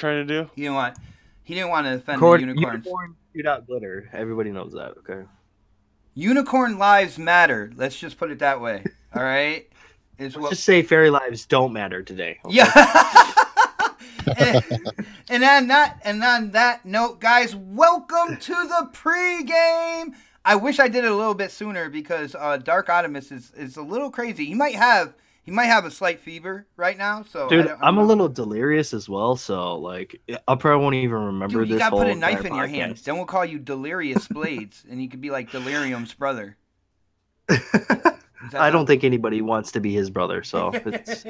trying to do? He didn't want to offend the unicorns. Unicorn, shoot out glitter. Everybody knows that, okay? Unicorn lives matter. Let's just put it that way. All right? Just say fairy lives don't matter today. Okay? Yeah. and on that note, guys, welcome to the pregame. I wish I did it a little bit sooner because Dark Optimus is a little crazy. He might have a slight fever right now. So dude, I'm a little delirious as well. So like, I probably won't even remember this. You gotta put a knife in your hand. Then we'll call you Delirious Blades, and you could be like Delirium's brother. I don't think anybody wants to be his brother, so it's...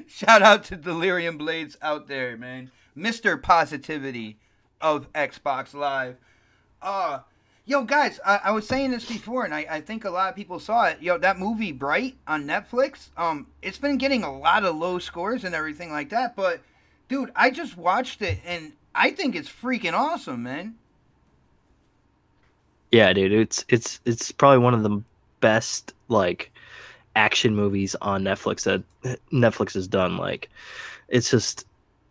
Shout out to Delirium Blades out there, man. Mr. Positivity of Xbox Live. Yo, guys, I was saying this before, and I think a lot of people saw it. Yo, that movie Bright on Netflix, it's been getting a lot of low scores and everything like that, but, dude, I just watched it, and I think it's freaking awesome, man. Yeah, dude, it's probably one of the best like action movies on Netflix that Netflix has done. Like, it's just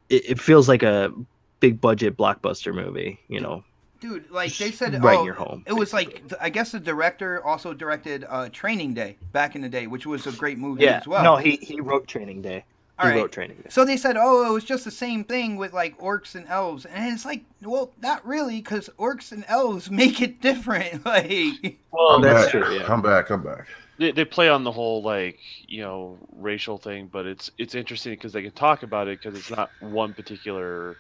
it feels like a big budget blockbuster movie, you know. Dude, like they said, right in your home. It was like, I guess the director also directed Training Day back in the day, which was a great movie as well. No, he wrote Training Day. He wrote Training Day. So they said, oh, it was just the same thing with like orcs and elves, and it's like, well, not really, because orcs and elves make it different. Like, well, that's true. Yeah. I'm back. They play on the whole like racial thing, but it's interesting because they can talk about it because it's not one particular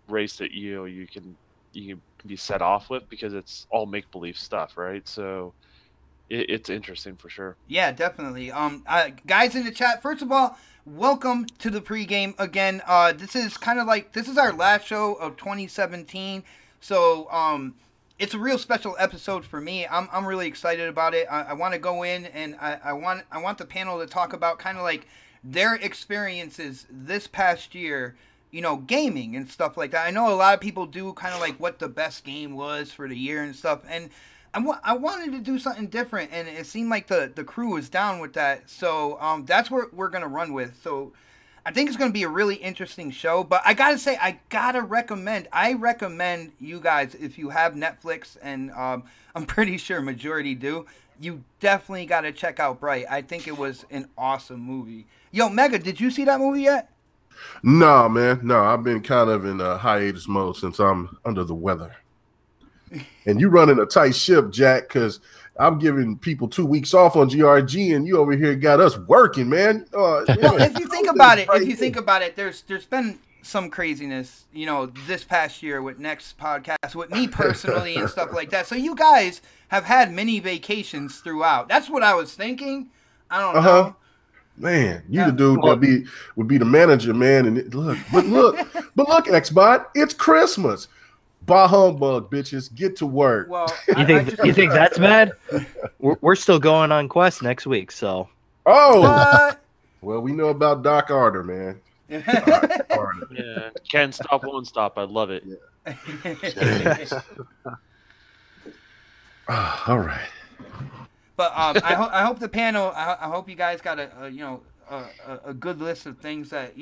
race that you can be set off with because it's all make believe stuff, right? So it's interesting for sure. Yeah, definitely. Guys in the chat, first of all, welcome to the pregame again. This is our last show of 2017, so it's a real special episode for me. I'm really excited about it. I want to go in and I want the panel to talk about kind of like their experiences this past year, gaming and stuff like that. I know a lot of people do kind of like what the best game was for the year and stuff, and I wanted to do something different, and it seemed like the crew was down with that. So that's what we're going to run with. So I think it's going to be a really interesting show. But I got to say, I recommend you guys, if you have Netflix, and I'm pretty sure majority do, you definitely got to check out Bright. I think it was an awesome movie. Yo, Mega, did you see that movie yet? No, man. No, I've been kind of in a hiatus mode since I'm under the weather. And you running a tight ship, Jack, because I'm giving people 2 weeks off on GRG, and you over here got us working, man. Well, if you think about it, there's been some craziness, this past year with Next Podcast, with me personally and stuff like that. So you guys have had many vacations throughout. That's what I was thinking. I don't know. Man, you the dude that would be the manager, man. And look, Xbot, it's Christmas. Bah humbug, bitches, get to work. Well, you think that's bad? We're still going on Quest next week, so. Oh, what? Well, we know about Doc Arter, man. Yeah, can't stop, won't stop. I love it. Yeah. All right. But I hope the panel. I hope you guys got a good list of things that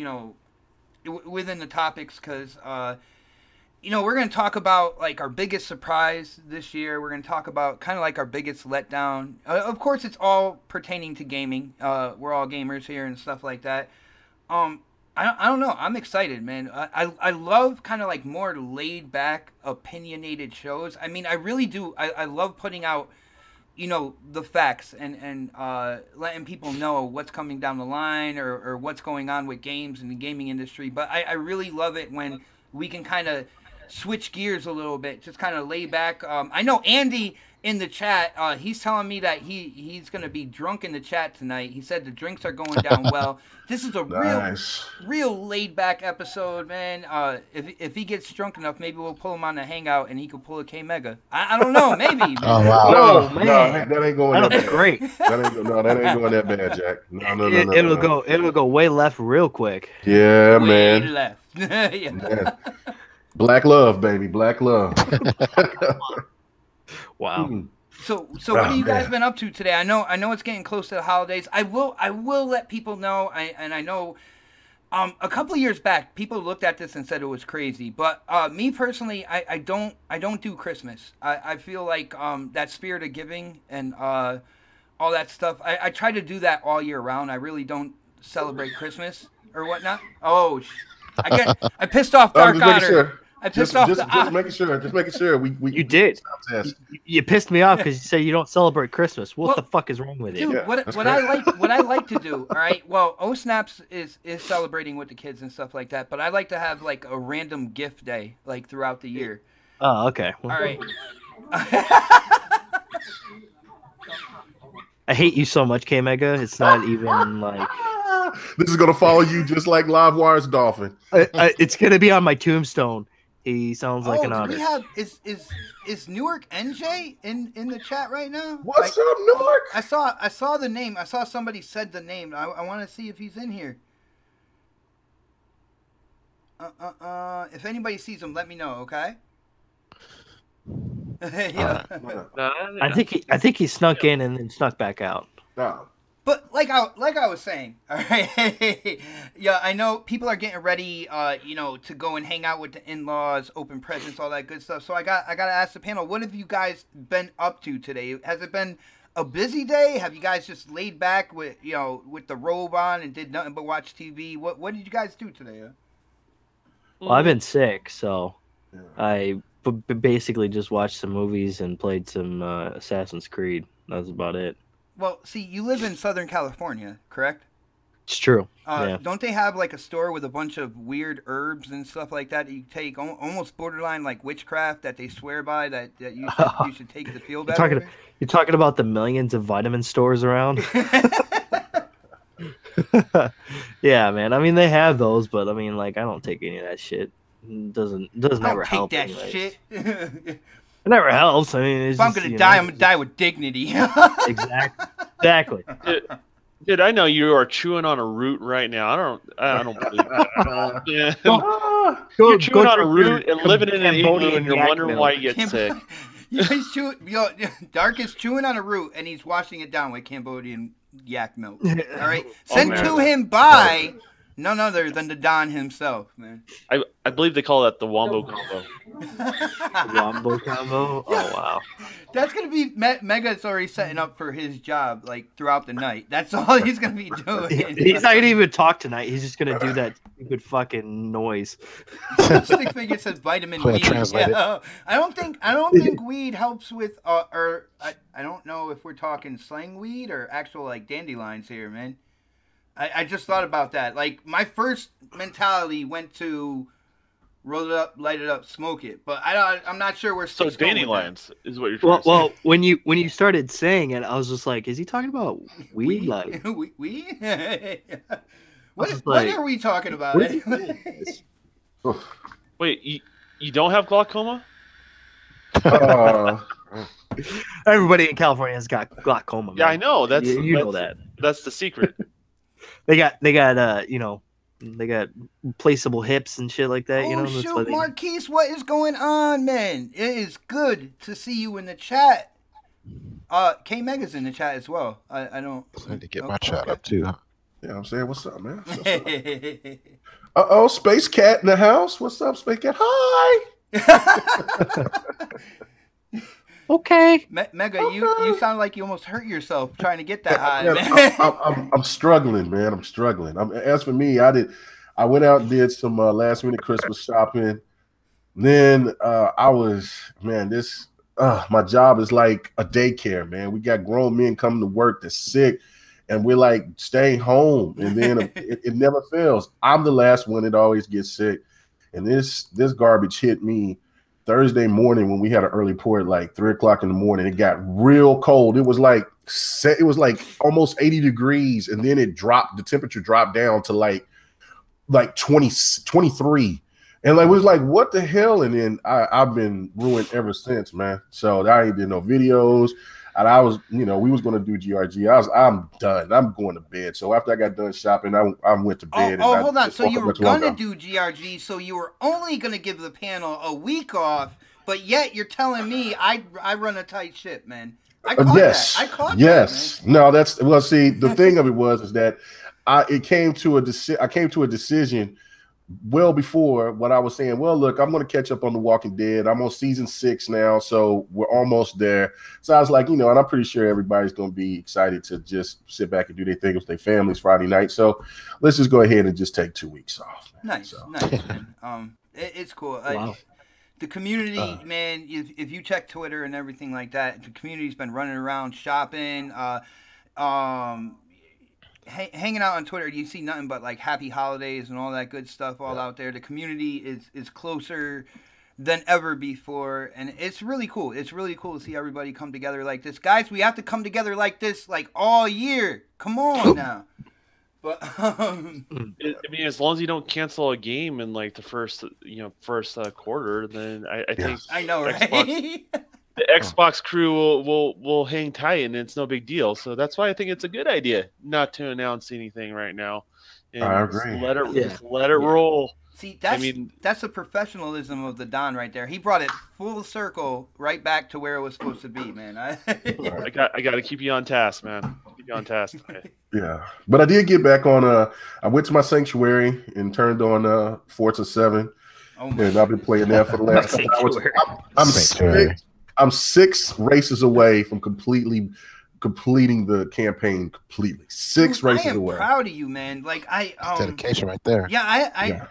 within the topics, because we're going to talk about like our biggest surprise this year. We're going to talk about kind of like our biggest letdown. Of course, it's all pertaining to gaming. We're all gamers here and stuff like that. I don't know. I'm excited, man. I love kind of like more laid back, opinionated shows. I mean, I really do. I love putting out, the facts and letting people know what's coming down the line or what's going on with games in the gaming industry. But I really love it when we can kind of switch gears a little bit, just kind of lay back. I know Andy in the chat, he's telling me that he's going to be drunk in the chat tonight. He said the drinks are going down well. This is a real laid back episode, man. If he gets drunk enough, maybe we'll pull him on the hangout and he can pull a K Mega. I don't know, maybe. Oh wow, man. No, that ain't going. That'll be great. That ain't going that bad, Jack. No. It'll go way left real quick. Yeah, way man. Left. Yeah. Man. Black love, baby. Black love. Wow. So what have you guys been up to today? I know it's getting close to the holidays. I will let people know, and I know A couple of years back, people looked at this and said it was crazy. But me personally, I don't do Christmas. I feel like that spirit of giving and all that stuff. I try to do that all year round. I really don't celebrate Christmas or whatnot. Oh, I pissed off Dark Otter. Sure. I pissed off just making sure. Just making sure. You did. You pissed me off because you say you don't celebrate Christmas. What the fuck is wrong with you? Dude, what I like to do. All right. Well, O-Snaps is celebrating with the kids and stuff like that. But I like to have like a random gift day like throughout the year. Oh, okay. All right. I hate you so much, K Mega. It's not even like. This is gonna follow you just like Livewire's dolphin. It's gonna be on my tombstone. He sounds like an otter. Do we have is Newark NJ in the chat right now? What's up, Newark? I saw the name. I saw somebody said the name. I want to see if he's in here. If anybody sees him, let me know. Okay. Yeah. I think he snuck in and then snuck back out. No. But like I was saying, all right, yeah, I know people are getting ready, to go and hang out with the in-laws, open presents, all that good stuff. So I gotta ask the panel, what have you guys been up to today? Has it been a busy day? Have you guys just laid back with the robe on and did nothing but watch TV? What did you guys do today? Well, I've been sick, so I basically just watched some movies and played some Assassin's Creed. That's about it. Well, see, you live in Southern California, correct? It's true. Don't they have like a store with a bunch of weird herbs and stuff like that you take, almost borderline like witchcraft that they swear by that you should take to feel better? You're talking about the millions of vitamin stores around? Yeah, man. I mean, they have those, but I mean, like, I don't take any of that shit. It doesn't ever help. Take that shit. It never helps. I mean, if I'm gonna die, I'm gonna die with dignity. Exactly. Dude, I know you are chewing on a root right now. I don't believe that. Yeah. You're chewing on a root and living in an igloo, and you're wondering why you get sick. Dark is chewing on a root, and he's washing it down with Cambodian yak milk. All right, sent to him by none other than the Don himself, man. I believe they call that the Wombo combo. Wombo combo? Oh, wow. That's going to be... Mega's already setting up for his job, like, throughout the night. That's all he's going to be doing. He's not going to even talk tonight. He's just going to do that stupid fucking noise. Stick figure says vitamin weed. Yeah. I don't think weed helps with... I don't know if we're talking slang weed or actual, like, dandelions here, man. I just thought about that. Like, my first mentality went to roll it up, light it up, smoke it. But I'm not sure where. So dandelions is what you're trying to say. Well, when you started saying it, I was just like, is he talking about weed? Like weed? What are we talking about? Wait, you don't have glaucoma? Everybody in California has got glaucoma. Man. Yeah, I know. You know that. That's the secret. They got they got replaceable hips and shit like that. Oh, shoot, Marquise, what is going on, man? It is good to see you in the chat. K Mega's in the chat as well. I don't. I need to get my chat up too. Huh? Yeah, I'm saying, what's up, man? Space Cat in the house. What's up, Space Cat? Hi. Okay. Mega, you sound like you almost hurt yourself trying to get that high. Man. I'm struggling, man. I'm struggling. As for me, I went out and did some last minute Christmas shopping. Then my job is like a daycare, man. We got grown men coming to work that's sick, and we're like staying home, and then it never fails. I'm the last one that always gets sick, and this garbage hit me Thursday morning when we had an early pour at like 3 o'clock in the morning. It got real cold. It was like almost 80 degrees, and then the temperature dropped down to like 20, 23. And like, it was like, what the hell? And then I've been ruined ever since, man. So I ain't did no videos. And I was, we was going to do GRG. I'm done. I'm going to bed. So after I got done shopping, I went to bed. Hold on. So you were going to do GRG. So you were only going to give the panel a week off, but yet you're telling me I run a tight ship, man. I caught that. I caught that, man. No, see, the thing of it is that I came to a decision well before what I was saying. Well, look, I'm going to catch up on The Walking Dead. I'm on season 6 now, so we're almost there. So I was like, and I'm pretty sure everybody's going to be excited to just sit back and do their thing with their families Friday night. So let's just go ahead and just take 2 weeks off. Man. Nice, man. It's cool. Wow. The community, man. If you check Twitter and everything like that, the community's been running around shopping, hanging out on Twitter. You see nothing but like happy holidays and all that good stuff all out there. The community is closer than ever before, and it's really cool. It's really cool to see everybody come together like this, guys. We have to come together like this like all year. Come on now. But I mean, as long as you don't cancel a game in like the first quarter, then I think I know, right? The Xbox crew will hang tight, and it's no big deal. So that's why I think it's a good idea not to announce anything right now. And I agree. Just let it roll. See, that's the professionalism of the Don right there. He brought it full circle right back to where it was supposed to be, man. I got to keep you on task, man. Keep you on task. Yeah, but I did get back on. I went to my sanctuary and turned on Forza 7, and I've been playing that for the last couple hours. I'm 6 races away from completing the campaign completely. 6 races away. I am proud of you, man. Like dedication right there. Yeah,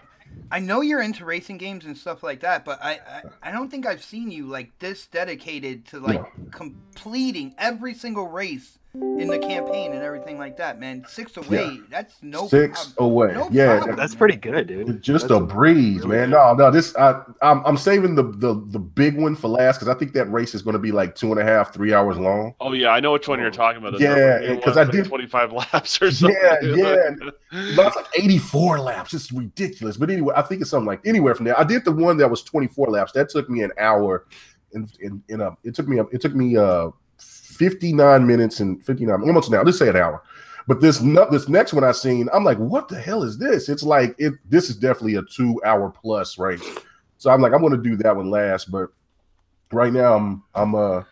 I know you're into racing games and stuff like that, but I don't think I've seen you like this dedicated to like completing every single race in the campaign and everything like that, man. 6 away. Yeah. That's no 6 away. No yeah, problem, that's pretty good, dude. Just a breeze, man. No. This I'm saving the big one for last because I think that race is going to be like 2.5, 3 hours long. Oh yeah, I know which one you're talking about. Yeah, because I did 25 laps or something. Yeah. That's like 84 laps. It's ridiculous. But anyway, I think it's something like anywhere from there. I did the one that was 24 laps. That took me an hour, it took me 59 minutes and 59, almost an hour. Let's say an hour. But this next one I seen, I'm like, what the hell is this? It's like this is definitely a 2 hour plus race. So I'm like, I'm going to do that one last. But right now, I'm going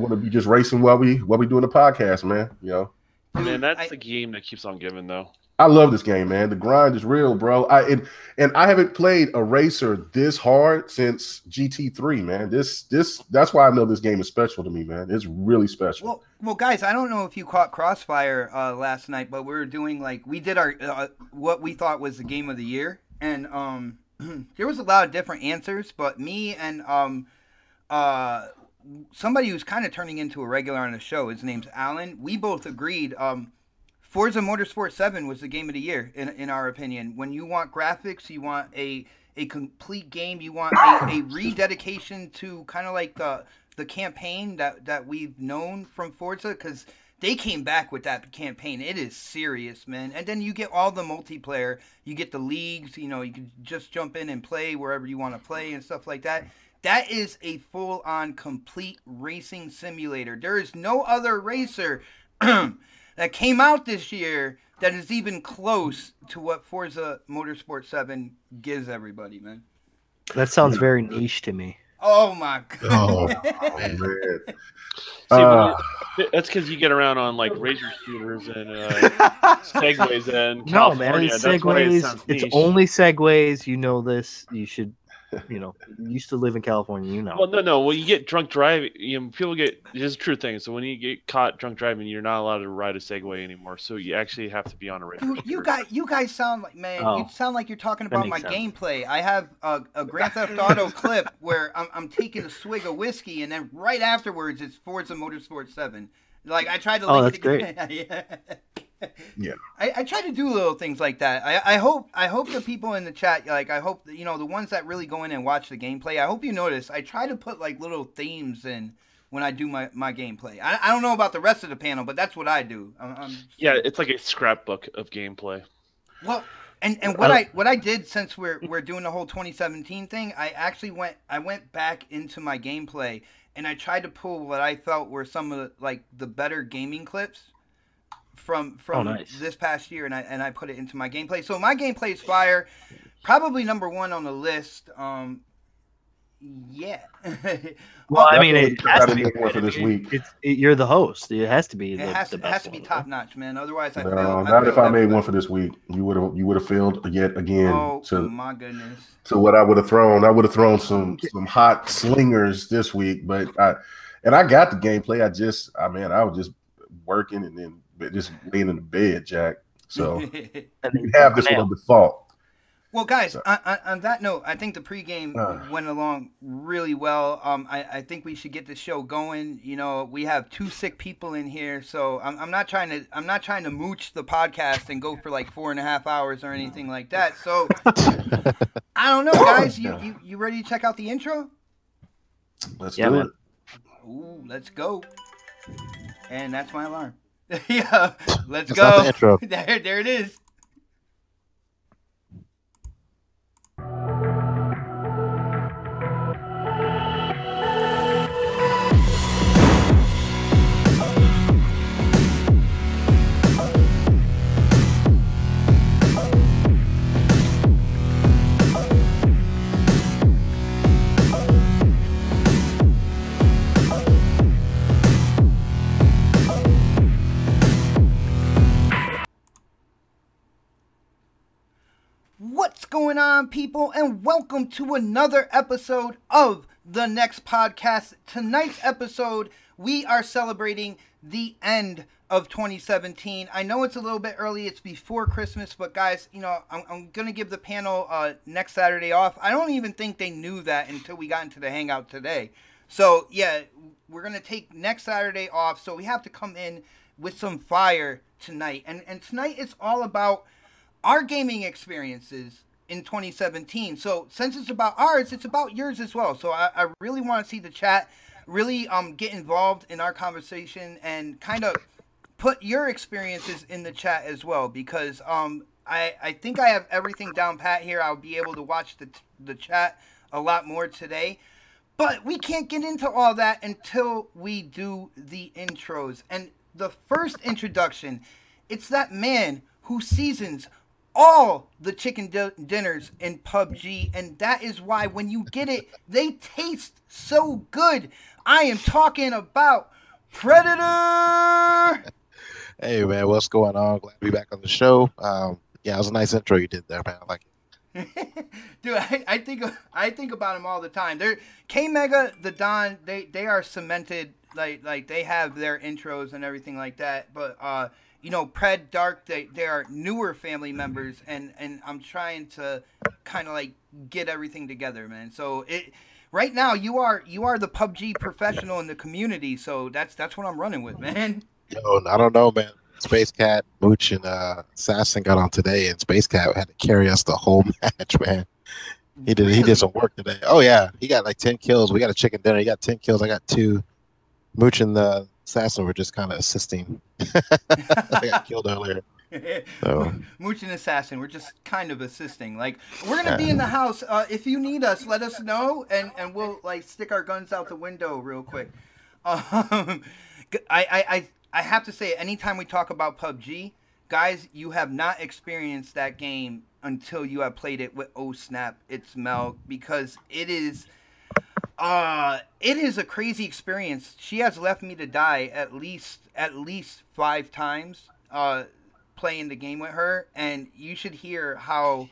to be just racing while we doing the podcast, man. Man, that's the game that keeps on giving, though. I love this game, man. The grind is real, bro. I haven't played a racer this hard since GT3, man. That's why I know this game is special to me, man. It's really special. Well, guys, I don't know if you caught Crossfire last night, but we did our what we thought was the game of the year, and there was a lot of different answers, but me and somebody who's kind of turning into a regular on the show, his name's Alan. We both agreed. Forza Motorsport 7 was the game of the year, in our opinion. When you want graphics, you want a complete game, you want a rededication to kind of like the campaign that we've known from Forza, because they came back with that campaign. It is serious, man. And then you get all the multiplayer. You get the leagues, you can just jump in and play wherever you want to play and stuff like that. That is a full-on complete racing simulator. There is no other racer that came out this year that is even close to what Forza Motorsport 7 gives everybody, man. That sounds very niche to me. Oh, my God. Oh, man. See, that's because you get around on like razor scooters and segways and California. No, man, segways. It's only segways. You know this. You should. You used to live in California, Well, no. When you get drunk driving, people get. It's a true thing. So when you get caught drunk driving, you're not allowed to ride a Segway anymore. So you actually have to be on a radio. You guys sound like, man. You sound like you're talking about my gameplay. I have a Grand Theft Auto clip where I'm taking a swig of whiskey, and then right afterwards it's Forza Motorsport 7. Like I tried to. Oh, that's great. Yeah, I try to do little things like that. I hope the people in the chat, like I hope the ones that really go in and watch the gameplay, I hope you notice I try to put like little themes in when I do my gameplay. I don't know about the rest of the panel, but that's what I do. Yeah, it's like a scrapbook of gameplay. Well, and what I did, since we're doing the whole 2017 thing, I went back into my gameplay and I tried to pull what I felt were some of the better gaming clips from this past year, and I put it into my gameplay. So my gameplay is fire. Probably number one on the list. Yeah. Well, I mean, Definitely it has gotta to be make one for this week. You're the host. It has to be It the has best to be one, top right? notch, man. Otherwise, I No, failed. not if I made everybody. one for this week. You would have failed yet again Oh to my goodness. what I would have thrown. I would have thrown some hot slingers this week, but I got the gameplay. I was just working and then just laying in the bed, Jack. So And you have this one on default. Well, guys, So, on that note, I think the pregame went along really well. I think we should get the show going. You know, we have 2 sick people in here, so I'm not trying to mooch the podcast and go for like 4.5 hours or anything like that. So I don't know, guys. You ready to check out the intro? Let's do it. Ooh, let's go. And that's my alarm. Yeah, let's That's go. not the intro. There it is. What's going on, people, and welcome to another episode of The Next Podcast. Tonight's episode, we are celebrating the end of 2017. I know it's a little bit early, it's before Christmas, but guys, you know, I'm going to give the panel next Saturday off. I don't even think they knew that until we got into the hangout today. So, yeah, we're going to take next Saturday off, so we have to come in with some fire tonight. And tonight it's all about our gaming experiences in 2017. So since it's about ours, it's about yours as well. So I really want to see the chat really get involved in our conversation and kind of put your experiences in the chat as well, because I think I have everything down pat here. I'll be able to watch the chat a lot more today. But we can't get into all that until we do the intros. And the first introduction, it's that man who seasons all the chicken dinners in PUBG, and that is why when you get it, they taste so good. I am talking about Predator. Hey man, what's going on? Glad to be back on the show. Yeah, it was a nice intro you did there, man. I like it. Dude, I think about them all the time. They're K-Mega, the Don, they are cemented, like they have their intros and everything like that. But you know, Pred, Dark, they are newer family members, and I'm trying to kind of like get everything together, man. So right now you are the PUBG professional in the community, so that's what I'm running with, man. Yo, I don't know, man. Space Cat, Mooch, and Assassin got on today, and Space Cat had to carry us the whole match, man. He did some work today. Oh yeah, he got like 10 kills. We got a chicken dinner. He got 10 kills. I got 2. Mooch and the Assassin were just kind of assisting. They got killed earlier. So. Mooch and Assassin, we're just kind of assisting. Like, we're gonna be in the house. If you need us, let us know, and we'll like stick our guns out the window real quick. I have to say, anytime we talk about PUBG, guys, you have not experienced that game until you have played it with Oh Snap, It's Mel, because it is a crazy experience. She has left me to die at least 5 times playing the game with her, and you should hear how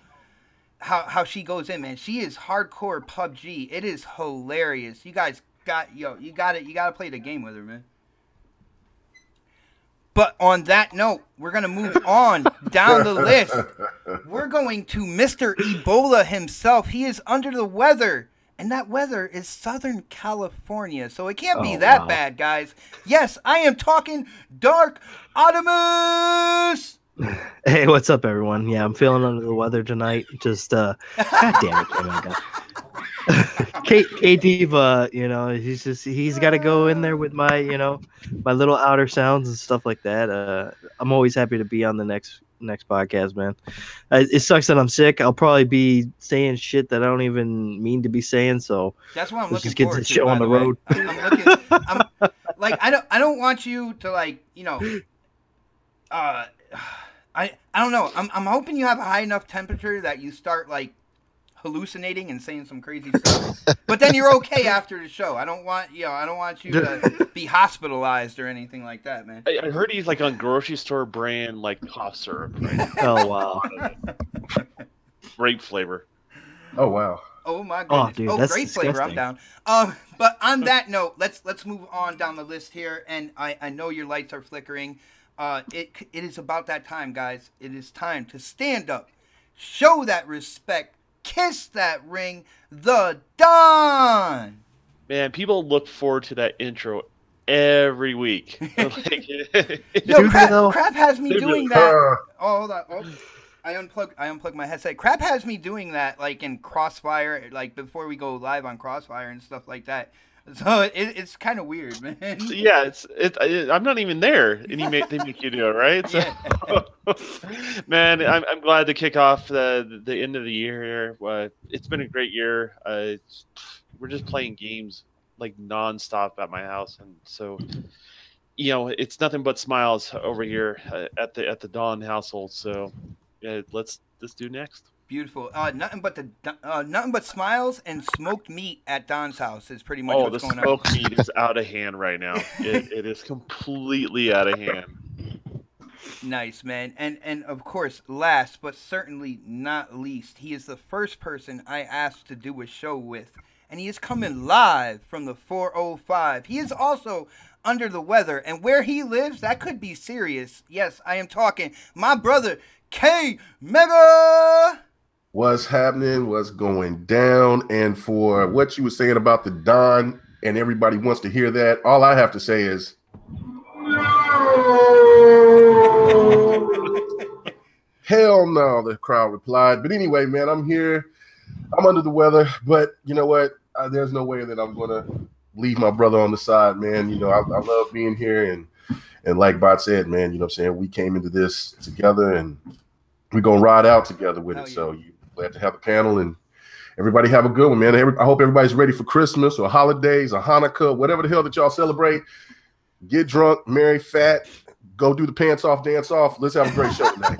she goes in, man. She is hardcore PUBG. It is hilarious. You guys you gotta play the game with her, man. But on that note, we're going to move on down the list. We're going to Mr. Ebola himself. He is under the weather, and that weather is Southern California. So it can't be that bad, guys. Yes, I am talking Dark Optimus. Hey, what's up, everyone? Yeah, I'm feeling under the weather tonight. Just, God damn it, K-Mega. K-Diva, you know, he's got to go in there with my, you know, my little outer sounds and stuff like that. I'm always happy to be on the next podcast, man. It sucks that I'm sick. I'll probably be saying shit that I don't even mean to be saying. So that's why I'm looking just get forward the show on the road. I'm like, I don't want you to, like, you know, I don't know. I'm hoping you have a high enough temperature that you start like hallucinating and saying some crazy stuff. But then you're okay after the show. I don't want you to be hospitalized or anything like that, man. I heard he's like on grocery store brand like cough syrup. Right? Oh wow. Grape flavor. Oh wow. Oh my goodness! Dude, that's great flavor. I'm disgusting. down. But on that note, let's move on down the list here. And I know your lights are flickering. It is about that time, guys. It is time to stand up, show that respect, kiss that ring. The Don. Man, people look forward to that intro every week. Yo, crap has me doing that. Oh, hold on. Oh. I unplugged my headset. Crap has me doing that, like in Crossfire, like before we go live on Crossfire and stuff like that. So it's kind of weird, man. Yeah, I'm not even there, and they make you do it, right? So, man, I'm glad to kick off the end of the year here. It's been a great year. We're just playing games like nonstop at my house, and so it's nothing but smiles over here at the Dawn household. So. Yeah, let's do next. Beautiful. Nothing but smiles and smoked meat at Don's house is pretty much what's going on. Oh, the smoked meat is out of hand right now. It is completely out of hand. Nice, man. And of course, last but certainly not least, he is the first person I asked to do a show with, and he is coming live from the 405. He is also under the weather, and where he lives, that could be serious. Yes, I am talking my brother K Mega. What's happening? What's going down? And for what you were saying about the Don, and everybody wants to hear that, all I have to say is hell no, the crowd replied. But anyway, man, I'm here. I'm under the weather, but you know what? There's no way that I'm gonna leave my brother on the side, man. I love being here, and like Bot said, man, you know what I'm saying? We came into this together, and we're going to ride out together with it. Yeah. So you glad to have a panel, and everybody have a good one, man. I hope everybody's ready for Christmas or holidays or Hanukkah, whatever the hell that y'all celebrate. Get drunk, marry fat, go do the pants off, dance off. Let's have a great show tonight.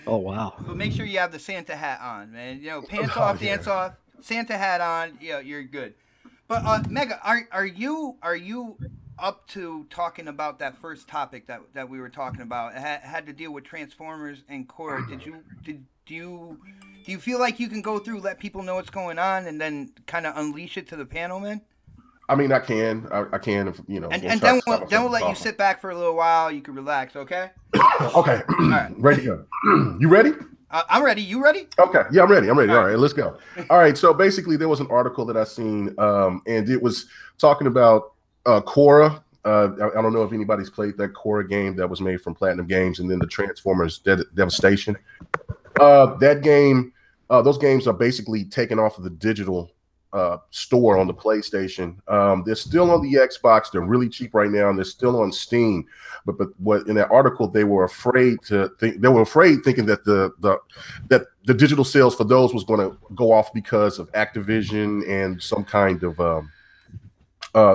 Oh, wow. But make sure you have the Santa hat on, man. Pants off, dance off, Santa hat on. Yeah, you're good. But Mega, are you up to talking about that first topic that we were talking about? It had to deal with Transformers and Korra. Do you feel like you can go through, let people know what's going on, and then kind of unleash it to the panel, man? I mean, I can. I can. If, and then we'll let you sit back for a little while. You can relax. Okay. Okay. All right. Ready to go. You ready? I'm ready. You ready? Okay. Yeah, I'm ready. All right, let's go. All right. So basically, there was an article that I seen, and it was talking about Korra. I don't know if anybody's played that Korra game that was made from Platinum Games, and then the Transformers Devastation. That game, those games are basically taken off of the digital store on the PlayStation. They're still on the Xbox. They're really cheap right now, and they're still on Steam. But what in that article, they were afraid thinking that the digital sales for those was going to go off because of Activision and some kind of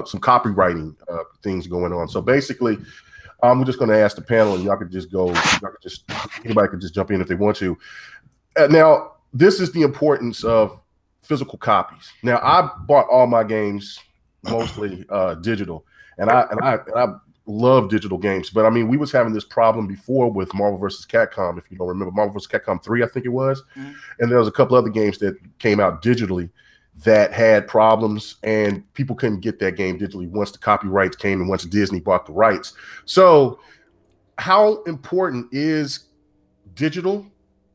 some copywriting things going on. So basically, we're just going to ask the panel, and y'all could just go. Anybody could just jump in if they want to. Now, this is the importance of physical copies. Now, I bought all my games mostly digital, and I love digital games. But I mean, we was having this problem before with Marvel vs. Capcom. If you don't remember, Marvel vs. Capcom 3, I think it was, and there was a couple other games that came out digitally that had problems, and people couldn't get that game digitally once the copyrights came and once Disney bought the rights. So, how important is digital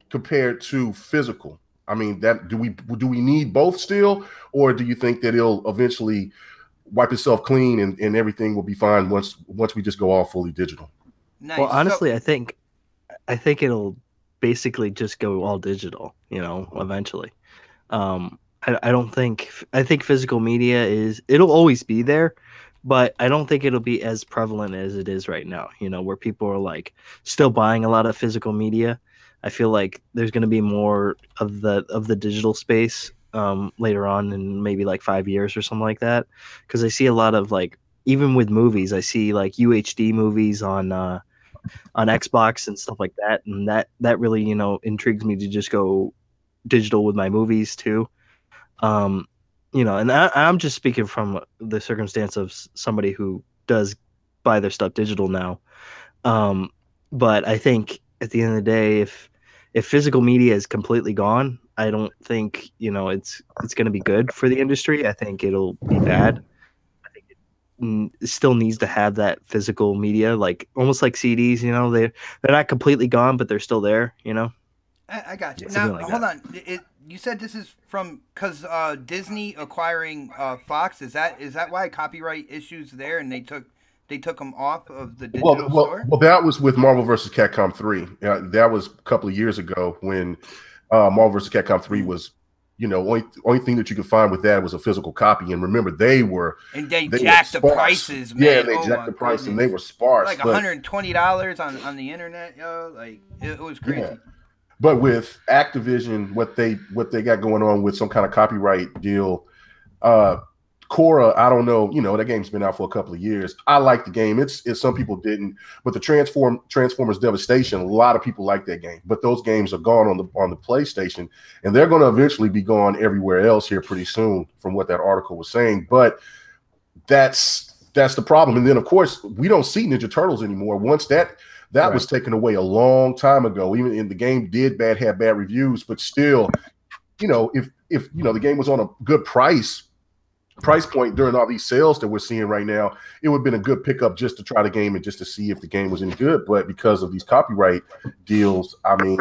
compared to physical? I mean, do we need both still, or do you think that it'll eventually wipe itself clean and everything will be fine once we just go all fully digital? Nice. Well, honestly, I think it'll basically just go all digital, eventually. I think physical media it'll always be there, but I don't think it'll be as prevalent as it is right now, where people are like still buying a lot of physical media. I feel like there's going to be more of the digital space later on in maybe like 5 years or something like that. Because I see a lot of even with movies, I see like UHD movies on Xbox and stuff like that, and that really intrigues me to just go digital with my movies too. And I'm just speaking from the circumstance of somebody who does buy their stuff digital now. But I think at the end of the day, if physical media is completely gone, I don't think it's going to be good for the industry. I think it'll be bad. I think it still needs to have that physical media, like almost like CDs. They're not completely gone, but they're still there. I got you. Something Now, like hold that. on. You said this is from because Disney acquiring Fox. Is that why copyright issues there, and they took them off of the digital store? Well, that was with Marvel vs. Capcom 3. That was a couple of years ago when Marvel vs. Capcom 3 was, only thing that you could find with that was a physical copy. And remember, they jacked the prices, man. Yeah, they jacked the price, and they were sparse. Like $120 on the internet, yo. Like it was crazy. Yeah. But with Activision, what they got going on with some kind of copyright deal, Korra, I don't know. That game's been out for a couple of years. I like the game. It's some people didn't, but the Transformers Devastation, a lot of people like that game. But those games are gone on the PlayStation, and they're going to eventually be gone everywhere else here pretty soon, from what that article was saying. But that's the problem. And then of course we don't see Ninja Turtles anymore. Once that right. was taken away a long time ago. Even in the game had bad reviews, but still, if the game was on a good price point during all these sales that we're seeing right now, it would have been a good pickup just to try the game and just to see if the game was any good. But because of these copyright deals, I mean,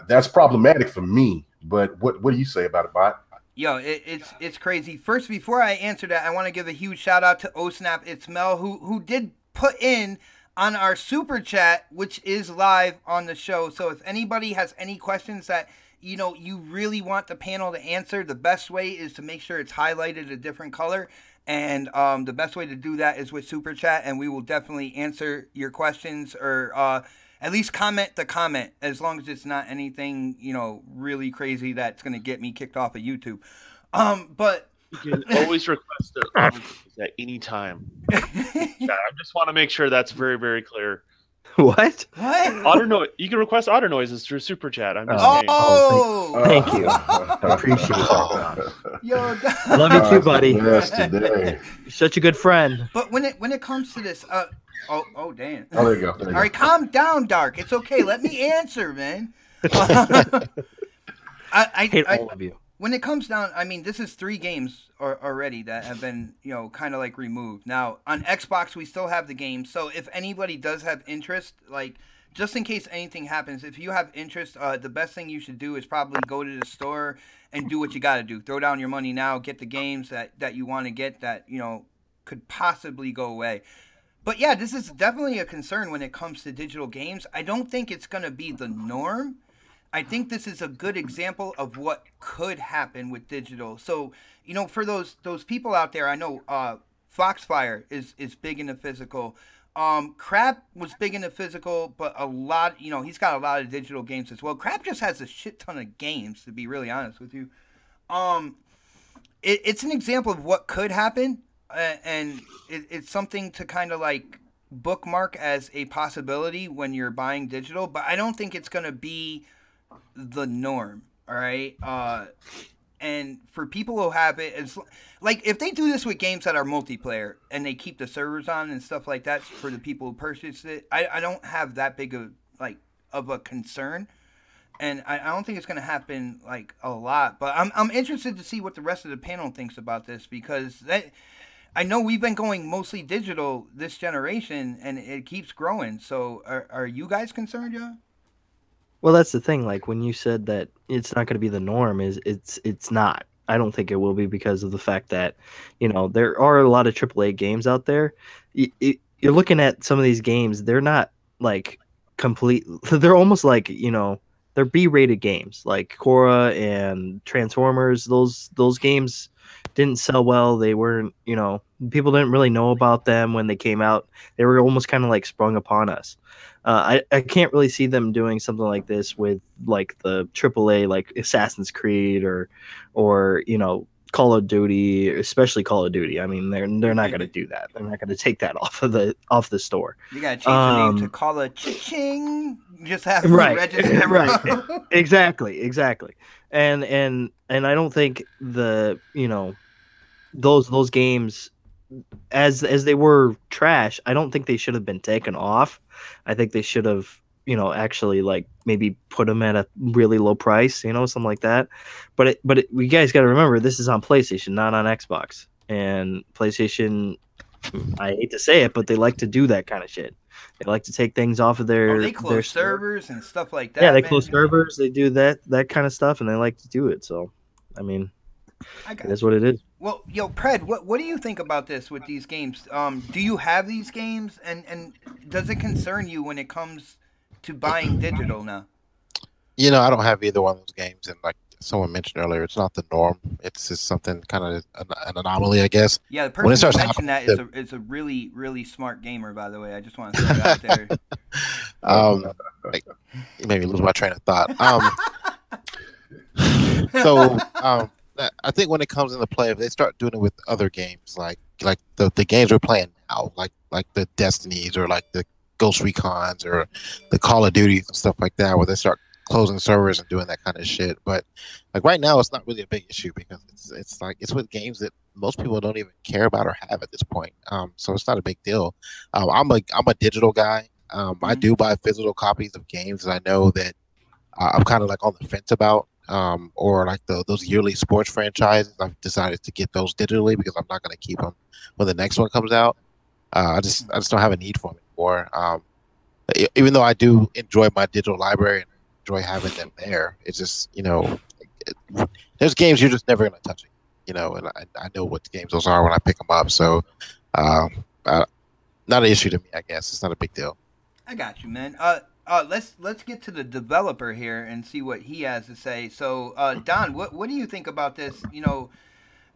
that's problematic for me. But what do you say about it, Bot? Yo, it's crazy. First, before I answer that, I want to give a huge shout out to OSnap. It's Mel who did put in on our super chat, which is live on the show. So if anybody has any questions that you really want the panel to answer, the best way is to make sure it's highlighted a different color. And the best way to do that is with super chat, and we will definitely answer your questions, or at least comment the comment, as long as it's not anything really crazy that's going to get me kicked off of YouTube. But you can always request it at any time. I just want to make sure that's very, very clear. What? You can request otter noises through super chat. I'm just saying. Thank you. I appreciate that. Yo, love you too, buddy. You're such a good friend. But when it comes to this, damn. Oh, there you go. All right, calm down, Dark. It's okay. Let me answer, man. I hate all of you. When it comes down, I mean, this is 3 games already that have been, kind of like removed. Now, on Xbox, we still have the game. So if anybody does have interest, like, just in case anything happens, if you have interest, the best thing you should do is probably go to the store and do what you got to do. Throw down your money now, get the games that you want to get that, could possibly go away. But yeah, this is definitely a concern when it comes to digital games. I don't think it's going to be the norm. I think this is a good example of what could happen with digital. So, for those people out there, I know Foxfire is big in the physical. Crab was big in the physical, but a lot, he's got a lot of digital games as well. Crab just has a shit ton of games, to be really honest with you. It's an example of what could happen, and it's something to kind of like bookmark as a possibility when you're buying digital, but I don't think it's going to be the norm. All right. And for people who have it, it's like if they do this with games that are multiplayer and they keep the servers on and stuff like that for the people who purchased it, I don't have that big of a concern, and I don't think it's going to happen like a lot. But I'm interested to see what the rest of the panel thinks about this, because I know we've been going mostly digital this generation and it keeps growing. So are you guys concerned, Joe? Well, that's the thing. Like when you said that it's not going to be the norm, it's not. I don't think it will be, because of the fact that, there are a lot of AAA games out there. You're looking at some of these games; they're not like complete. They're almost like they're B-rated games, like Korra and Transformers. Those games didn't sell well. They weren't. People didn't really know about them when they came out. They were almost kind of like sprung upon us. I can't really see them doing something like this with like the AAA, like Assassin's Creed or Call of Duty, especially Call of Duty. I mean, they're not going to do that. They're not going to take that off the store. You gotta change the name to Call of Ching. Just have me Right, register. right, exactly. And I don't think those games, as they were trash, I don't think they should have been taken off. I think they should have, actually like maybe put them at a really low price, something like that. But you guys got to remember, this is on PlayStation, not on Xbox. And PlayStation, I hate to say it, but they like to do that kind of shit. They like to take things off of their. They close servers and stuff like that. Yeah, they close servers. They do that kind of stuff, and they like to do it. So, I mean, that's what it is. Well, Pred, what do you think about this with these games? Do you have these games, and does it concern you when it comes to buying digital now? I don't have either one of those games, and like someone mentioned earlier, it's not the norm. It's just something kind of an anomaly, I guess. Yeah, the person who mentioned that is a really, really smart gamer, by the way. I just want to throw it out there. Like, you made me lose my train of thought. So I think when it comes into play, if they start doing it with other games, like the games we're playing now, like the Destinies or like the Ghost Recons or the Call of Duties and stuff like that, where they start closing servers and doing that kind of shit. But like right now, it's not really a big issue because it's with games that most people don't even care about or have at this point. So it's not a big deal. I'm a digital guy. I do buy physical copies of games that I know that I'm kind of like on the fence about. Or like those yearly sports franchises, I've decided to get those digitally because I'm not going to keep them when the next one comes out. I just don't have a need for them anymore. Even though I do enjoy my digital library and enjoy having them there, it's just there's games you're just never going to touch it, and I know what games those are when I pick them up. So not an issue to me, I guess. It's not a big deal. I got you, man. Let's get to the developer here and see what he has to say. So, Don, what do you think about this?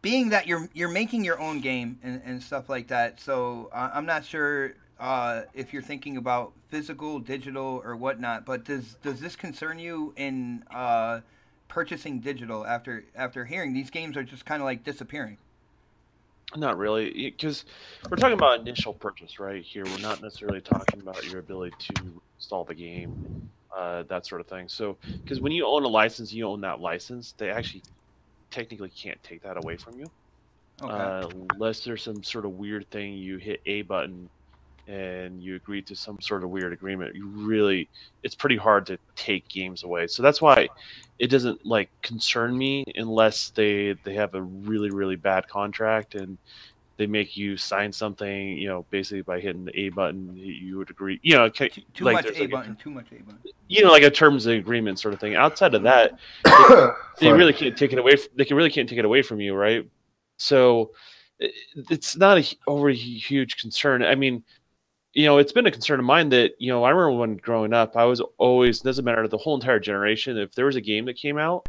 Being that you're making your own game and stuff like that. So I'm not sure if you're thinking about physical, digital, or whatnot. But does this concern you in purchasing digital after hearing these games are just kind of like disappearing? Not really, because we're talking about initial purchase right here. We're not necessarily talking about your ability to install the game, that sort of thing. So, because when you own a license, you own that license. They actually technically can't take that away from you, unless there's some sort of weird thing. You hit a button and you agree to some sort of weird agreement. It's pretty hard to take games away. So that's why it doesn't like concern me unless they have a really, really bad contract and they make you sign something, basically by hitting the A button, you would agree, too like much A button, too much A button. Like a terms of agreement sort of thing. Outside of that, they really can't take it away. They really can't take it away from you, right? So it's not a overly huge concern. I mean, it's been a concern of mine that, I remember when growing up, I was always, doesn't matter, the whole entire generation, if there was a game that came out,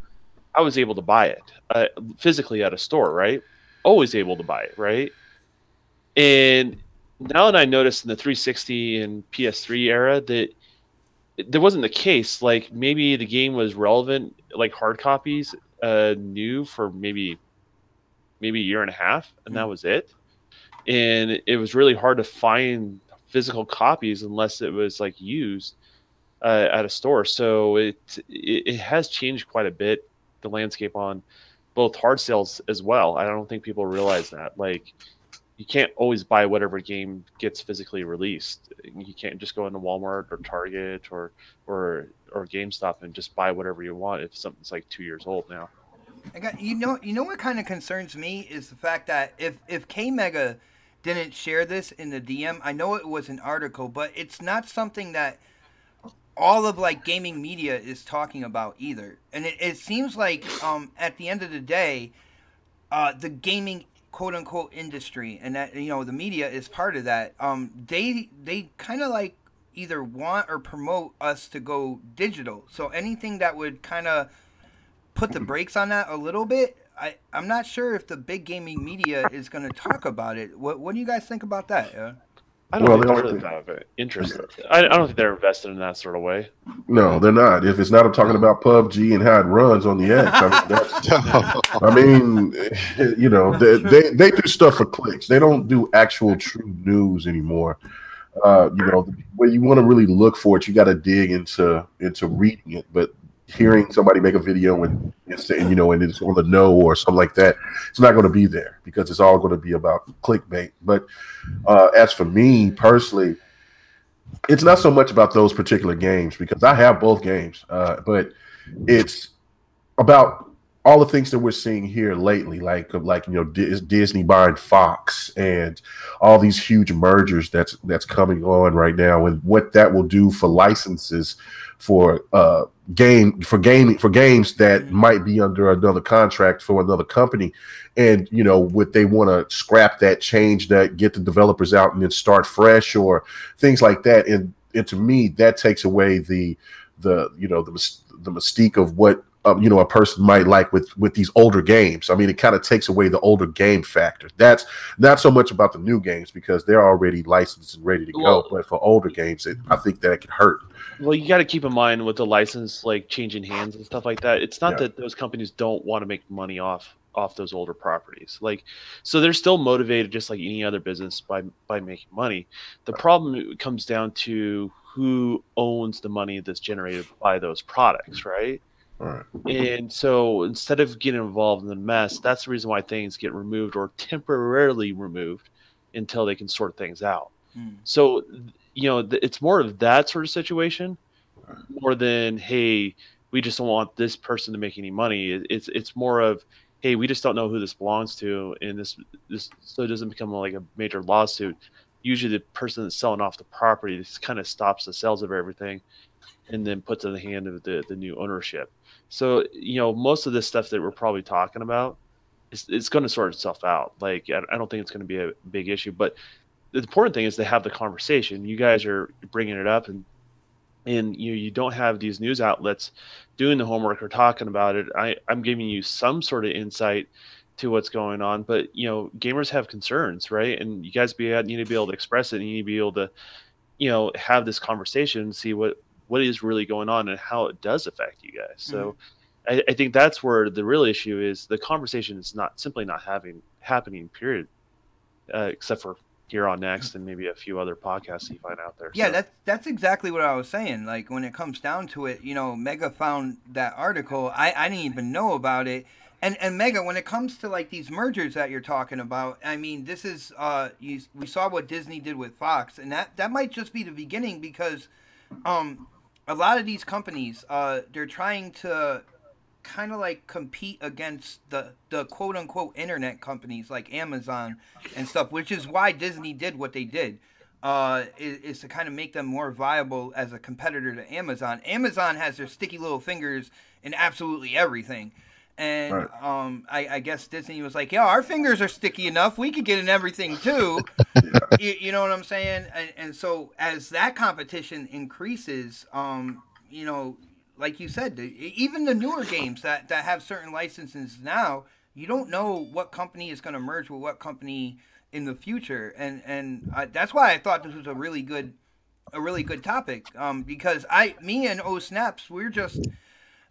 I was able to buy it physically at a store, right? Always able to buy it, right? And now that I noticed in the 360 and PS3 era that there wasn't the case, like maybe the game was relevant, like hard copies, new for maybe a year and a half, and that was it. And it was really hard to find physical copies unless it was like used at a store. So it has changed quite a bit, the landscape on both hard sales as well. I don't think people realize that. Like, you can't always buy whatever game gets physically released. You can't just go into Walmart or Target or GameStop and just buy whatever you want if something's like 2 years old now. You know what kind of concerns me is the fact that if K Mega didn't share this in the DM, I know it was an article, but it's not something that all of like gaming media is talking about either. And it seems like at the end of the day, the gaming quote unquote industry and that the media is part of that. They kind of like either want or promote us to go digital. So anything that would kind of put the brakes on that a little bit, I'm not sure if the big gaming media is going to talk about it. What do you guys think about that? I don't Well, think the they're only really thing, that interested. I don't think they're invested in that sort of way. no, they're not. If it's not, I'm talking about PUBG and how it runs on the X. I mean, that's. I mean, you know, they do stuff for clicks. They don't do actual true news anymore. You know, when you want to really look for it, you got to dig into reading it. But hearing somebody make a video and you know, and it's on the know or something like that, it's not going to be there because it's all going to be about clickbait. But as for me personally, it's not so much about those particular games because I have both games, but it's about all the things that we're seeing here lately, like you know, Disney buying Fox and all these huge mergers that's coming on right now, and what that will do for licenses for games that might be under another contract for another company, and you know, would they want to scrap that, change that, get the developers out and then start fresh or things like that, and to me that takes away the you know, the mystique of what you know, a person might like with these older games. I mean, it kind of takes away the older game factor. That's not so much about the new games because they're already licensed and ready to go. But for older games, I think that could hurt. Well, you got to keep in mind with the license like changing hands and stuff like that. It's not that those companies don't want to make money off those older properties. Like, so they're still motivated just like any other business by making money. The problem comes down to who owns the money that's generated by those products, right? Right. And so instead of getting involved in the mess, that's the reason why things get removed or temporarily removed until they can sort things out. So, you know, it's more of that sort of situation more than, hey, we just don't want this person to make any money. It's more of, hey, we just don't know who this belongs to, and this so it doesn't become like a major lawsuit. Usually the person that's selling off the property just kind of stops the sales of everything and then puts it in the hand of the new ownership. So, you know, most of this stuff that we're probably talking about it's going to sort itself out. Like, I don't think it's going to be a big issue, but the important thing is to have the conversation. You guys are bringing it up, and you don't have these news outlets doing the homework or talking about it. I'm giving you some sort of insight to what's going on, but you know, gamers have concerns, right? And you guys need to be able to express it, and you need to be able to, you know, have this conversation and see what is really going on and how it does affect you guys. So I think that's where the real issue is. The conversation is not happening, period, except for here on Next and maybe a few other podcasts you find out there. Yeah, so that's exactly what I was saying. Like, when it comes down to it, you know, Mega found that article. I didn't even know about it. And Mega, when it comes to like these mergers that you're talking about, I mean, this is we saw what Disney did with Fox, and that might just be the beginning because a lot of these companies they're trying to kind of like compete against the quote unquote internet companies like Amazon and stuff, which is why Disney did what they did. Is to kind of make them more viable as a competitor to Amazon. Amazon has their sticky little fingers in absolutely everything. And I guess Disney was like, yeah, our fingers are sticky enough. We could get in everything too. You know what I'm saying? And so as that competition increases, you know, like you said, even the newer games that have certain licenses now, you don't know what company is going to merge with what company in the future. And that's why I thought this was a really good topic. Because me and O Snaps, we're just,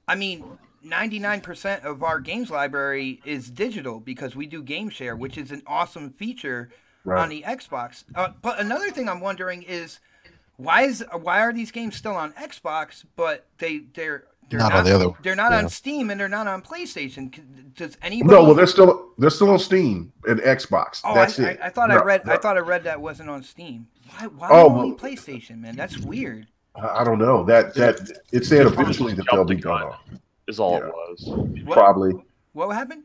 I mean, 99% of our games library is digital because we do game share, which is an awesome feature on the Xbox. But another thing I'm wondering is why are these games still on Xbox, but they're not on the other. They're not on Steam and they're not on PlayStation. Does anybody? No, well, they're still on Steam and Xbox. Oh, that's it. I thought I read that wasn't on Steam. Why only PlayStation, man? That's weird. I don't know. That it said eventually that they'll be gone. Is all it was. Probably. What happened?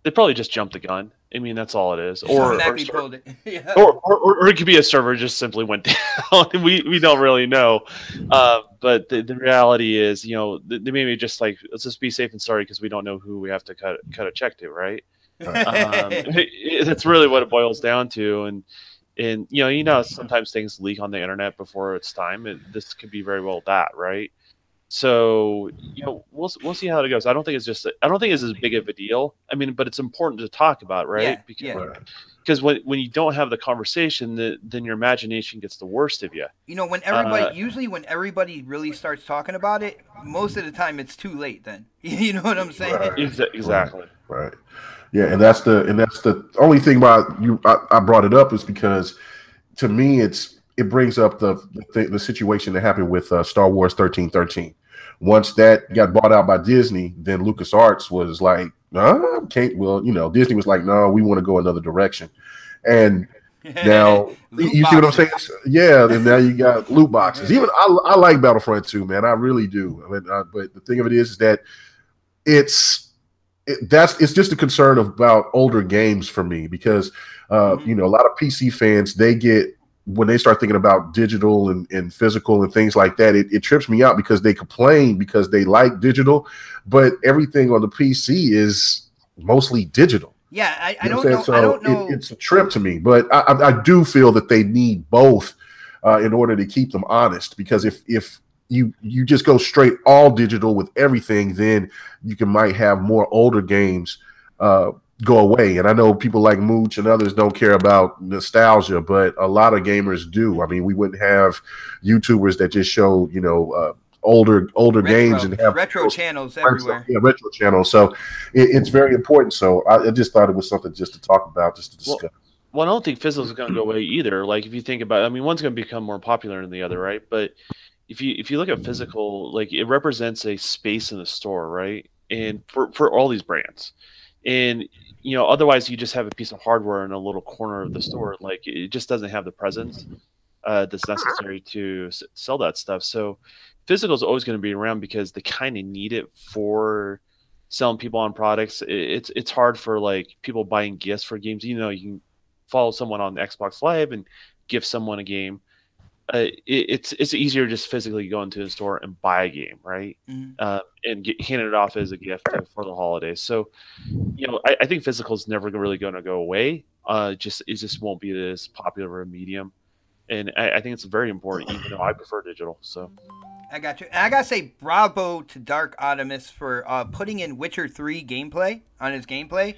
They probably just jumped the gun. I mean, that's all it is. Or pulled it. Yeah. or it could be a server just simply went down. we don't really know. But the reality is, you know, they maybe just like, let's just be safe and sorry because we don't know who we have to cut a check to, right? That's really what it boils down to. And you know, sometimes things leak on the internet before it's time. And this could be very well that, right? So we'll see how it goes. I don't think it's as big of a deal. I mean, but it's important to talk about, right? Yeah. Because when you don't have the conversation, then your imagination gets the worst of you. When everybody really starts talking about it, most of the time it's too late. Then you know what I'm saying? Right. Exactly. Right. Yeah, and that's the only thing about you. I brought it up is because to me it brings up the situation that happened with Star Wars 1313. Once that got bought out by Disney, then LucasArts was like, can't. Well, Disney was like, no, we want to go another direction. And now you see what I'm saying? Yeah, and now you got loot boxes. Even I like Battlefront 2, man. I really do. But the thing of it is that it's just a concern about older games for me because a lot of PC fans, they get, when they start thinking about digital and physical and things like that, it trips me out because they complain because they like digital, but everything on the PC is mostly digital. Yeah, I don't know. So I don't know. It's a trip to me, but I do feel that they need both in order to keep them honest. Because if you just go straight all digital with everything, then you might have more older games go away. And I know people like Mooch and others don't care about nostalgia, but a lot of gamers do. I mean, we wouldn't have YouTubers that just show older games and have retro channels everywhere. Yeah, retro channels. So it's very important. So I just thought it was something just to talk about, just to discuss. Well, I don't think physical is going to go away either. Like if you think about it, I mean, one's going to become more popular than the other, right? But if you look at physical, like it represents a space in the store, right? And for all these brands, and otherwise you just have a piece of hardware in a little corner of the store. Like it just doesn't have the presence that's necessary to sell that stuff. So physical is always going to be around because they kind of need it for selling people on products. It's hard for like people buying gifts for games. You can follow someone on Xbox Live and gift someone a game. It's easier just physically go into the store and buy a game, right? And hand it off as a gift for the holidays. So, I think physical is never really going to go away. It just won't be as popular a medium, and I think it's very important, even though I prefer digital. So, I got you. And I gotta say, bravo to Dark Optimus for putting in Witcher 3 gameplay on his gameplay.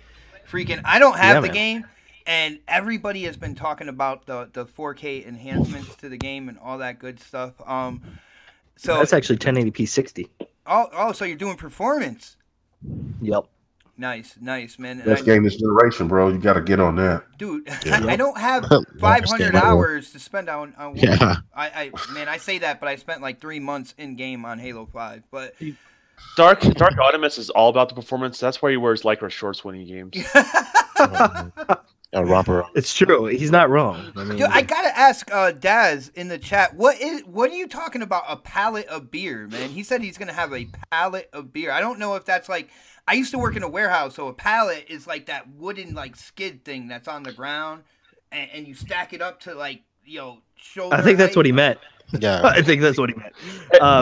Freaking, I don't have the game. And everybody has been talking about the 4K enhancements to the game and all that good stuff. So that's actually 1080p 60. Oh, so you're doing performance? Yep. Nice, man. Best game this generation, bro. You got to get on that, dude. I don't have 500 hours to spend on. Yeah. I say that, but I spent like 3 months in game on Halo 5. But Dark Optimus is all about the performance. That's why he wears Lycra shorts when he games. Romper. It's true. He's not wrong. I mean, dude, I gotta ask Daz in the chat. What are you talking about? A pallet of beer, man? He said he's gonna have a pallet of beer. I don't know if that's like. I used to work in a warehouse, so a pallet is like that wooden like skid thing that's on the ground, and you stack it up to like shoulder. I think that's what he meant. Yeah, I think that's what he meant.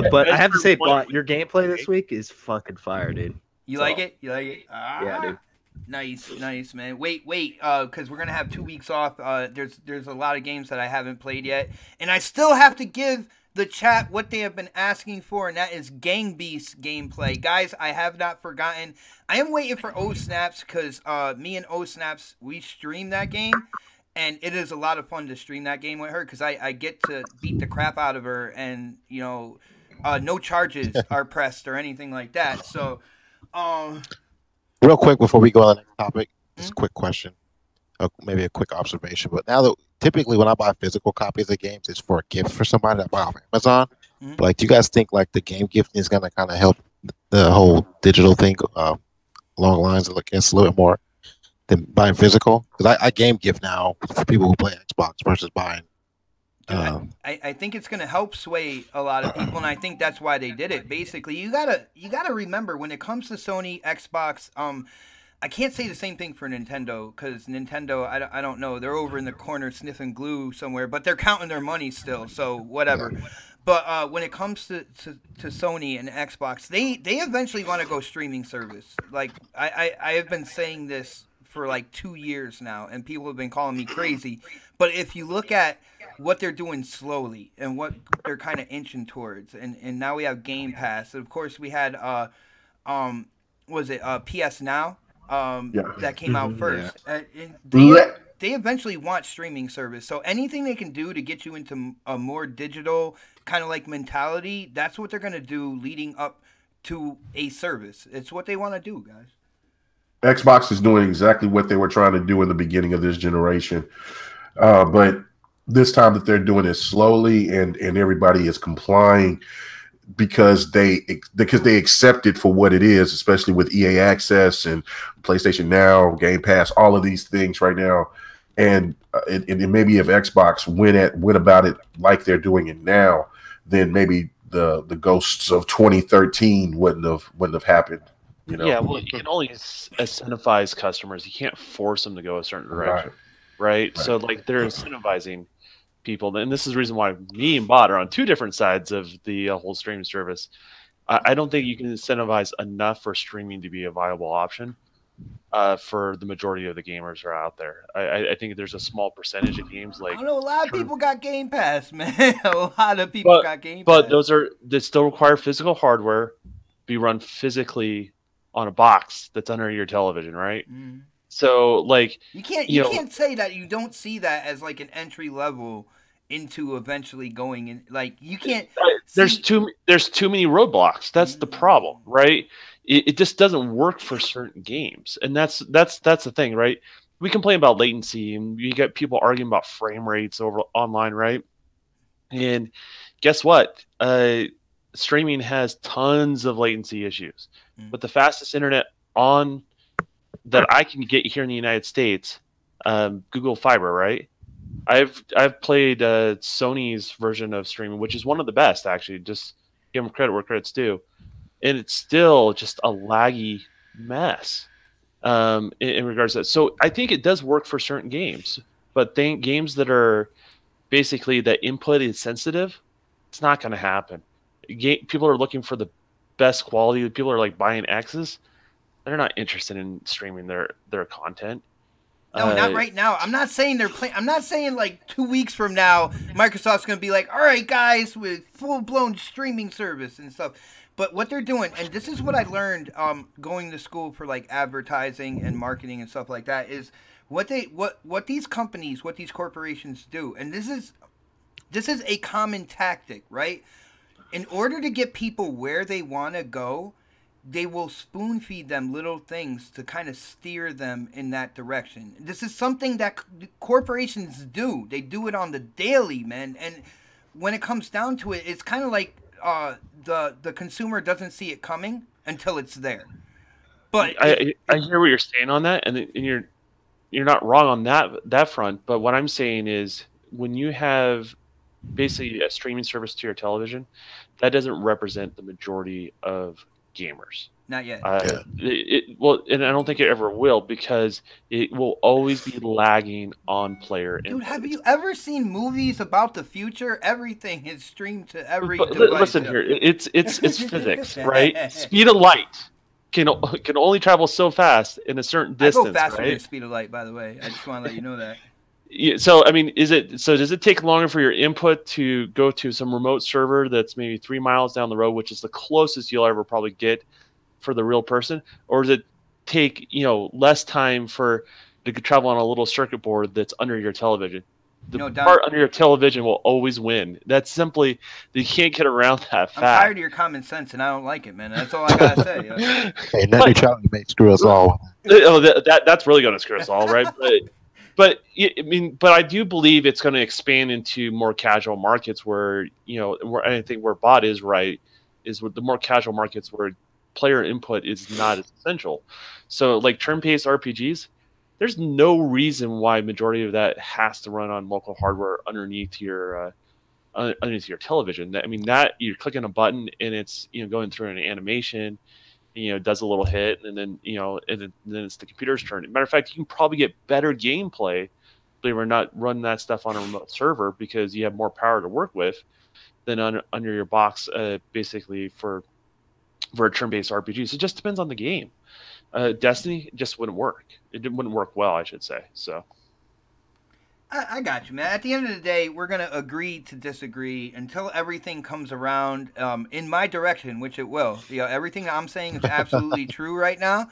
But I have to say, Bot, your gameplay this week is fucking fire, dude. You like it? Yeah, dude. Nice, man. Wait, because we're gonna have 2 weeks off. There's a lot of games that I haven't played yet, and I still have to give the chat what they have been asking for, and that is Gang Beast gameplay. Guys, I have not forgotten. I am waiting for O Snaps because me and O Snaps, we stream that game, and it is a lot of fun to stream that game with her because I get to beat the crap out of her, and no charges are pressed or anything like that. So, real quick before we go on the next topic, just a quick question, maybe a quick observation. But now that typically when I buy physical copies of games, it's for a gift for somebody that buy off Amazon. But like, do you guys think like the game gifting is gonna kind of help the whole digital thing along the lines of like it's a little bit more than buying physical? Because I game gift now for people who play Xbox versus buying. I think it's going to help sway a lot of people, and I think that's why they did it. Basically, you gotta remember when it comes to Sony, Xbox. I can't say the same thing for Nintendo because Nintendo, I don't know, they're over in the corner sniffing glue somewhere, but they're counting their money still, so whatever. But when it comes to Sony and Xbox, they eventually want to go streaming service. Like I have been saying this for like 2 years now, and people have been calling me crazy. But if you look at what they're doing slowly and what they're kind of inching towards, and now we have Game Pass. And of course, we had um, was it PS Now Yeah. that came out first. And Let- they eventually want streaming service. So anything they can do to get you into a more digital kind of like mentality, that's what they're gonna do leading up to a service. It's what they want to do, guys. Xbox is doing exactly what they were trying to do in the beginning of this generation. But this time that they're doing it slowly and everybody is complying because they accept it for what it is, especially with EA Access and PlayStation Now, Game Pass, all of these things right now. And maybe if Xbox went about it like they're doing it now, then maybe the ghosts of 2013 wouldn't have happened. You know? Yeah, well, you can only incentivize customers. You can't force them to go a certain direction, right? So, like, they're incentivizing people, and this is the reason why me and Bot are on two different sides of the whole streaming service. I don't think you can incentivize enough for streaming to be a viable option for the majority of the gamers who are out there. I think there's a small percentage of games like I know a lot of people got Game Pass, man. A lot of people got Game Pass. But they still require physical hardware, be run physically on a box that's under your television, right? Mm. So, like, you can't say that you don't see that as like an entry level into eventually going in. Like, you can't. There's too many roadblocks. That's the problem, right? It just doesn't work for certain games, and that's the thing, right? We complain about latency, and you get people arguing about frame rates over online, right? And guess what? Streaming has tons of latency issues, but the fastest internet on that I can get here in the United States, Google Fiber, right? I've played Sony's version of streaming, which is one of the best, actually. Just give them credit where credit's due, and it's still just a laggy mess in regards to that. So I think it does work for certain games, but games that are basically the input is sensitive, it's not going to happen. People are looking for the best quality. People are like buying X's. They're not interested in streaming their content. No, not right now. I'm not saying they're playing. I'm not saying like 2 weeks from now, Microsoft's going to be like, all right, guys, with full-blown streaming service and stuff. But what they're doing, and this is what I learned going to school for like advertising and marketing and stuff like that, is what these companies, what these corporations do. And this is a common tactic, right? In order to get people where they want to go, they will spoon feed them little things to kind of steer them in that direction. This is something that corporations do. They do it on the daily, man. And when it comes down to it, it's kind of like the consumer doesn't see it coming until it's there. But I hear what you're saying on that, and you're not wrong on that front. But what I'm saying is, when you have basically a streaming service to your television, that doesn't represent the majority of gamers. Not yet. Well, and I don't think it ever will, because it will always be lagging on player input. Dude, have you ever seen movies about the future? Everything is streamed to every device. Listen here, it's physics, right? Speed of light can only travel so fast in a certain distance. I go faster right? than the speed of light, by the way. I just want to let you know that. Yeah, so I mean, does it take longer for your input to go to some remote server that's maybe 3 miles down the road, which is the closest you'll ever probably get for the real person, or does it take less time to travel on a little circuit board that's under your television? The part under your television will always win. That's simply, you can't get around that fact. I'm tired of your common sense, and I don't like it, man. That's all I gotta say. Hey, net neutrality may screw us all. Oh, that's really going to screw us all, right? But I do believe it's going to expand into more casual markets where I think where Bot is right is with the more casual markets where player input is not as essential. So like turn-based RPGs, there's no reason why majority of that has to run on local hardware underneath your television. I mean, that you're clicking a button and it's going through an animation, does a little hit, and then and then it's the computer's turn. Matter of fact, you can probably get better gameplay, believe it or not, run that stuff on a remote server because you have more power to work with than under your box, basically for a turn-based RPG. So it just depends on the game. Destiny just wouldn't work. Wouldn't work well, I should say. So I got you, man. At the end of the day, we're gonna agree to disagree until everything comes around in my direction, which it will. You know, everything I'm saying is absolutely true right now.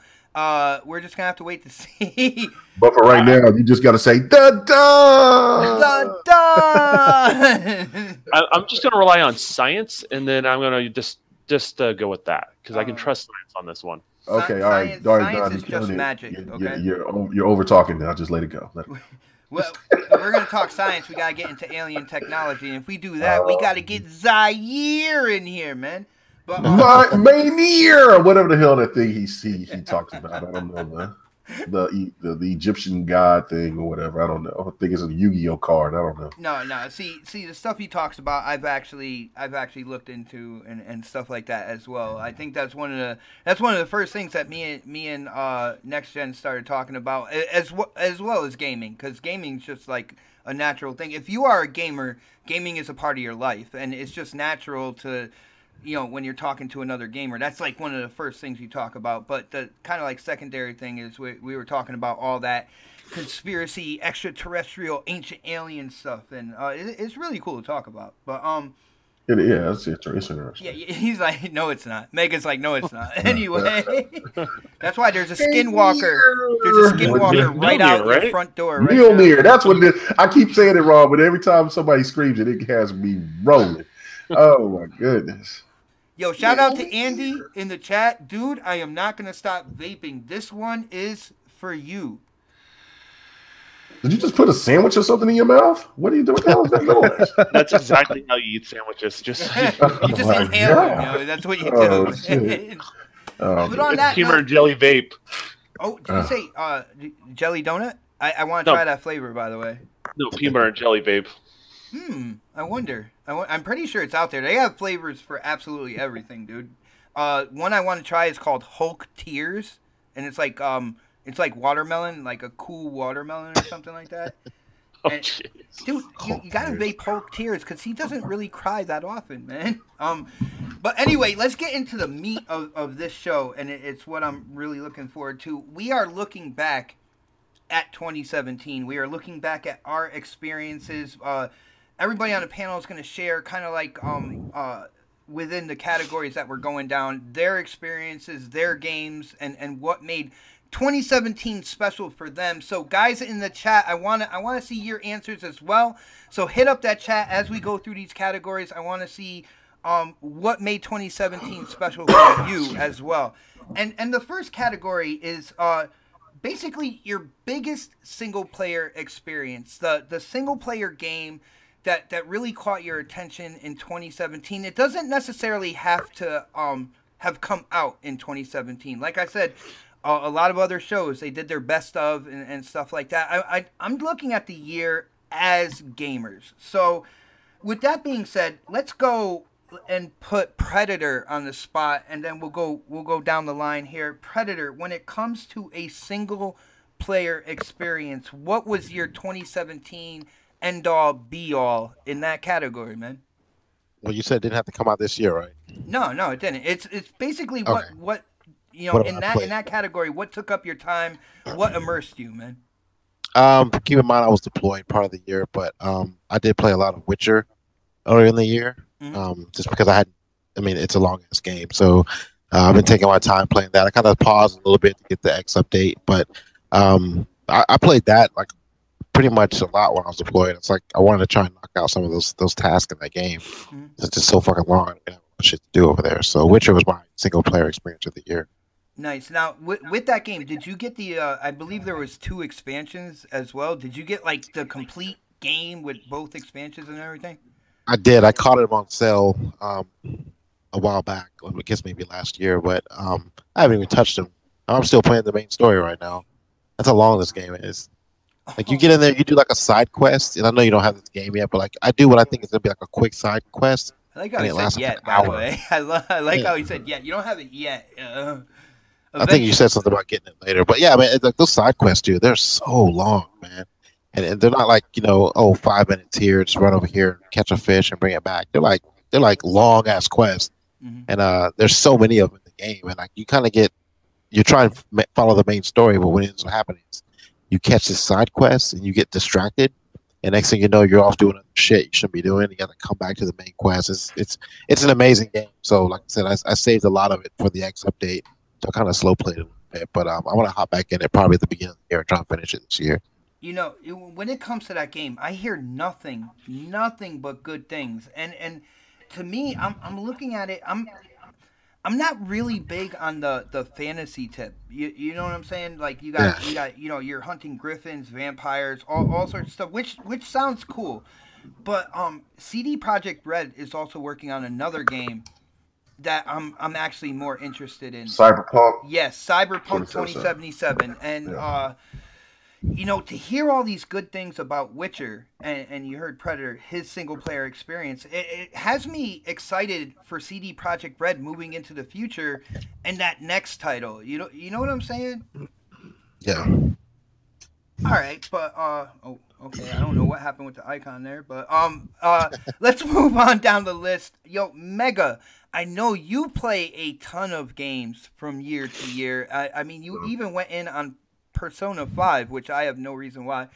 We're just gonna have to wait to see. But for right now, you just got to say da da Da-da! I'm just going to rely on science, and then I'm going to just go with that because I can trust science on this one. Okay, all right, Science is just magic. Okay, you're over talking now. Just let it go. well, we're gonna talk science. We gotta get into alien technology, and if we do that, we gotta get Zaire in here, man. But Maynir, whatever the hell that thing he talks about. I don't know the Egyptian god thing or whatever. I don't know. I think it's a Yu-Gi-Oh card. I don't know. No. See, the stuff he talks about, I've actually looked into and stuff like that as well. I think that's one of the first things that me and Next Gen started talking about, as well as gaming, because gaming's just like a natural thing. If you are a gamer, gaming is a part of your life, and it's just natural to. You know, when you're talking to another gamer, that's like one of the first things you talk about. But the kind of like secondary thing is we were talking about all that conspiracy, extraterrestrial, ancient alien stuff, and it's really cool to talk about. But it's interesting. Yeah, he's like, no, it's not. Megan's like, no, it's not. Anyway, that's why there's a skinwalker. There's a skinwalker right out your front door. Right Mjolnir. That's what it is. I keep saying it wrong, but every time somebody screams it, it has me rolling. Oh my goodness. Yo, shout out to Andy in the chat. Dude, I am not going to stop vaping. This one is for you. Did you just put a sandwich or something in your mouth? What are you doing? What the hell is that noise? That's exactly how you eat sandwiches. Just you just inhale them, you know? That's what you do. But on that peanut and jelly vape. Oh, did you say jelly donut? I want to try that flavor, by the way. No, peanut and jelly vape. I wonder. I'm pretty sure it's out there. They have flavors for absolutely everything, dude. One I want to try is called Hulk Tears, and it's like watermelon, like a cool watermelon or something like that. And, dude, you gotta vape Hulk Tears because he doesn't really cry that often, man. But anyway, let's get into the meat of this show, and it's what I'm really looking forward to. We are looking back at 2017. We are looking back at our experiences. Everybody on the panel is going to share kind of like within the categories that we're going down, their experiences, their games, and what made 2017 special for them. So guys in the chat, I want to see your answers as well. So hit up that chat as we go through these categories. I want to see what made 2017 special for you as well. And the first category is basically your biggest single player experience, the single player game that really caught your attention in 2017. It doesn't necessarily have to have come out in 2017. Like I said, a lot of other shows, they did their best of and stuff like that. I'm looking at the year as gamers. So with that being said, let's go and put Predator on the spot, and then we'll go down the line here. Predator, when it comes to a single player experience, what was your 2017 end all be all in that category, man? Well, you said it didn't have to come out this year, right? No, it didn't. It's basically Okay. what you know, What in I played. that category, what took up your time, what immersed you, man? Keep in mind I was deployed part of the year, but I did play a lot of Witcher earlier in the year. Just because it's a long ass game, so I've been taking my time playing that. I kind of paused a little bit to get the X update, but I played that like pretty much a lot when I was deployed. It's like I wanted to try and knock out some of those tasks in that game. It's just so fucking long. I didn't have much shit to do over there. So Witcher was my single player experience of the year. Nice. Now, with that game, did you get the? I believe there was 2 expansions as well. Did you get like the complete game with both expansions and everything? I did. I caught it on sale a while back, I guess maybe last year, but I haven't even touched them. I'm still playing the main story right now. That's how long this game is. Like, you get in there, you do like a side quest, and I know you don't have this game yet, but like I do what I think is gonna be like a quick side quest. I like how he said yet, by the way. I like how he said yet. You don't have it yet. I think you said something about getting it later, but yeah, man, it's like those side quests, dude, they're so long, man, and they're not like 5 minutes here, just run over here, catch a fish, and bring it back. They're like long ass quests, and there's so many of them in the game, and like you kind of get you try and follow the main story, but what ends up happening is you catch this side quest and you get distracted, and next thing you know, you're off doing other shit you shouldn't be doing. You got to come back to the main quest. It's an amazing game. So, like I said, I saved a lot of it for the X update. So I kind of slow played it a little bit, but I want to hop back in it probably at the beginning of the year and try and finish it this year. You know, when it comes to that game, I hear nothing but good things. And to me, I'm looking at it. I'm not really big on the fantasy tip. You know what I'm saying? Like you got you're hunting griffins, vampires, all sorts of stuff, which sounds cool. But CD Projekt Red is also working on another game that I'm actually more interested in. Cyberpunk. Yes, Cyberpunk 2077, and you know, to hear all these good things about Witcher, and you heard Predator, his single-player experience, it has me excited for CD Projekt Red moving into the future and that next title. You know what I'm saying? Yeah. All right, but oh, okay, I don't know what happened with the icon there, but let's move on down the list. Yo, Mega, I know you play a ton of games from year to year. I mean, you even went in on Persona 5, which I have no reason why.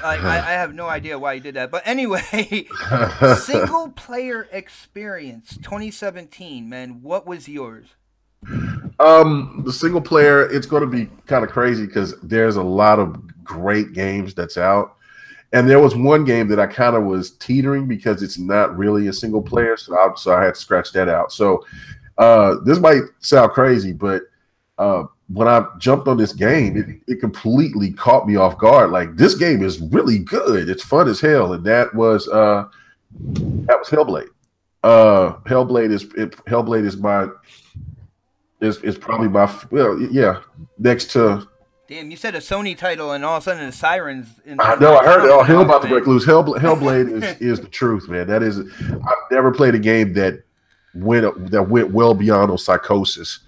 I have no idea why you did that. But anyway, single player experience 2017, man, what was yours? The single player, it's going to be kind of crazy because there's a lot of great games that's out. And there was one game that I kind of was teetering because it's not really a single player. So I had to scratch that out. So this might sound crazy, but when I jumped on this game, it completely caught me off guard. Like, this game is really good. It's fun as hell. And that was Hellblade. Hellblade is probably my next to. Damn, you said a Sony title, and all of a sudden the sirens. I know. I heard all hell about to break loose. Hellblade is the truth, man. That is. I've never played a game that went well beyond those psychosis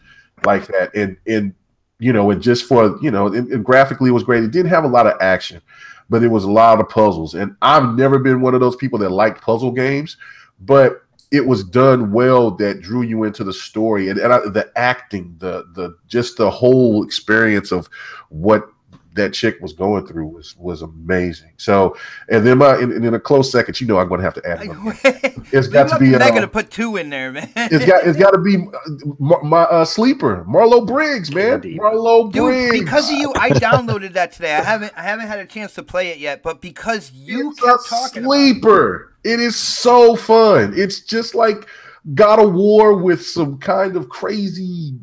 like that, and you know, and just for, you know, and graphically it was great. It didn't have a lot of action, but it was a lot of puzzles. And I've never been one of those people that like puzzle games, but it was done well, that drew you into the story and the acting, just the whole experience of what that chick was going through was amazing. So, and then in a close second, you know, I'm going to have to add it. It's got to be. I'm going to put 2 in there, man. It's got to be my sleeper, Marlo Briggs, man. Marlo Briggs. Dude, because of you, I downloaded that today. I haven't had a chance to play it yet, but because you kept talking sleeper, it is so fun. It's just like God of War with some kind of crazy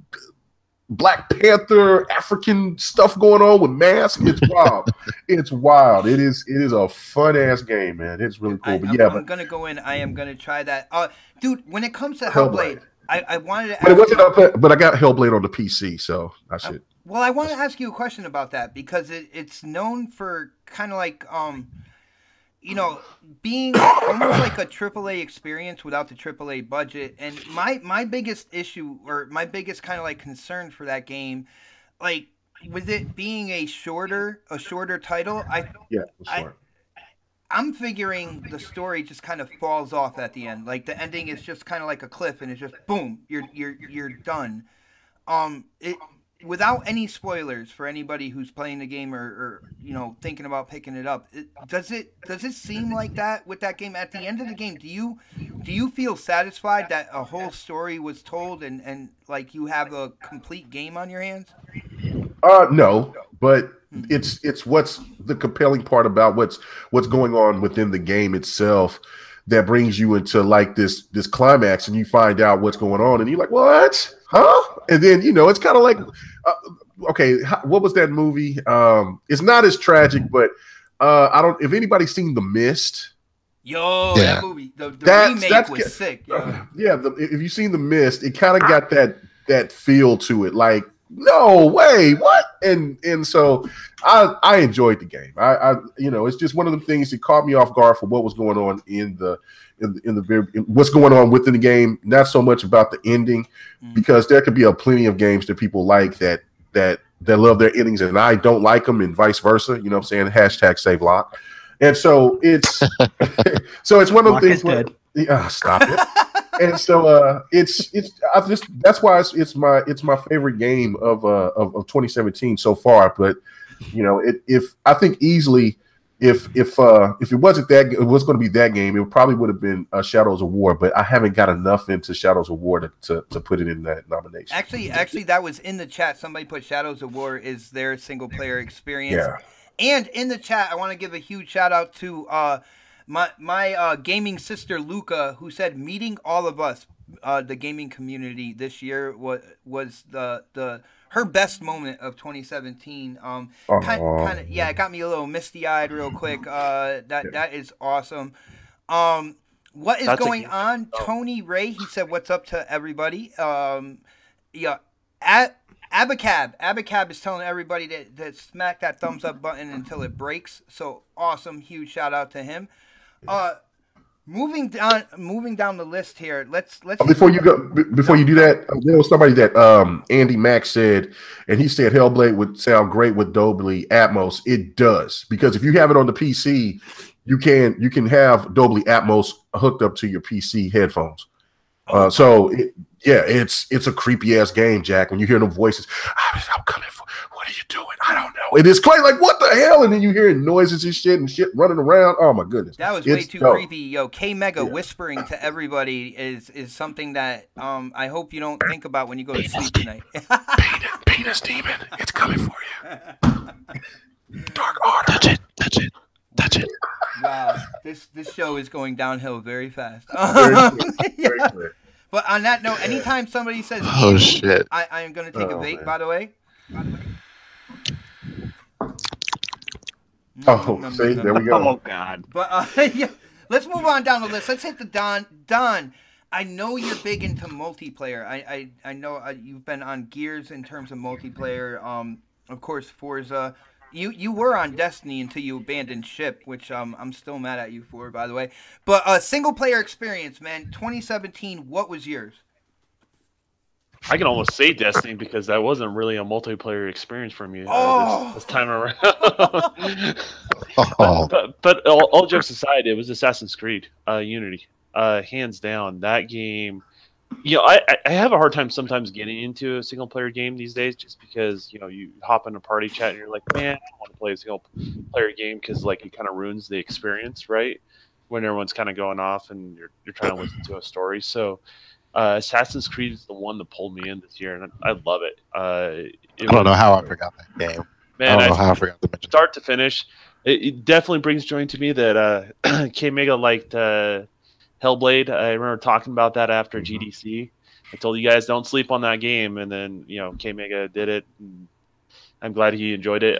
Black Panther African stuff going on with masks. It's wild. It's wild. It is a fun ass game, man. It's really cool. I'm gonna go in. I am gonna try that. Dude, when it comes to Hellblade, I wanted to ask but I got Hellblade on the PC, so I should. Well, I want to ask you a question about that because it's known for kind of like you know, being almost like a AAA experience without the AAA budget. And my biggest issue, or my biggest kind of like concern for that game, like with it being a shorter title, I'm figuring the story just kind of falls off at the end. Like the ending is just kind of like a cliff, and it's just boom, you're done. Without any spoilers for anybody who's playing the game or you know, thinking about picking it up, does it seem like that with that game? At the end of the game, do you feel satisfied that a whole story was told and like you have a complete game on your hands? No, but it's what's the compelling part about what's going on within the game itself that brings you into like this climax, and you find out what's going on, and you're like, what? Huh? And then, you know, it's kind of like, okay, what was that movie? It's not as tragic, but I don't. If anybody's seen The Mist, that movie, the remake was sick. If you've seen The Mist, it kind of got that feel to it, like, no way, what? And so I enjoyed the game. I you know, it's just one of the things that caught me off guard for what was going on in what's going on within the game. Not so much about the ending, because there could be plenty of games that people like that love their endings, and I don't like them, and vice versa. You know what I'm saying? #SaveLock. And so it's so it's one of the things where stop it. And so that's why it's my favorite game of 2017 so far. But you know, if I think easily if it wasn't that, it was going to be that game, it probably would have been Shadows of War. But I haven't got enough into Shadows of War to put it in that nomination. Actually, that was in the chat. Somebody put Shadows of War is their single player experience. Yeah. And in the chat, I want to give a huge shout out to my gaming sister Luca, who said meeting all of us, the gaming community this year was the her best moment of 2017. Kind of, yeah, it got me a little misty eyed real quick. That is awesome. What is going on? Tony Ray, he said, "What's up to everybody?" Yeah, Abacab is telling everybody that smack that thumbs up button until it breaks. So awesome, huge shout out to him. Moving down the list here. Let's before you do that, there was somebody that Andy Mack said, and he said Hellblade would sound great with Dolby Atmos. It does, because if you have it on the PC, you can have Dolby Atmos hooked up to your PC headphones. It's a creepy ass game, Jack. When you hear the voices, I'm coming for. What are you doing? I don't know. It is quite like, what the hell? And then you hear noises and shit running around. Oh my goodness, that was way too creepy. Yo, K Mega whispering to everybody is something that I hope you don't think about when you go to sleep tonight. Penis demon, it's coming for you. Dark Order. Touch it. Wow, this show is going downhill very fast. Very clear. But on that note, anytime somebody says, "Oh shit," I am going to take a vape. Man. By the way. See, there we go. Oh God. But yeah, let's move on down the list. Let's hit the Don. I know you're big into multiplayer. I know you've been on Gears in terms of multiplayer. Of course, Forza. You were on Destiny until you abandoned ship, which I'm still mad at you for, by the way. But single player experience, man. 2017. What was yours? I can almost say Destiny because that wasn't really a multiplayer experience for me this time around. but all jokes aside, it was Assassin's Creed Unity, hands down. That game, I have a hard time sometimes getting into a single player game these days, just because you hop in a party chat and you're like, man, I don't want to play a single player game because like it kind of ruins the experience, right? When everyone's kind of going off and you're trying to listen to a story, so. Assassin's Creed is the one that pulled me in this year, and I love it. I don't know how I forgot that game. Man, I don't know how I forgot to mention start to finish. It definitely brings joy to me that K Mega liked Hellblade. I remember talking about that after GDC. I told you guys don't sleep on that game, and then K Mega did it. And I'm glad he enjoyed it.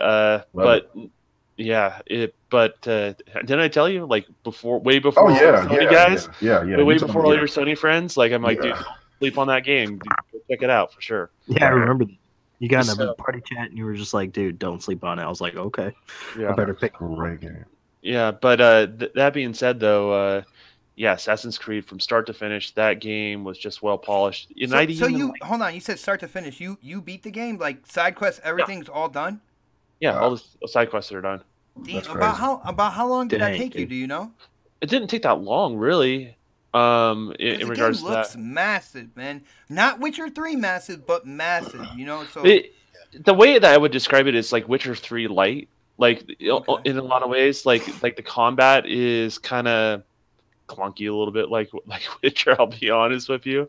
But didn't I tell you way before Sony guys? Yeah. Way before all your Sony friends. Like I'm like, dude, don't sleep on that game. Dude, go check it out for sure. Yeah, I remember that. You got in a party chat and you were just like, dude, don't sleep on it. I was like, okay, I better pick a great game. Yeah, but that being said, though, Assassin's Creed from start to finish, that game was just well polished. Hold on, you said start to finish. You beat the game, like side quests, everything's all done. Yeah, all the side quests are done. About how long did that take you? Do you know? It didn't take that long, really. In regards to that, looks massive, man. Not Witcher 3 massive, but massive. So the way that I would describe it is like Witcher 3 light. Like in a lot of ways, like the combat is kind of clunky a little bit, like Witcher. I'll be honest with you.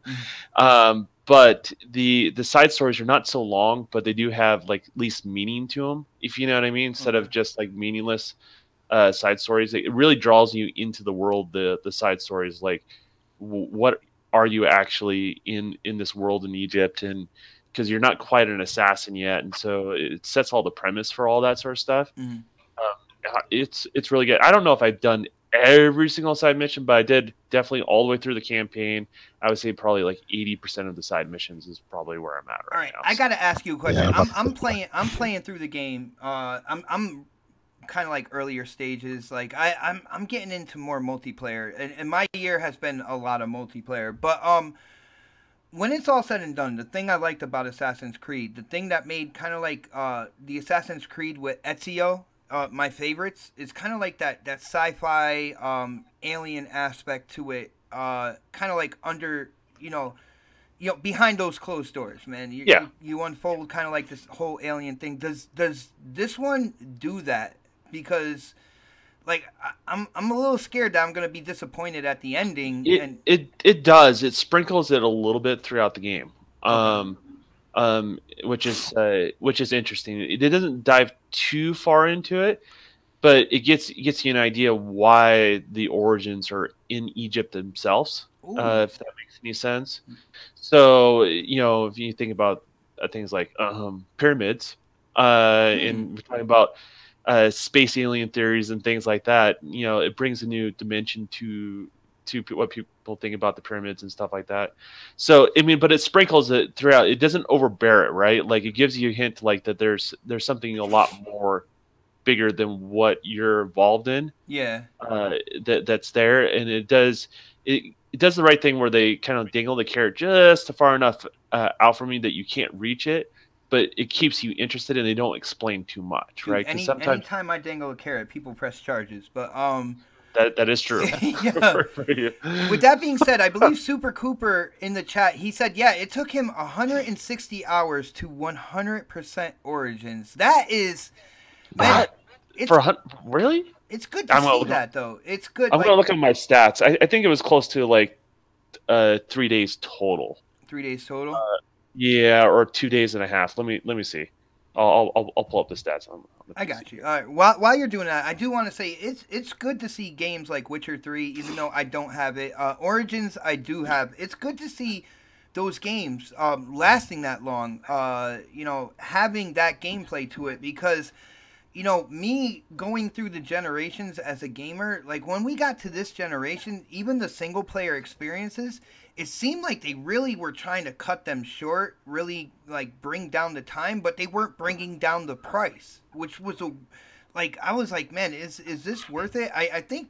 But the side stories are not so long, but they do have like at least meaning to them, if you know what I mean, instead of just like meaningless side stories. It really draws you into the world. The side stories, like what are you actually in this world in Egypt, and because you're not quite an assassin yet, and so it sets all the premise for all that sort of stuff. It's really good. I don't know if I've done every single side mission, but I did definitely all the way through the campaign. I would say probably like 80% of the side missions is probably where I'm at right now. I got to ask you a question. Yeah, I'm playing through the game. I'm kind of like earlier stages. Like I'm getting into more multiplayer, and my year has been a lot of multiplayer. But when it's all said and done, the thing I liked about Assassin's Creed, the thing that made kind of like the Assassin's Creed with Ezio. My favorites is kind of like that sci-fi alien aspect to it. kind of like under, behind those closed doors, man. Yeah. You unfold kind of like this whole alien thing. Does this one do that? Because like I'm a little scared that I'm gonna be disappointed at the ending. It does. It sprinkles it a little bit throughout the game. Okay. Which is interesting. It doesn't dive too far into it, but it gets you an idea why the origins are in Egypt themselves. If that makes any sense. So if you think about things like pyramids, and we're talking about space alien theories and things like that, it brings a new dimension to what people think about the pyramids and stuff like that. So I mean, but it sprinkles it throughout. It doesn't overbear it, right? Like it gives you a hint, like that there's something a lot more bigger than what you're involved in. Yeah. That's there, and it does the right thing where they kind of dangle the carrot just far enough out from you that you can't reach it, but it keeps you interested, and they don't explain too much, Dude, right? Because anytime I dangle a carrot, people press charges. But that is true. Yeah. With that being said, I believe Super Cooper in the chat, he said, yeah, it took him 160 hours to 100% Origins. That is, man, really? It's good to see that, though. It's good. I'm gonna look at my stats. I think it was close to like 3 days total. 3 days total. Yeah, or 2 days and a half. Let me see. I'll pull up the stats. I got you. All right. While you're doing that, I do want to say it's good to see games like Witcher 3, even though I don't have it. Origins, I do have. It's good to see those games lasting that long. Having that gameplay to it, because me going through the generations as a gamer, like when we got to this generation, even the single player experiences, it seemed like they really were trying to cut them short, really like bring down the time, but they weren't bringing down the price, which was I was like, man, is this worth it? I think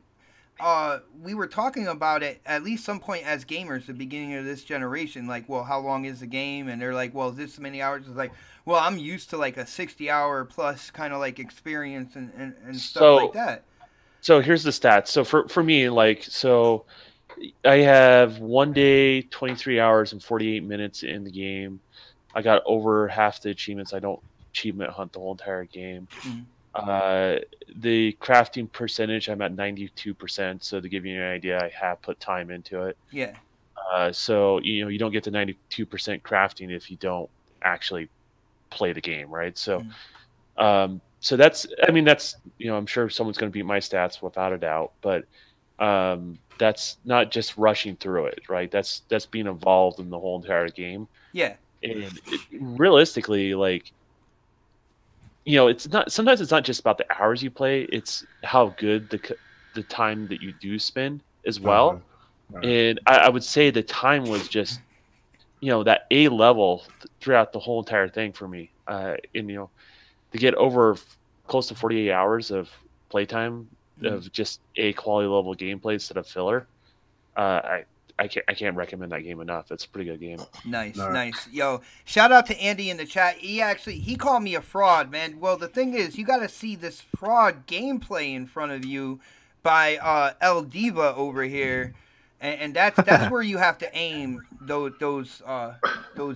we were talking about it at least some point as gamers, the beginning of this generation, like, well, how long is the game? And they're like, well, this many hours. It's like, well, I'm used to like a 60-hour plus kind of like experience and stuff like that. So here's the stats. So for me, like, so I have 1 day, 23 hours and 48 minutes in the game. I got over half the achievements. I don't achievement hunt the whole entire game. Mm-hmm. The crafting percentage, I'm at 92%. So to give you an idea, I have put time into it. Yeah. So you don't get to 92% crafting if you don't actually play the game, right? So, so that's I'm sure someone's going to beat my stats without a doubt, but that's not just rushing through it, right? That's being involved in the whole entire game. Yeah. And realistically, like, sometimes it's not just about the hours you play, it's how good the time that you do spend as well. And I would say the time was just that A level throughout the whole entire thing for me. And to get over close to 48 hours of playtime of just A quality level gameplay instead of filler, I can't recommend that game enough. It's a pretty good game. Nice. Yo, shout out to Andy in the chat. He called me a fraud, man. Well, the thing is, you got to see this fraud gameplay in front of you by El Diva over here. And that's where you have to aim those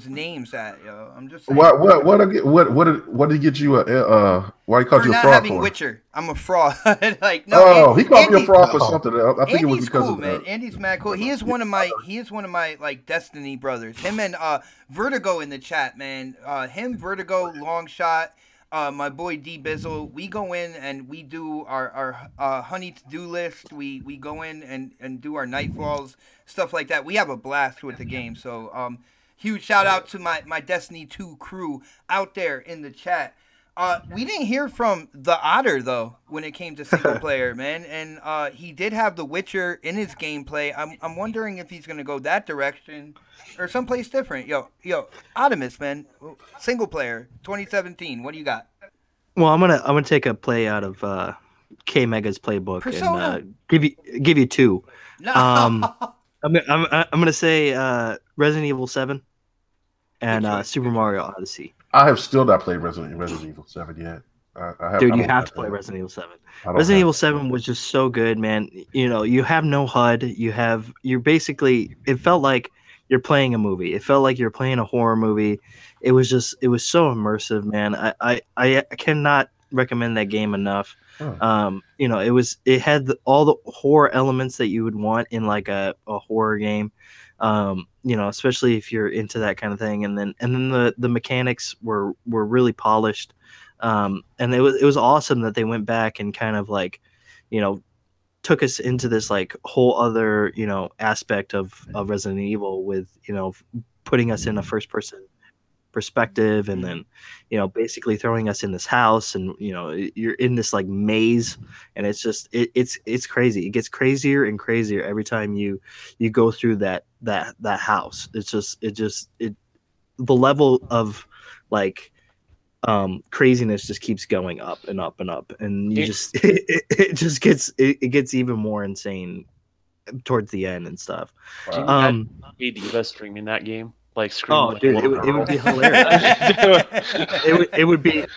names at, yo. I'm just saying. What did he get you? Why he called you a fraud for? For not having Witcher, I'm a fraud. Like no. Oh, he called you a fraud for something. I think it was because cool, of man. Andy's mad cool. He is one of my like Destiny brothers. Him and Vertigo in the chat, man. Him, Vertigo, Long Shot. My boy D Bizzle, we go in and we do our honey to-do list. We go in and do our nightfalls, stuff like that. We have a blast with the game. So huge shout out to my Destiny 2 crew out there in the chat. We didn't hear from the Otter though when it came to single player, man. And he did have The Witcher in his gameplay. I'm wondering if he's gonna go that direction or someplace different. Yo, Optimus, man, single player 2017. What do you got? Well, I'm gonna take a play out of K Mega's playbook Persona. and give you two. No. I'm gonna say Resident Evil 7 and Super Mario Odyssey. I have still not played Resident Evil 7 yet. Dude, I you don't have to play Resident Evil 7. I don't Resident have Evil 7 was just so good, man. You know, you have no HUD. You're basically, it felt like you're playing a movie. It felt like you're playing a horror movie. It was so immersive, man. I cannot recommend that game enough. Huh. You know, it had all the horror elements that you would want in like a horror game. You know, especially if you're into that kind of thing. And then the mechanics were really polished. And it was awesome that they went back and kind of like, you know, took us into this like whole other, you know, aspect of Resident Evil with, you know, putting us in a first person perspective, and then, you know, basically throwing us in this house, and, you know, you're in this like maze, and it's just it's crazy. It gets crazier and crazier every time you go through that house. It the level of like craziness just keeps going up and up and up, and you just it just it gets even more insane towards the end and stuff. Can you Wow. imagine Diva streaming that game? Like screaming Oh, like dude, a little it would girl? be hilarious.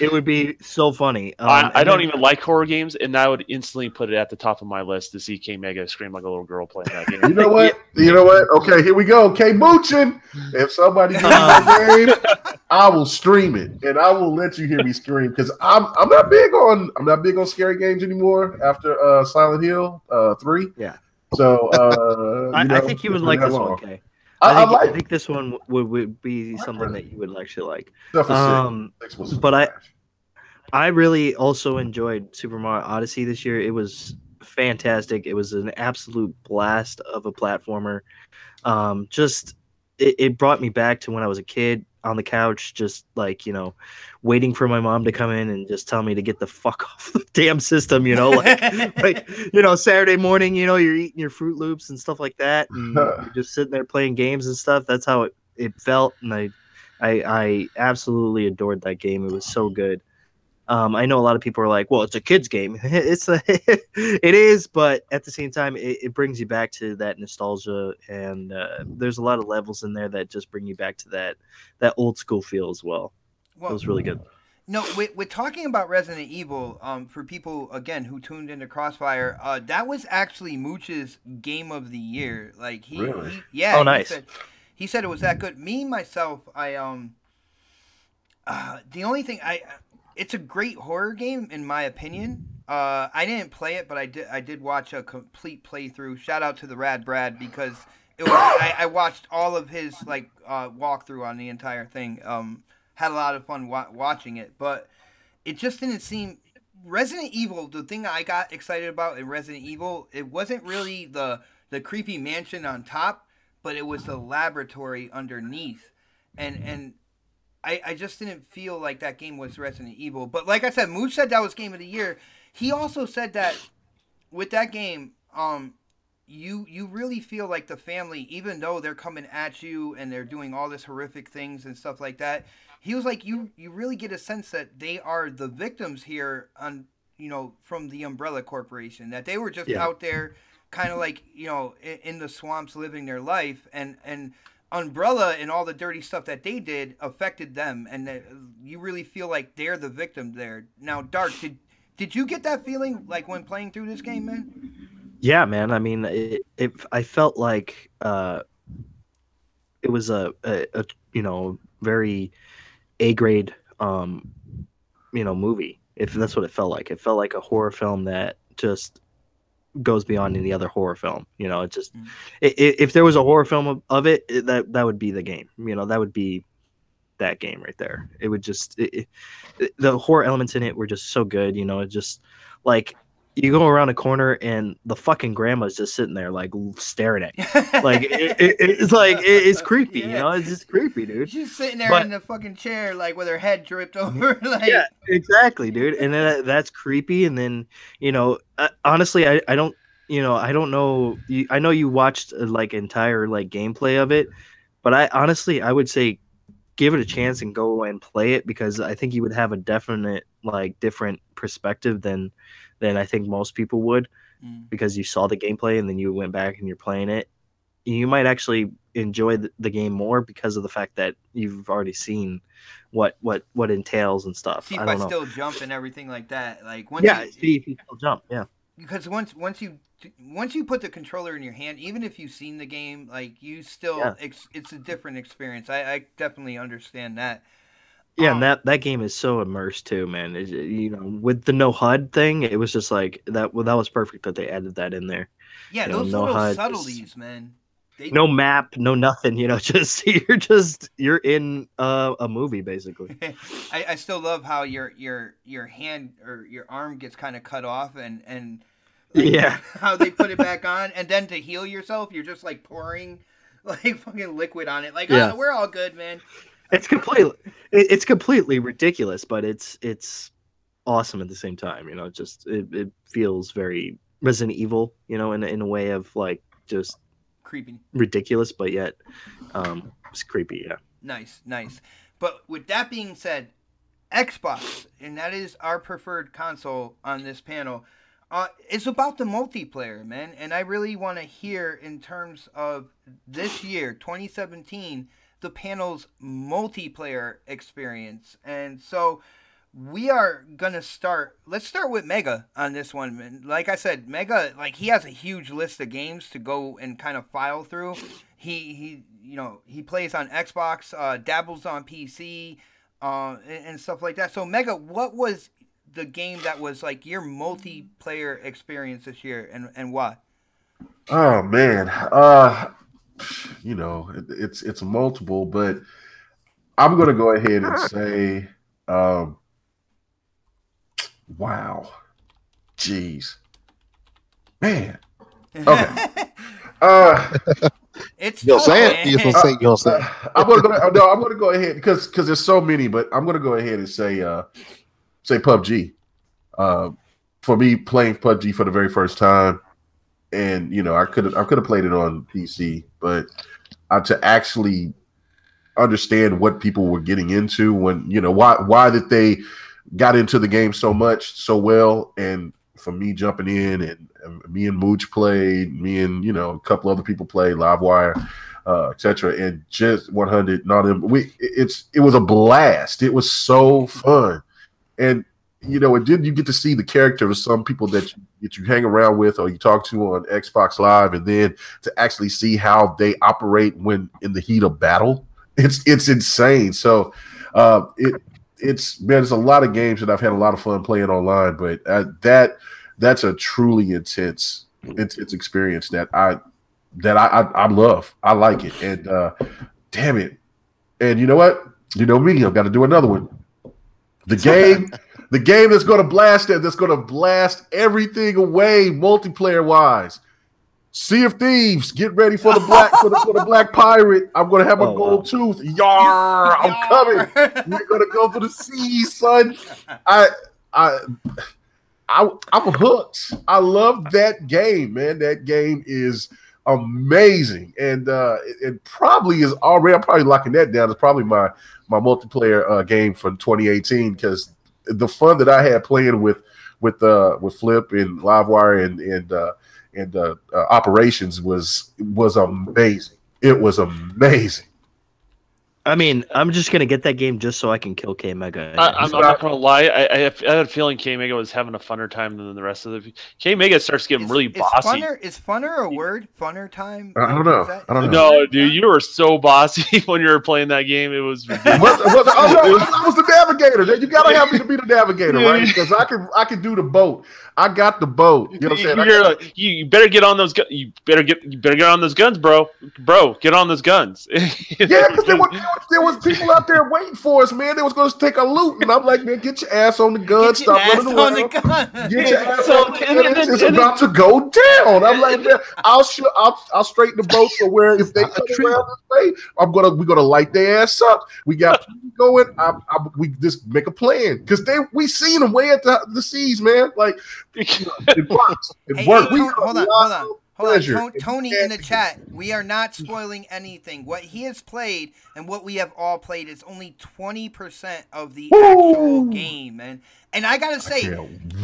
it would be so funny. I don't even like horror games, and I would instantly put it at the top of my list to see K Mega scream like a little girl playing that game. You know what? You know what? Okay, here we go. Okay, Moochin. If somebody gives me the game, I will stream it, and I will let you hear me scream, because I'm not big on scary games anymore after Silent Hill 3. Yeah. So I think you would like this one, Kay. I think this one would be something that you would actually like. Six was But trash. I really also enjoyed Super Mario Odyssey this year. It was fantastic. It was an absolute blast of a platformer. It brought me back to when I was a kid on the couch, just like, you know, waiting for my mom to come in and just tell me to get the fuck off the damn system, you know, like you know, Saturday morning, you know, you're eating your Fruit Loops and stuff like that, and you're just sitting there playing games and stuff. That's how it felt, and I absolutely adored that game. It was so good. I know a lot of people are like, well, it's a kid's game. It is, but at the same time, it brings you back to that nostalgia, and there's a lot of levels in there that just bring you back to that old school feel as well. It was really good. No, we're talking about Resident Evil. For people again who tuned into Crossfire, that was actually Mooch's game of the year. Like Really? yeah. Oh, nice. He said it was that good. Me myself, the only thing it's a great horror game in my opinion. I didn't play it, but I did watch a complete playthrough. Shout out to the Rad Brad, because it was I watched all of his like walkthrough on the entire thing. Had a lot of fun watching it, but it just didn't seem Resident Evil. The thing I got excited about in Resident Evil, it wasn't really the creepy mansion on top, but it was the laboratory underneath, and I just didn't feel like that game was Resident Evil. But like I said, Mooch said that was game of the year. He also said that with that game, you really feel like the family, even though they're coming at you and they're doing all this horrific things and stuff like that. He was like, you really get a sense that they are the victims here on, you know, from the Umbrella Corporation, that they were just out there kind of like, you know, in the swamps living their life, and Umbrella and all the dirty stuff that they did affected them, and that you really feel like they're the victim there. Now, Dark, did you get that feeling like when playing through this game, man? Yeah, man. I mean, I felt like it was a you know, very A-grade you know, movie. If that's what it felt like. It felt like a horror film that just goes beyond any other horror film. You know, it just if there was a horror film of it, that would be the game. You know, that would be that game right there. It would just the horror elements in it were just so good. You know, it just like you go around a corner and the fucking grandma's just sitting there like staring at you. Like it's like it's creepy. You know, it's just creepy, dude. She's sitting there in the fucking chair like with her head dripped over. Like, yeah, exactly, dude. And then that's creepy. And then, you know, honestly, I don't, you know, I don't know. I know you watched like entire like gameplay of it, but I would say give it a chance and go and play it, because I think you would have a definite like different perspective than I think most people would, because you saw the gameplay and then you went back and you're playing it. you might actually enjoy the game more because of the fact that you've already seen what entails and stuff. See if I I don't know. still jump and everything like that. Like once Yeah, you, see if you still jump. Yeah. because once you put the controller in your hand, even if you've seen the game, like you still Yeah. it's a different experience. I definitely understand that. Yeah, and that game is so immersed too, man. You know, with the no HUD thing, it was just like that. Well, that was perfect that they added that in there. Yeah, You know, those no little HUD, subtleties, man. no map, no nothing. You know, you're in a movie basically. I still love how your hand or your arm gets kind of cut off and like Yeah. how they put it back on, and then to heal yourself, you're just like pouring like fucking liquid on it. Like, Yeah. we're all good, man. It's completely ridiculous, but it's awesome at the same time. You know, it feels very Resident Evil. You know, in a way of like just Creepy. ridiculous, but yet it's creepy. Yeah. Nice. But with that being said, Xbox, and that is our preferred console on this panel, it's about the multiplayer, man. And I really want to hear, in terms of this year, 2017, the panel's multiplayer experience. And so we are gonna start. Let's start with Mega on this one, man. Like I said, Mega, like he has a huge list of games to go and kind of file through. He he plays on Xbox, dabbles on PC, and stuff like that. So Mega, what was the game that was like your multiplayer experience this year, and why? Oh man, you know, it's multiple, but I'm gonna go ahead and say, wow, jeez, man. Okay, It's You'll tough, say it. man. You'll say it. I'm gonna go ahead because there's so many, but I'm gonna go ahead and say PUBG. For me, playing PUBG for the very first time, and you know, I could have played it on PC, but to actually understand what people were getting into, when you know why that they got into the game so much so well, and for me jumping in, and me and Mooch played, me and a couple other people played Livewire, etc., and just 100. Not it was a blast. It was so fun, and you get to see the character of some people that you hang around with or you talk to on Xbox Live, and then to actually see how they operate when in the heat of battle. It's insane. So there's a lot of games that I've had a lot of fun playing online, but that's a truly intense experience that I love. I like it, and damn it. And you know what? You know me, I've got to do another one. The game that's going to blast everything away multiplayer wise. Sea of Thieves, get ready for the black for the black pirate. I'm gonna have a gold tooth. Yar! I'm coming. We're gonna go for the seas, son. I'm hooked. I love that game, man. That game is amazing, and it probably is already. I'm probably locking that down. It's probably my multiplayer game for 2018, because the fun that I had playing with Flip and Livewire and operations was amazing. It was amazing. I mean, I'm just gonna get that game just so I can kill K Mega. I'm not gonna lie. I had a feeling K Mega was having a funner time than the rest of the. K Mega starts getting really bossy. Is funner a word? Funner time? I don't know. No, dude, you were so bossy when you were playing that game. It was ridiculous. I was the navigator. You gotta have me to be the navigator, right? Because I can do the boat. I got the boat. You know what I'm saying? You better get on those guns. You better get on those guns, bro. Get on those guns. Yeah, because there was people out there waiting for us, man. They was going to take a loot, and I'm like, man, get your ass on the gun. Stop running around. Get your ass on the gun. It's about to go down. I'm like, man, I'll straighten the boat so where if they come around this way, we're gonna light their ass up. We got people going. We just make a plan, because we seen them way at the seas, man. Like it works. It works. Hold on. Tony in the chat, we are not spoiling anything. What he has played and what we have all played is only 20% of the actual game, man. And I gotta say,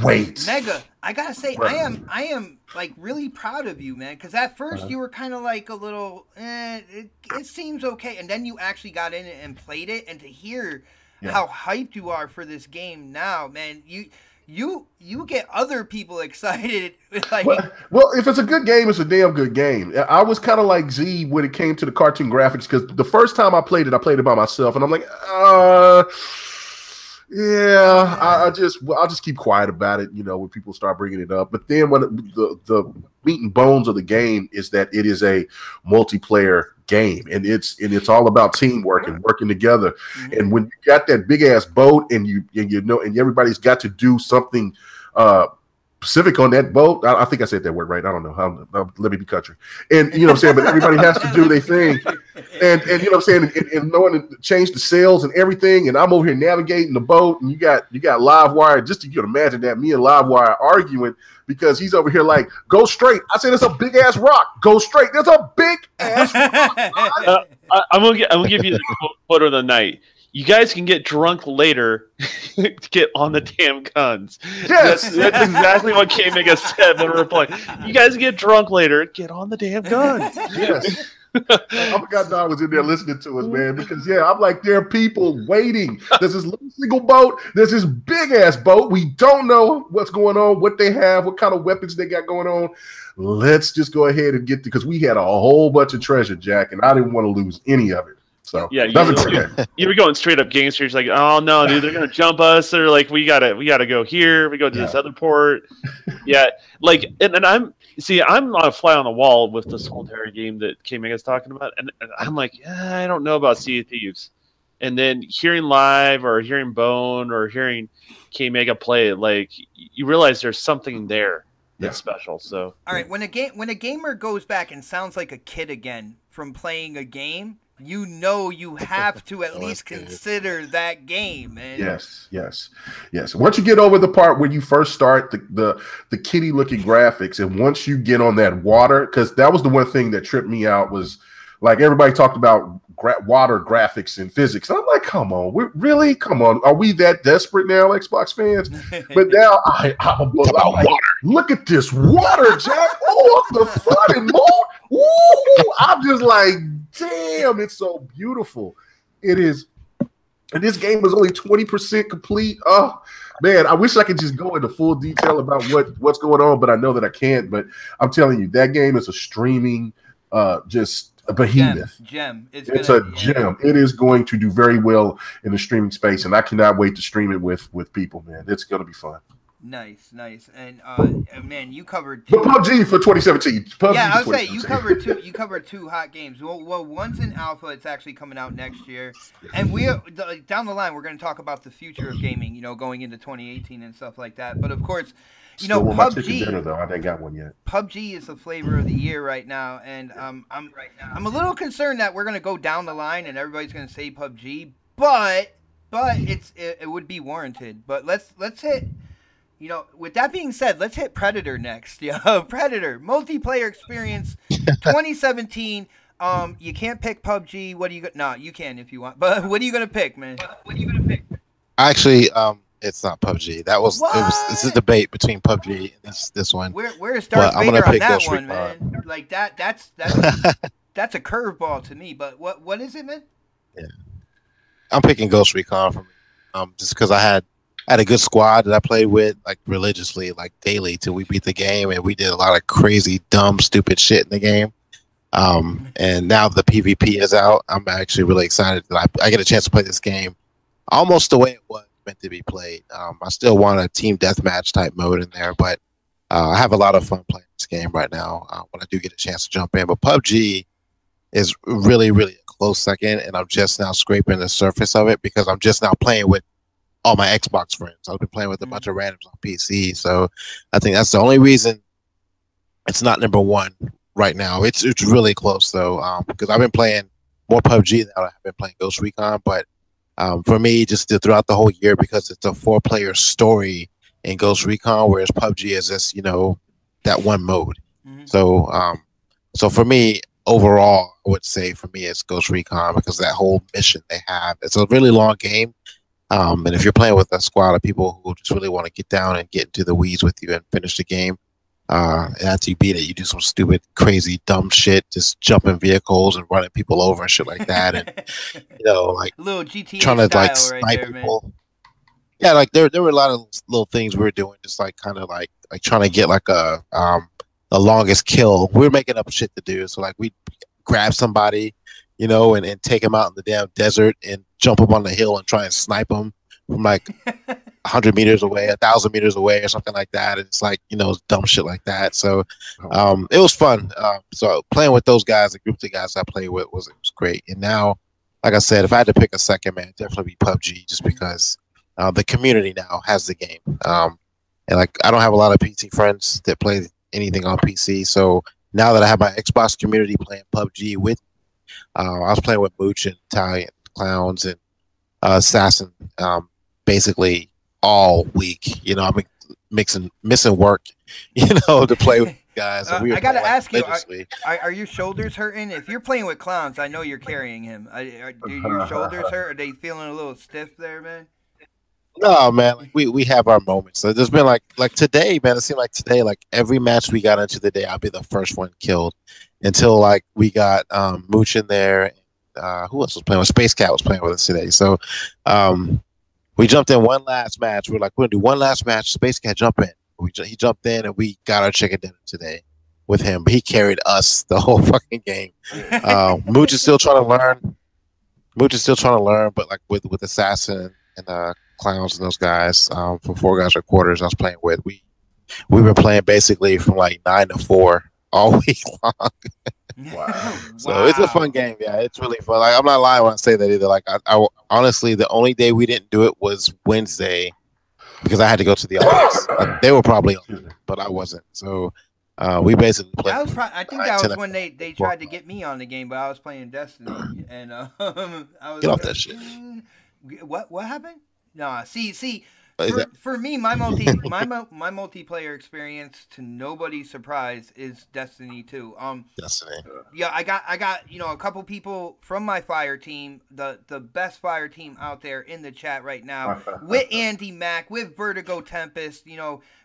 wait, Mega, I gotta say, I am like really proud of you, man. Because at first you were kind of like a little, it seems okay, and then you actually got in it and played it, and to hear how hyped you are for this game now, man, you get other people excited. Like, well, if it's a good game, it's a damn good game. I was kind of like Z when it came to the cartoon graphics, because the first time I played it by myself, and I'm like, yeah, I'll just keep quiet about it, when people start bringing it up. But then when the meat and bones of the game is that it is a multiplayer game, and it's all about teamwork and working together. Mm-hmm. And when you got that big ass boat, and and everybody's got to do something specific on that boat. I think I said that word right. I don't know. Let me be country. And you know what I'm saying? But everybody has to do their thing. And you know what I'm saying? And knowing to change the sails and everything. And I'm over here navigating the boat, and you got Livewire. Just you can imagine that, me and Livewire arguing, because he's over here like, go straight. I said, it's a big ass rock. Go straight. There's a big ass rock. I'm gonna give you the quote of the night. You guys can get drunk later to get on the damn guns. Yes. That's exactly what K-Mega said when we were playing. You guys get drunk later, get on the damn guns. Yes. I forgot Don was in there listening to us, man, because I'm like, there are people waiting. There's this little single boat. There's this big ass boat. We don't know what's going on, what they have, what kind of weapons they got going on. Let's just go ahead and get because we had a whole bunch of treasure, Jack, and I didn't want to lose any of it. So yeah, you were going straight up gangster. It's like, oh no, dude, they're gonna jump us. They're like, we gotta go here. We go to this other port. Yeah, like, and I'm not a fly on the wall with this whole entire game that K-Mega's talking about, and I'm like, I don't know about Sea of Thieves. And then hearing live or hearing Bone or hearing K-Mega play it, like, you realize there's something there that's special. So all right, when a gamer goes back and sounds like a kid again from playing a game, you have to at least consider that game, man. Yes. Once you get over the part where you first start the kitty looking graphics, and once you get on that water, because that was the one thing that tripped me out, was like everybody talked about water graphics and physics. And I'm like, come on, are we that desperate now, Xbox fans? But now I'm like, look at this water, Jack. Oh, the fun and more. Ooh, I'm just like, damn, it's so beautiful. It is. And this game is only 20% complete. Oh, man, I wish I could just go into full detail about what's going on, but I know that I can't. But I'm telling you, that game is a streaming, just a behemoth. Gem. It's a gem. It is going to do very well in the streaming space, and I cannot wait to stream it with people, man. It's going to be fun. Nice. And man, you covered two. But PUBG for 2017. I was saying you covered two hot games. Well, one's in alpha. It's actually coming out next year, and down the line we're going to talk about the future of gaming. going into 2018 and stuff like that. But of course, PUBG. Dinner, though. I didn't got one yet. PUBG is the flavor of the year right now, and I'm a little concerned that we're going to go down the line and everybody's going to say PUBG, but it would be warranted. But let's hit. With that being said, let's hit Predator next. Predator multiplayer experience 2017. You can't pick PUBG. What do you got? No, you can if you want. But what are you gonna pick, man? Actually, it's not PUBG. It's a debate between PUBG and this one. Where's Darth Vader on that one, man? Like that's a curveball to me. But what is it, man? Yeah, I'm picking Ghost Recon for me. Just because I had a good squad that I played with, like, religiously, like, daily, till we beat the game, and we did a lot of crazy, dumb, stupid shit in the game. And now the PvP is out. I'm actually really excited that I get a chance to play this game almost the way it was meant to be played. I still want a team deathmatch type mode in there, but I have a lot of fun playing this game right now when I do get a chance to jump in. But PUBG is really, really a close second, and I'm just now scraping the surface of it because I'm just now playing with all my Xbox friends. I've been playing with a bunch of randoms on PC, so I think that's the only reason it's not number one right now. It's really close though, because I've been playing more PUBG than I've been playing Ghost Recon. But for me, just throughout the whole year, because it's a 4-player story in Ghost Recon, whereas PUBG is just that one mode. So for me, overall, I would say for me it's Ghost Recon because that whole mission they have. It's a really long game. And if you're playing with a squad of people who just really want to get down and get into the weeds with you and finish the game, and after you beat it, you do some stupid, crazy, dumb shit, just jumping vehicles and running people over and shit like that, and like a little GTA trying to like style right snipe there, people. man. Yeah, like there were a lot of little things we were doing, just like kind of like trying to get like the longest kill. We were making up shit to do, so like we grab somebody, and take him out in the damn desert and jump up on the hill and try and snipe him from like 100 meters away, 1,000 meters away, or something like that. It's like dumb shit like that. So it was fun. So playing with those guys, the group of guys I played with, was great. And now, like I said, if I had to pick a second, man, it'd definitely be PUBG, just because the community now has the game. And like I don't have a lot of PC friends that play anything on PC, so now that I have my Xbox community playing PUBG with, I was playing with Mooch and Italian Clowns and Assassin basically all week. I've been missing work, to play with guys. And I gotta ask you, are your shoulders hurting? If you're playing with Clowns, I know you're carrying him. Are your shoulders hurt? Are they feeling a little stiff there, man? No, man. Like we have our moments. So there's been like today, man. It seemed like today, like every match we got into the day, I'll be the first one killed. Until like we got Mooch in there. Who else was playing? Space Cat was playing with us today. So we jumped in one last match. We're like, we're gonna do one last match. Space Cat jump in. He jumped in and we got our chicken dinner today with him. But he carried us the whole fucking game. Mooch is still trying to learn. But like with Assassin and Clowns and those guys from Four Guys or Quarters I was playing with, we've been playing basically from like 9 to 4 all week long. Wow. So it's a fun game. Yeah, it's really fun. Like I'm not lying when I say that either. Like I honestly, the only day we didn't do it was Wednesday because I had to go to the office. They were probably on, but I wasn't. So we basically played. I think that was when they tried to get me on the game, but I was playing Destiny and I was get off that shit. What happened? No, see. For me, my multiplayer experience, to nobody's surprise, is Destiny 2. Destiny. Yeah, I got a couple people from my fire team, the best fire team out there in the chat right now, with Andy Mack, with Vertigo Tempest.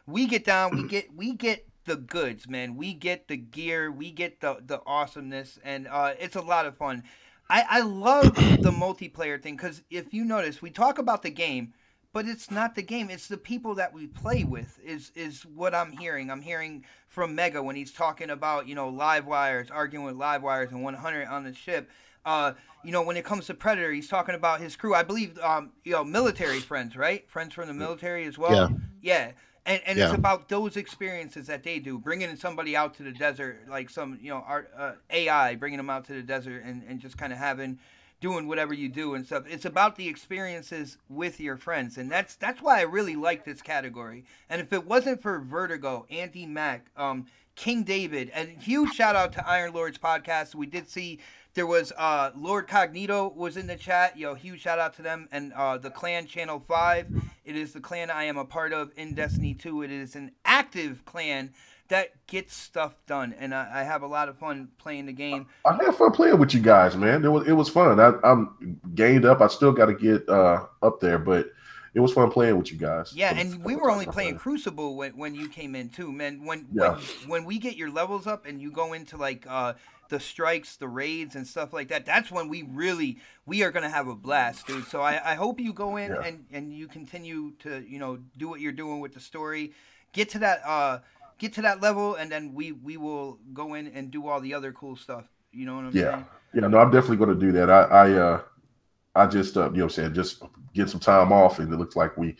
We get down, we get the goods, man. We get the gear, we get the awesomeness, and it's a lot of fun. I love the multiplayer thing because if you notice, we talk about the game. But it's not the game. It's the people that we play with is what I'm hearing. I'm hearing from Mega when he's talking about, live wires, arguing with live wires and 100 on the ship. When it comes to Predator, he's talking about his crew. I believe, military friends, right? Friends from the military as well. Yeah. And it's about those experiences that they do, bringing somebody out to the desert, like some, AI, bringing them out to the desert and just kind of doing whatever you do and stuff. It's about the experiences with your friends, and that's why I really like this category. And if it wasn't for Vertigo, Andy Mack, King David, and huge shout out to Iron Lord's podcast. We did see there was Lord Cognito was in the chat. Huge shout out to them, and the Clan Channel 5. It is the clan I am a part of in Destiny 2. It is an active clan that gets stuff done, and I have a lot of fun playing the game. I had fun playing with you guys, man. It was fun. I'm gained up. I still got to get up there, but it was fun playing with you guys. Yeah, and we were only playing Crucible when you came in too, man. When we get your levels up and you go into like the strikes, the raids, and stuff like that, that's when we are gonna have a blast, dude. So I hope you go in and you continue to do what you're doing with the story, get to that level, and then we will go in and do all the other cool stuff. You know what I'm saying? Yeah, no, I'm definitely going to do that. I just just get some time off, and it looks like I'm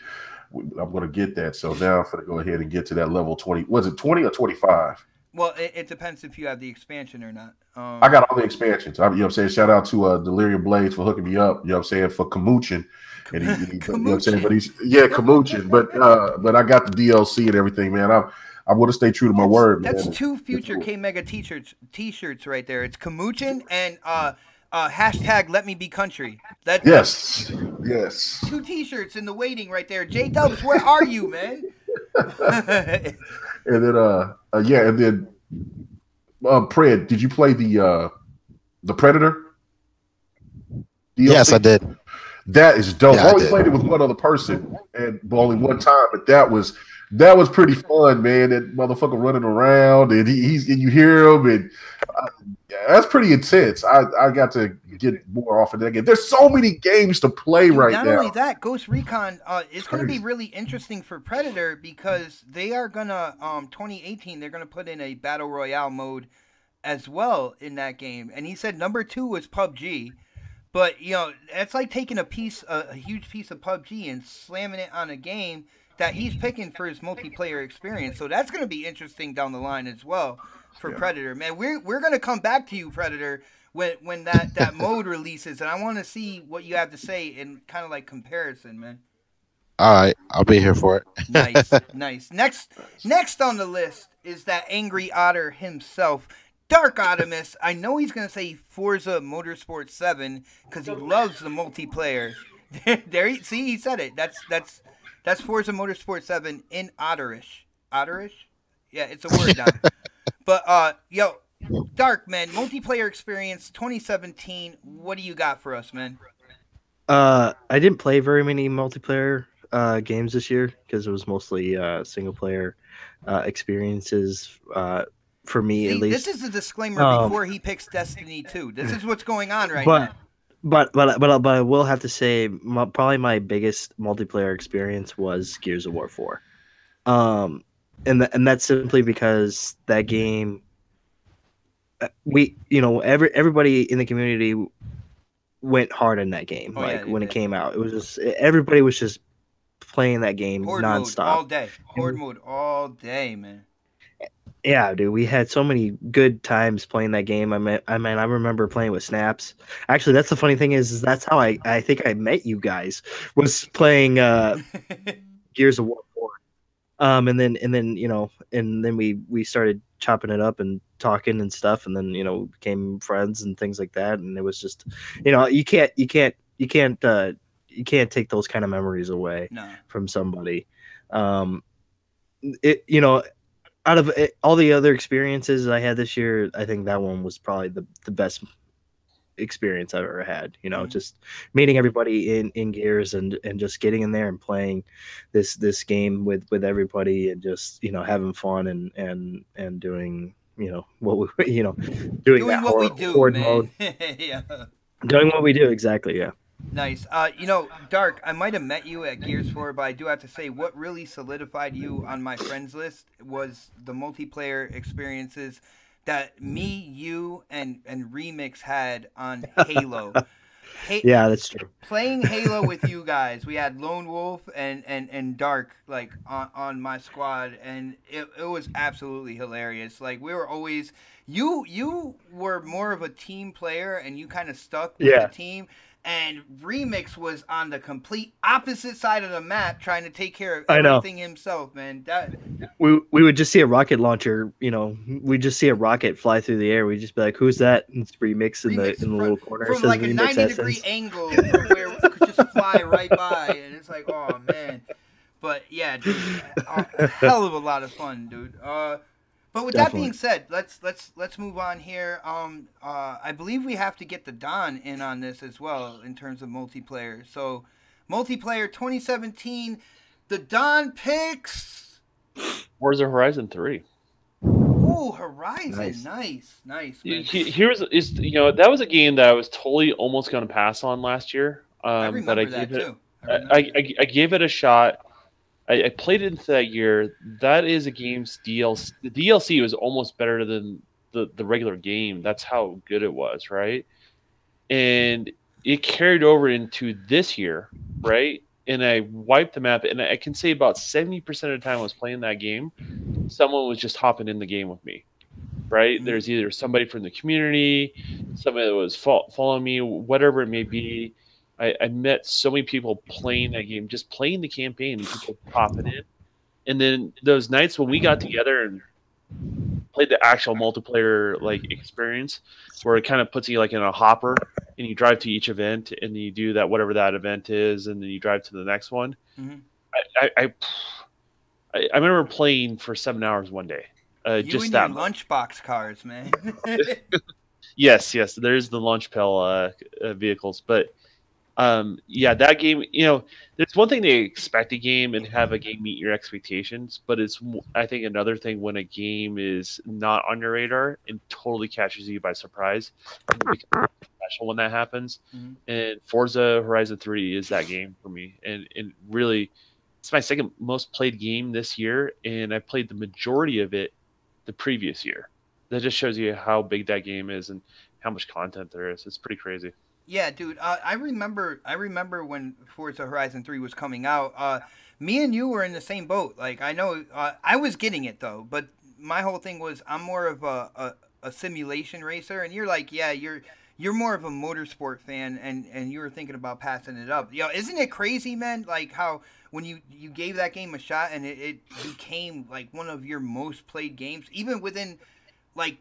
going to get that. So now I'm going to go ahead and get to that level 20. Was it 20 or 25? Well, it depends if you have the expansion or not. I got all the expansions. Shout out to Delirium Blades for hooking me up. For Kamuchin. And he but he's Kamuchin. But I got the DLC and everything, man. I'm going to stay true to my word. That's man. Two future K Mega t-shirts right there. It's Kamuchin and hashtag Let Me Be Country. Yes. 2 t-shirts in the waiting right there. J Dubs, where are you, man? And then Pred, did you play the Predator DLC? Yes, I did. That is dope. Yeah, I I only did. played it with one other person and only one time, but that was pretty fun, man. That motherfucker running around and and you hear him and yeah, that's pretty intense. I got to get more off of that game. There's so many games to play Dude, right not now. only that, Ghost Recon is going to be Crazy. really interesting for Predator because they are going to 2018 they're going to put in a battle royale mode as well in that game. And he said number 2 was PUBG. But you know, that's like taking a huge piece of PUBG and slamming it on a game that he's picking for his multiplayer experience. So that's going to be interesting down the line as well for Predator. Man, we're going to come back to you, Predator, when that mode releases, and I want to see what you have to say in kind of like comparison, man. All right, I'll be here for it. Nice. Next on the list is that angry otter himself. Dark Optimus, I know he's going to say Forza Motorsport 7 because he loves the multiplayer. See, he said it. That's Forza Motorsport 7 in Otterish. Otterish? Yeah, it's a word now. But, yo, Dark, man, multiplayer experience 2017. What do you got for us, man? I didn't play very many multiplayer games this year because it was mostly single player experiences. For me, at least. This is a disclaimer before he picks Destiny 2. This is what's going on right now. But I will have to say, probably my biggest multiplayer experience was Gears of War 4, and that's simply because that game, everybody in the community went hard in that game. When it came out, it was just everybody was just playing that game Horde nonstop mode all day. Horde mode all day, man. Yeah, dude, we had so many good times playing that game. I remember playing with Snaps. Actually, that's the funny thing is that's how I think I met you guys was playing Gears of War 4. And then we started chopping it up and talking and stuff, and then became friends and things like that. And it was just, you can't take those kind of memories away from somebody. Out of all the other experiences I had this year, I think that one was probably the best experience I've ever had. Just meeting everybody in Gears and just getting in there and playing this game with everybody and just having fun and doing what we doing what we do, horde mode. Yeah. Doing what we do, exactly. Yeah. Nice. Dark, I might have met you at Gears 4, but I do have to say what really solidified you on my friends list was the multiplayer experiences that me, you, and Remix had on Halo. Yeah, that's true. Playing Halo with you guys, we had Lone Wolf and Dark like on my squad, and it was absolutely hilarious. Like we were always you were more of a team player, and you kind of stuck with the team. And Remix was on the complete opposite side of the map, trying to take care of everything himself, man. We would just see a rocket launcher, we'd just see a rocket fly through the air. We'd just be like, "Who's that?" And it's Remix in the little corner. From like a 90-degree angle where we could just fly right by, and it's like, oh man. But yeah, dude, a hell of a lot of fun, dude. But with that being said, let's move on here. I believe we have to get the Don in on this as well in terms of multiplayer. So, multiplayer 2017, the Don picks Forza Horizon 3. Ooh, Horizon, nice. That was a game that I was totally almost going to pass on last year. I remember but I that gave too. I gave it a shot. I played it into that year. That is a game's DLC. The DLC was almost better than the regular game. That's how good it was, right? And it carried over into this year, right? And I wiped the map, and I can say about 70% of the time I was playing that game, someone was just hopping in the game with me, right? There's either somebody from the community, somebody that was following me, whatever it may be. I met so many people playing that game, just playing the campaign, and people popping in. And then those nights when we got together and played the actual multiplayer experience, where it kind of puts you in a hopper, and you drive to each event, and you do that whatever that event is, and then you drive to the next one. Mm-hmm. I remember playing for 7 hours one day. You just and that your lunchbox cars, man. Yes, there's the lunch pill vehicles, but Yeah, that game. There's one thing to expect a game and have a game meet your expectations, but I think another thing when a game is not on your radar and totally catches you by surprise, and it becomes special when that happens. Mhm. And Forza Horizon 3 is that game for me, and really, it's my second most played game this year, and I played the majority of it the previous year. That just shows you how big that game is and how much content there is. It's pretty crazy. Yeah, dude. I remember. I remember when Forza Horizon 3 was coming out. Me and you were in the same boat. Like I know. I was getting it though, but my whole thing was I'm more of a simulation racer, and you're like, yeah, you're more of a motorsport fan, and you were thinking about passing it up. Isn't it crazy, man? Like how when you gave that game a shot and it became like one of your most played games, even within like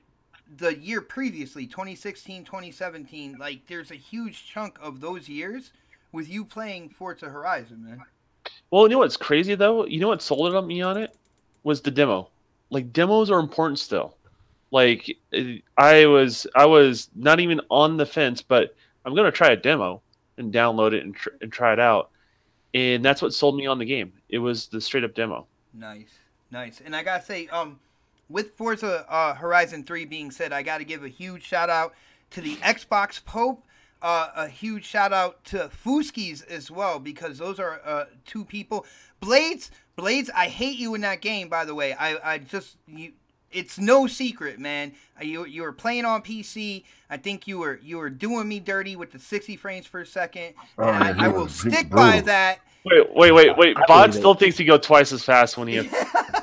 the year previously, 2016, 2017, like there's a huge chunk of those years with you playing Forza Horizon, man. Well, you know what's crazy though? You know what sold it on me on it was the demo. Like demos are important still. Like I was not even on the fence, but I'm gonna try a demo and download it and try it out. And that's what sold me on the game. It was the straight up demo. Nice, nice. And I gotta say, with Forza Horizon 3 being said, I gotta give a huge shout out to the Xbox Pope. A huge shout out to Fuskies as well, because those are two people. Blades, I hate you in that game, by the way. I just it's no secret, man. You were playing on PC. I think you were doing me dirty with the 60 frames per second. And I will stick by that. Wait. Bod still thinks he go twice as fast when he has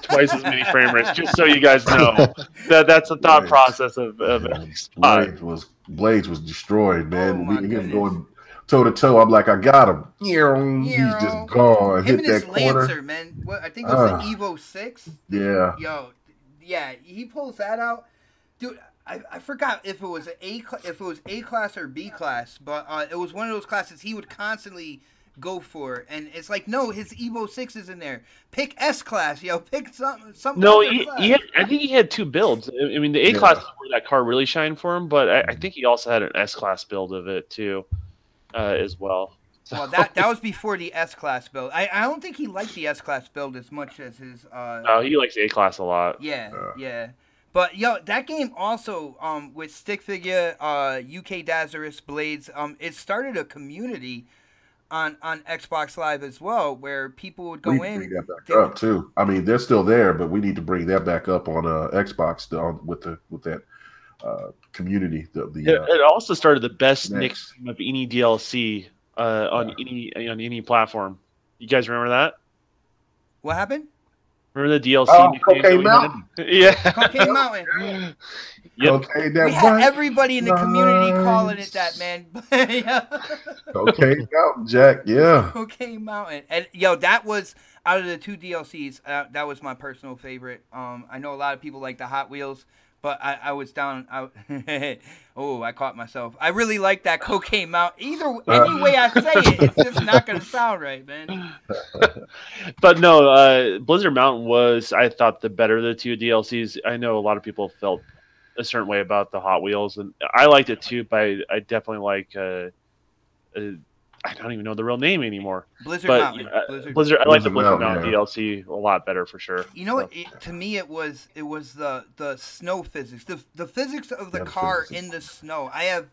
twice as many frame rates. Just so you guys know, that's the thought process of Blades was destroyed, man. Oh, Him going toe to toe. I'm like, I got him. He's just gone. Him Hit and his that corner. Lancer, man. What I think it was the Evo 6. Yeah. Yeah, he pulls that out, dude. I forgot if it was A class or B class, but it was one of those classes he would constantly go for, and it's like, no, his Evo 6 is in there. Pick S class, pick something. No, I think he had two builds. I mean, the A class is where that car really shined for him, but I think he also had an S class build of it too, as well. So. Well, that was before the S class build. I don't think he liked the S class build as much as his. No, he likes A class a lot. Yeah. But that game also with Stick Figure, UK Dazarus Blades, it started a community on Xbox Live as well, where people would go in. Bring that back up too. I mean, they're still there, but we need to bring that back up on Xbox with that community. It also started the best mix of any DLC on any platform. You guys remember that? What happened? Remember the DLC? Cocaine Mountain? Yeah. Cocaine Mountain. Yep. We had everybody in the community calling it that, man. Cocaine Mountain, Jack. Yeah. Cocaine Mountain. And that was out of the two DLCs. That was my personal favorite. I know a lot of people like the Hot Wheels, but I was down. I caught myself. I really like that Cocaine Mountain. Any way I say it's just not gonna sound right, man. But no, Blizzard Mountain was, I thought, the better of the two DLCs. I know a lot of people felt a certain way about the Hot Wheels, and I liked it too. But I definitely like. I don't even know the real name anymore. Blizzard Mountain. Blizzard. I like the Blizzard Mountain DLC a lot better for sure. You know what? To me, it was the snow physics, the physics of the car in the snow. I have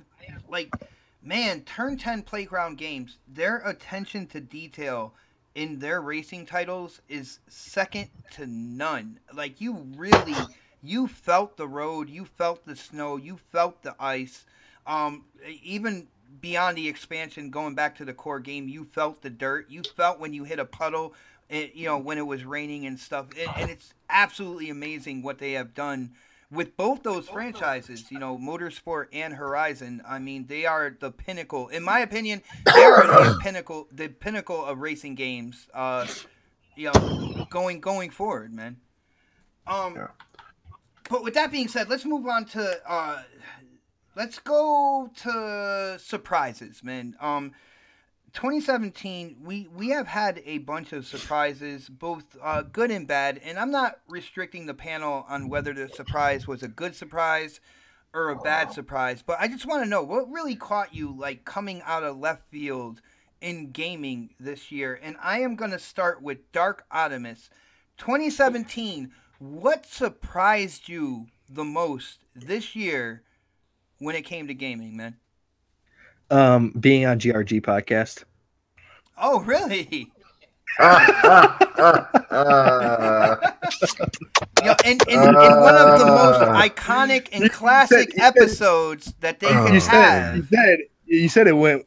Turn 10 Playground Games. Their attention to detail in their racing titles is second to none. Like you felt the road, you felt the snow, you felt the ice. Even beyond the expansion, going back to the core game, you felt the dirt. You felt when you hit a puddle, when it was raining and stuff. And it's absolutely amazing what they have done with both those franchises, Motorsport and Horizon. I mean, they are the pinnacle. In my opinion, they are the pinnacle of racing games, going forward, man. But with that being said, let's move on to... Let's go to surprises, man. 2017, we have had a bunch of surprises, both good and bad, and I'm not restricting the panel on whether the surprise was a good surprise or a bad surprise, but I just want to know what really caught you like coming out of left field in gaming this year. And I am going to start with Dark Optimus. 2017, what surprised you the most this year when it came to gaming, man? Being on GRG podcast. Oh, really? In one of the most iconic and classic episodes that they could have. You said it went,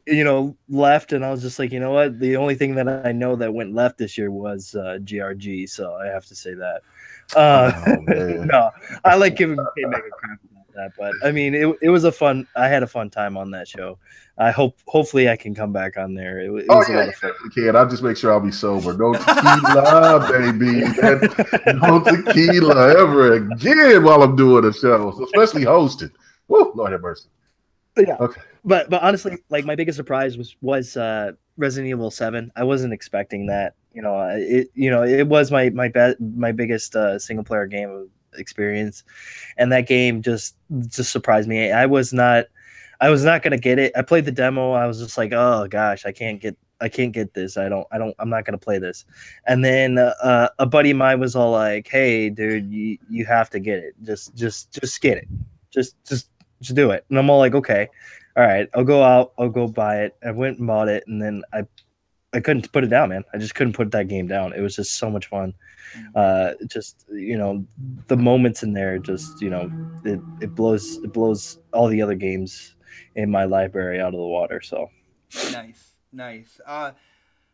left, and I was just like, you know what? The only thing that I know that went left this year was GRG, so I have to say that. No, I like giving K-Mega crap about that, but I mean, it was I had a fun time on that show. Hopefully I can come back on there. It was a lot of fun. Can I'll just make sure I'll be sober. No tequila, baby. No tequila ever again while I'm doing a show, especially hosting. Woo, Lord have mercy. Yeah. Okay. But honestly, like my biggest surprise was Resident Evil 7. I wasn't expecting that. It was my biggest single player game experience, and that game just surprised me. I was not gonna get it. I played the demo. I was just like, oh gosh, I can't get this. I'm not gonna play this. And then a buddy of mine was all like, hey, dude, you have to get it. Just get it. Just do it. And I'm all like, okay, all right, I'll go buy it. I went and bought it, and then I couldn't put it down, man. I just couldn't put that game down. It was just so much fun. The moments in there, it blows all the other games in my library out of the water. So nice.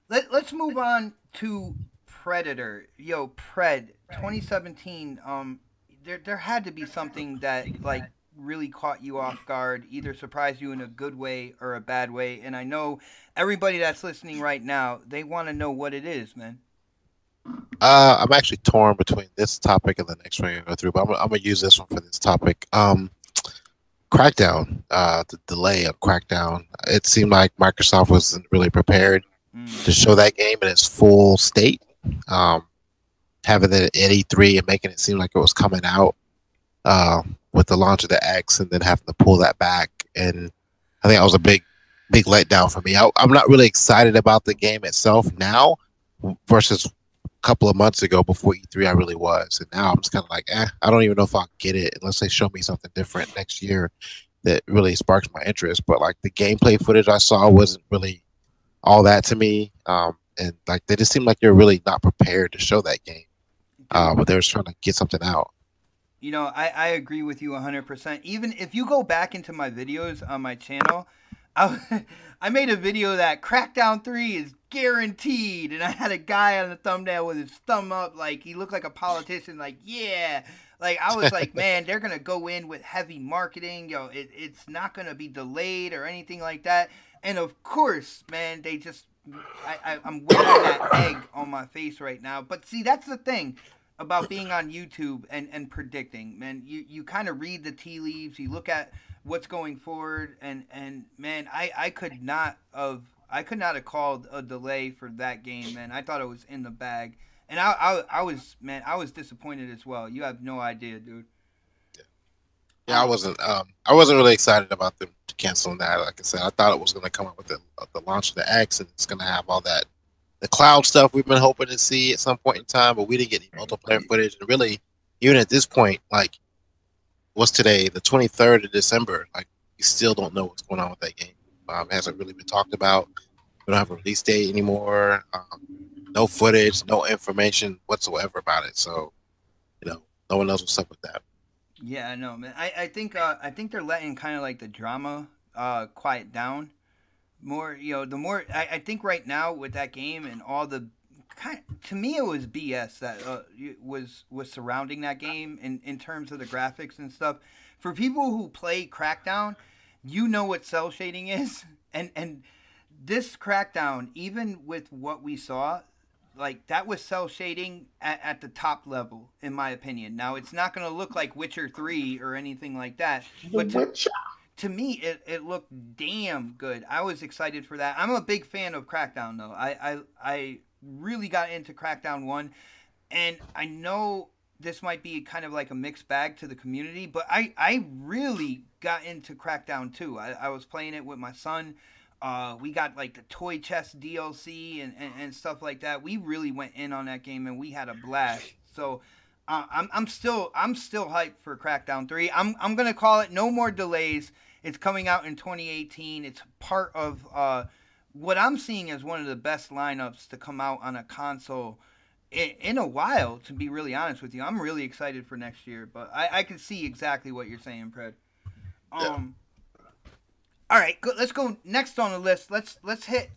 Let's move on to Predator. Pred 2017. There had to be something that like really caught you off guard, either surprised you in a good way or a bad way. And I know everybody that's listening right now, they want to know what it is, man. I'm actually torn between this topic and the next one you go through, but I'm gonna use this one for this topic. Crackdown, the delay of Crackdown. It seemed like Microsoft wasn't really prepared to show that game in its full state. Having it at E3 and making it seem like it was coming out with the launch of the X, and then having to pull that back. And I think that was a big letdown for me. I'm not really excited about the game itself now versus a couple of months ago before E3 I really was. And now I'm just kind of like, I don't even know if I'll get it unless they show me something different next year that really sparks my interest. But like the gameplay footage I saw wasn't really all that to me. And like they just seemed like they're really not prepared to show that game. But they were trying to get something out. I agree with you 100%. Even if you go back into my videos on my channel, I made a video that Crackdown 3 is guaranteed, and I had a guy on the thumbnail with his thumb up, like he looked like a politician, like, yeah. Like, I was like, man, they're going to go in with heavy marketing. It's not going to be delayed or anything like that. And of course, man, they just, I'm wearing that egg on my face right now. But see, that's the thing about being on YouTube and predicting, man. You kind of read the tea leaves, you look at what's going forward, and man, I could not have called a delay for that game, man. I thought it was in the bag, and I was disappointed as well. You have no idea, dude. Yeah, I wasn't really excited about them canceling that. Like I said, I thought it was going to come up with the launch of the X, and it's going to have all that the cloud stuff we've been hoping to see at some point in time, but we didn't get any multiplayer footage. And really, even at this point, like, what's today, the 23rd of December? Like, we still don't know what's going on with that game. It hasn't really been talked about. We don't have a release date anymore. No footage, no information whatsoever about it. So, no one knows what's up with that. Yeah, I know, man. I think they're letting kind of like the drama quiet down more. The more I think right now with that game and all the to me it was BS that was surrounding that game in terms of the graphics and stuff. For people who play Crackdown, what cell shading is, and this Crackdown, even with what we saw, like that was cell shading at the top level, in my opinion. Now it's not going to look like Witcher 3 or anything like that, but to me it looked damn good. I was excited for that. I'm a big fan of Crackdown though. I really got into Crackdown 1, and I know this might be kind of like a mixed bag to the community, but I really got into Crackdown 2. I was playing it with my son. We got like the toy chest DLC and stuff like that. We really went in on that game and we had a blast. So I'm still hyped for Crackdown 3. I'm gonna call it no more delays. It's coming out in 2018. It's part of what I'm seeing as one of the best lineups to come out on a console in a while, to be really honest with you. I'm really excited for next year, but I can see exactly what you're saying, Pred. All right, let's go next on the list. Let's hit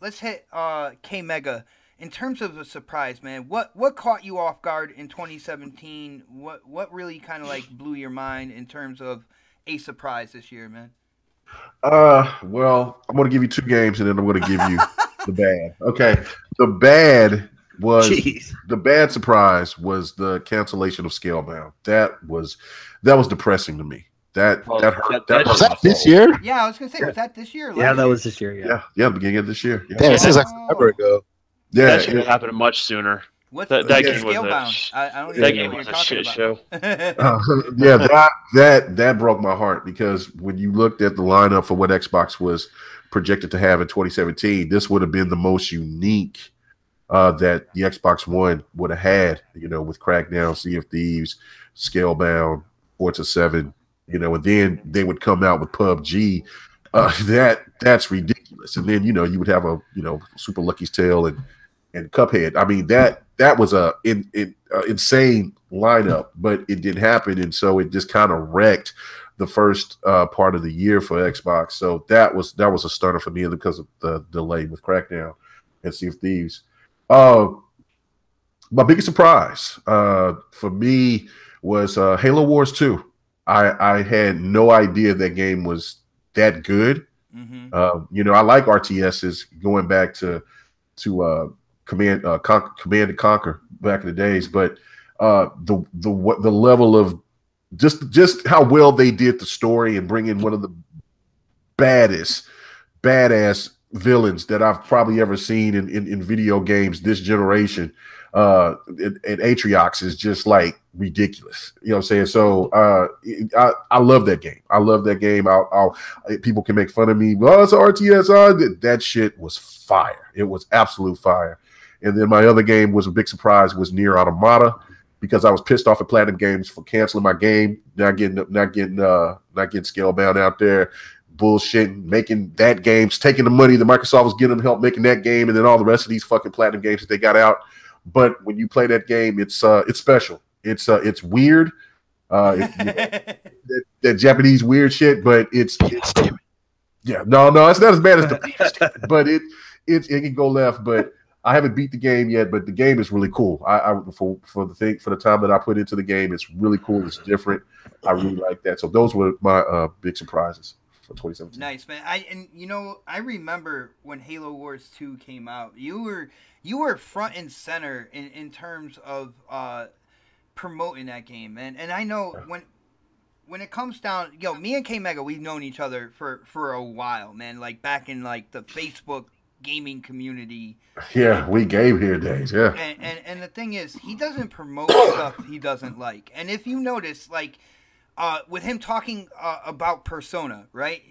K Mega. In terms of a surprise, man, what caught you off guard in 2017? What really kind of like blew your mind in terms of a surprise this year, man? Well, I'm going to give you 2 games, and then I'm going to give you the bad. Okay, the bad was the bad surprise was the cancellation of Scalebound. That was depressing to me. That hurt. Was that this year? Yeah, I was gonna say, was that this year? Or Yeah, that was this year. Yeah, the beginning of this year. Yeah. Damn, it seems like forever ago. Yeah, that should have happened much sooner. What's that game was Scalebound? I don't that even game know was what a shit show. That broke my heart, because when you looked at the lineup for what Xbox was projected to have in 2017, this would have been the most unique that the Xbox One would have had. With Crackdown, Sea of Thieves, Scalebound, Forza 7. And then they would come out with PUBG. That's ridiculous. And then you would have a Super Lucky's Tale and Cuphead. I mean that was a insane lineup, but it didn't happen, and so it just kind of wrecked the first part of the year for Xbox. So that was a stunner for me because of the delay with Crackdown and Sea of Thieves. My biggest surprise for me was Halo Wars 2. I had no idea that game was that good. Mm-hmm. I like RTSs going back to Command and Conquer back in the days, but the level of just how well they did the story and bring in one of the badass villains that I've probably ever seen in video games this generation. And Atriox is just like ridiculous. You know what I'm saying? So I love that game. I love that game. People can make fun of me. Well, it's RTS. That shit was fire. It was absolute fire. And then my other game was a big surprise, was Nier Automata, because I was pissed off at Platinum Games for canceling my game, not getting Scalebound out there, bullshitting, making that games, taking the money that Microsoft was giving them, help making that game, and then all the rest of these fucking Platinum games that they got out. But when you play that game, it's special. It's weird. That Japanese weird shit, but it's yeah. No, it's not as bad as the Beast, but it can go left. But I haven't beat the game yet, but the game is really cool. For the time that I put into the game, it's really cool. It's different. I really like that. So those were my big surprises for 2017. Nice, man. I remember when Halo Wars 2 came out. You were front and center in terms of promoting that game, and I know when it comes down, me and K Mega, we've known each other for a while, man. Like back in like the Facebook gaming community. Yeah, we game here days. Yeah. And the thing is, he doesn't promote stuff he doesn't like. And if you notice, like with him talking about Persona, right?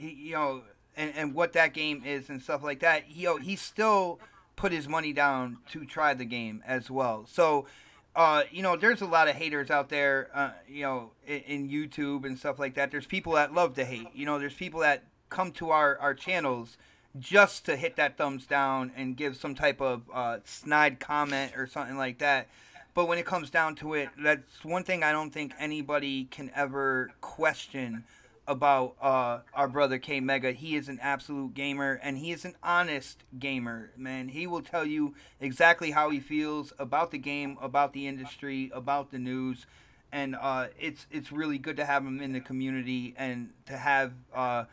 And what that game is and stuff like that, he still put his money down to try the game as well. So, there's a lot of haters out there, in YouTube and stuff like that. There's people that love to hate. There's people that come to our channels just to hit that thumbs down and give some type of snide comment or something like that. But when it comes down to it, that's one thing I don't think anybody can ever question about our brother K Mega. He is an absolute gamer, and he is an honest gamer, man. He will tell you exactly how he feels about the game, about the industry, about the news, and it's really good to have him in the community and to have a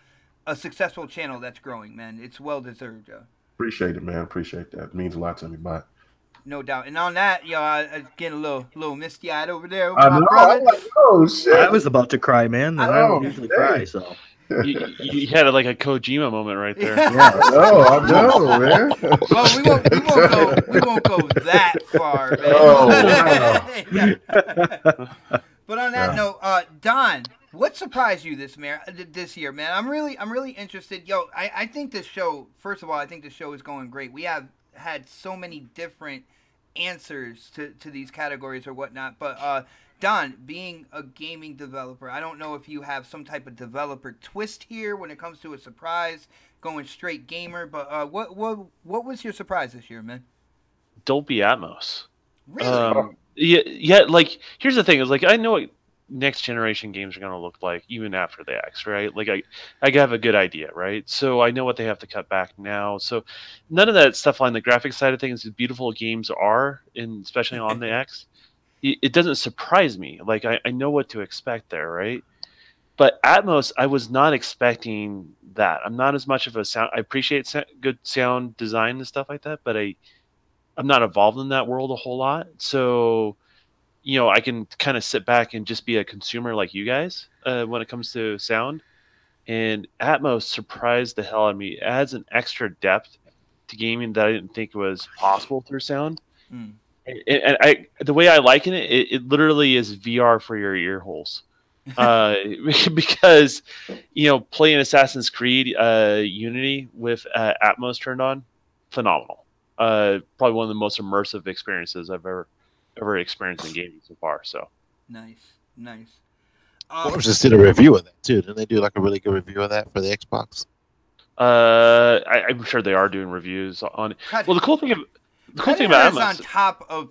successful channel that's growing, man. It's well deserved, Joe. Appreciate it, man. Appreciate that. It means a lot to me, bye. No doubt. And on that, I getting a little misty-eyed over there. I know. I'm like, oh shit! I was about to cry, man. And I don't usually cry, so. You had like a Kojima moment right there. Yeah, I know, man. Well, we won't go that far, man. Oh, But on that note, Don, what surprised you this year, man? I'm really interested. Yo, I think this show. First of all, I think the show is going great. We have had so many different answers to these categories or whatnot. But Don, being a gaming developer, I don't know if you have some type of developer twist here when it comes to a surprise, going straight gamer. But what was your surprise this year, man? Dolby Atmos. Really? Yeah. Like, here's the thing: is like I know what next generation games are going to look like even after the X, right? Like I have a good idea, right? So I know what they have to cut back now. So none of that stuff on the graphics side of things, as beautiful games are, and especially on the X, it doesn't surprise me. Like I know what to expect there, right? But Atmos, I was not expecting that. I'm not as much of a sound. I appreciate good sound design and stuff like that, but I'm not involved in that world a whole lot. So, I can kind of sit back and just be a consumer like you guys when it comes to sound. And Atmos surprised the hell out of me. It adds an extra depth to gaming that I didn't think was possible through sound. Mm. And the way I liken it, it literally is VR for your ear holes. Because, playing Assassin's Creed Unity with Atmos turned on, phenomenal. Probably one of the most immersive experiences I've ever experienced in gaming so far. So nice. Forbes just did a review of that too. Didn't they do like a really good review of that for the Xbox? I'm sure they are doing reviews on it. Well, the cool thing about Atmos, on top of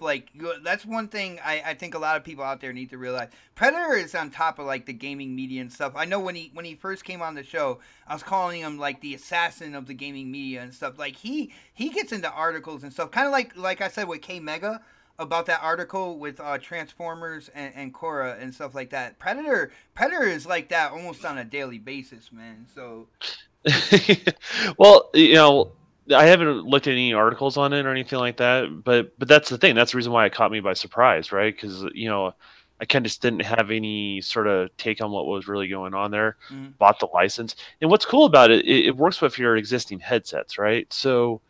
that's one thing I think a lot of people out there need to realize. Predator is on top of like the gaming media and stuff. I know when he first came on the show, I was calling him like the assassin of the gaming media and stuff. Like he gets into articles and stuff, kind of like I said with K Mega about that article with Transformers and Korra and stuff like that. Predator is like that almost on a daily basis, man. So, well, I haven't looked at any articles on it or anything like that, but that's the thing. That's the reason why it caught me by surprise, right? Because I kind of just didn't have any sort of take on what was really going on there. Mm-hmm. Bought the license, and what's cool about it, it works with your existing headsets, right? So,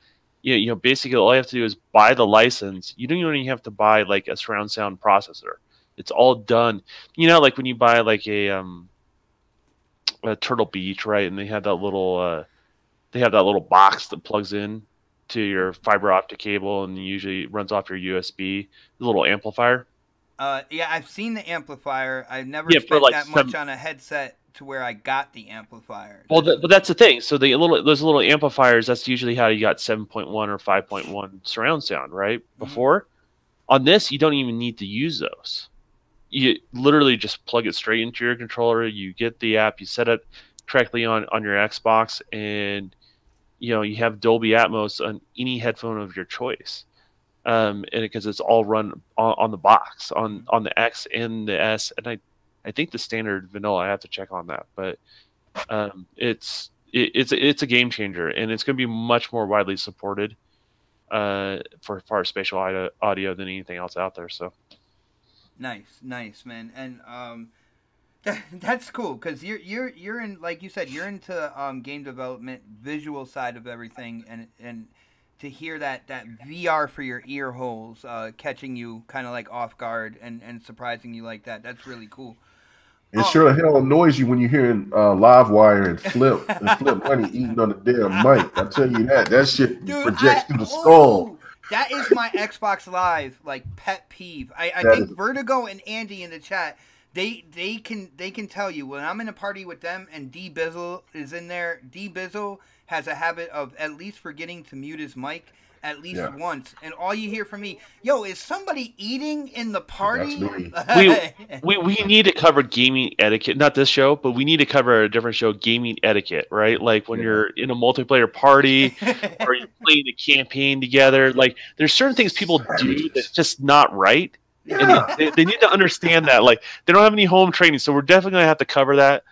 basically all you have to do is buy the license. You don't even have to buy like a surround sound processor. It's all done. Like when you buy like a Turtle Beach, right? And they have that little box that plugs in to your fiber optic cable and usually runs off your USB, the little amplifier. Yeah, I've seen the amplifier. I've never spent that much on a headset to where I got the amplifier. Well, but that's the thing. So those little amplifiers, that's usually how you got 7.1 or 5.1 surround sound, right? Mm-hmm. Before. On this, you don't even need to use those. You literally just plug it straight into your controller. You get the app, you set it correctly on your Xbox, and you have Dolby Atmos on any headphone of your choice. And because it's all run on the box, on the X and the S, and I think the standard vanilla. I have to check on that, but it's a game changer, and it's going to be much more widely supported for far spatial audio than anything else out there. So nice, man, and that's cool because you're in, like you said, you're into game development, visual side of everything, and to hear that VR for your ear holes catching you kind of like off guard and surprising you like that's really cool. It sure the hell annoys you when you're hearing Livewire and Flip Money eating on the damn mic. I tell you that shit projects through the skull. That is my Xbox Live pet peeve. I think Vertigo and Andy in the chat, they can tell you when I'm in a party with them and D Bizzle is in there. D Bizzle has a habit of at least forgetting to mute his mic at least once, and all you hear from me, yo, is somebody eating in the party? we need to cover gaming etiquette, not this show, but we need to cover a different show, gaming etiquette, right? Like when you're in a multiplayer party or you're playing a campaign together, like there's certain things people do that's just not right. And they need to understand that. Like they don't have any home training, so we're definitely gonna have to cover that.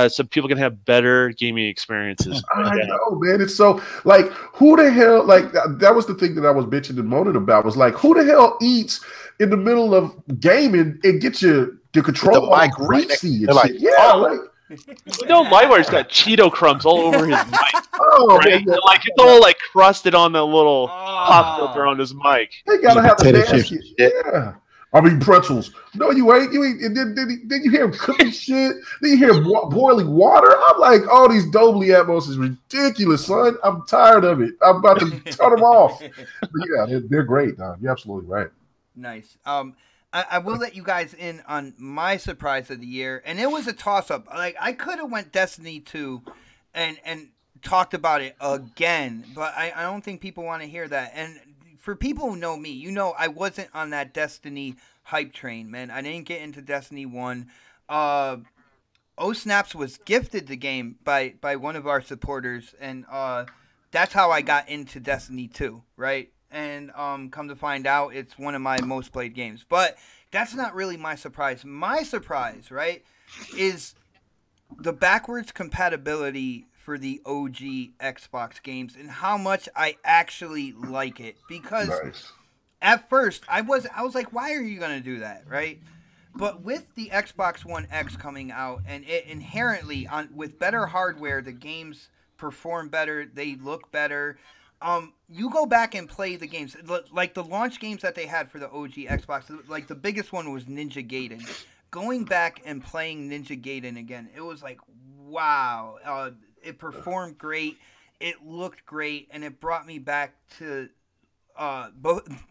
So people can have better gaming experiences. I know, man. It's so like, who the hell? Like that was the thing that I was bitching and moaning about. Was like, who the hell eats in the middle of gaming and get your controller all greasy and shit? No, Livewire's got Cheeto crumbs all over his mic. Oh, Right? man, Like it's all like crusted on the little pop filter on his mic. they gotta have the Potato chips basket. and shit. Yeah. I mean pretzels. No, you ain't. You ain't. Did you hear him cooking shit? Did you hear him boiling water? I'm like, all these Dobley Atmos is ridiculous, son. I'm tired of it. I'm about to turn them off. But yeah, they're great, Don. You're absolutely right. Nice. I will let you guys in on my surprise of the year, and it was a toss-up. Like, I could have went Destiny 2 and talked about it again, but I don't think people want to hear that. And for people who know me, you know I wasn't on that Destiny hype train, man. I didn't get into Destiny 1. Snaps was gifted the game by one of our supporters, and that's how I got into Destiny 2, right? And come to find out, it's one of my most played games. But that's not really my surprise. My surprise, right, is the backwards compatibility for the OG Xbox games and how much I actually like it. Because Nice. at first, I was like, why are you going to do that, right? But with the Xbox One X coming out, and it inherently, with better hardware, the games perform better, they look better. You go back and play the games, like the launch games that they had for the OG Xbox. Like the biggest one was Ninja Gaiden. Going back and playing Ninja Gaiden again, it was like, wow. It performed great, it looked great, and it brought me back to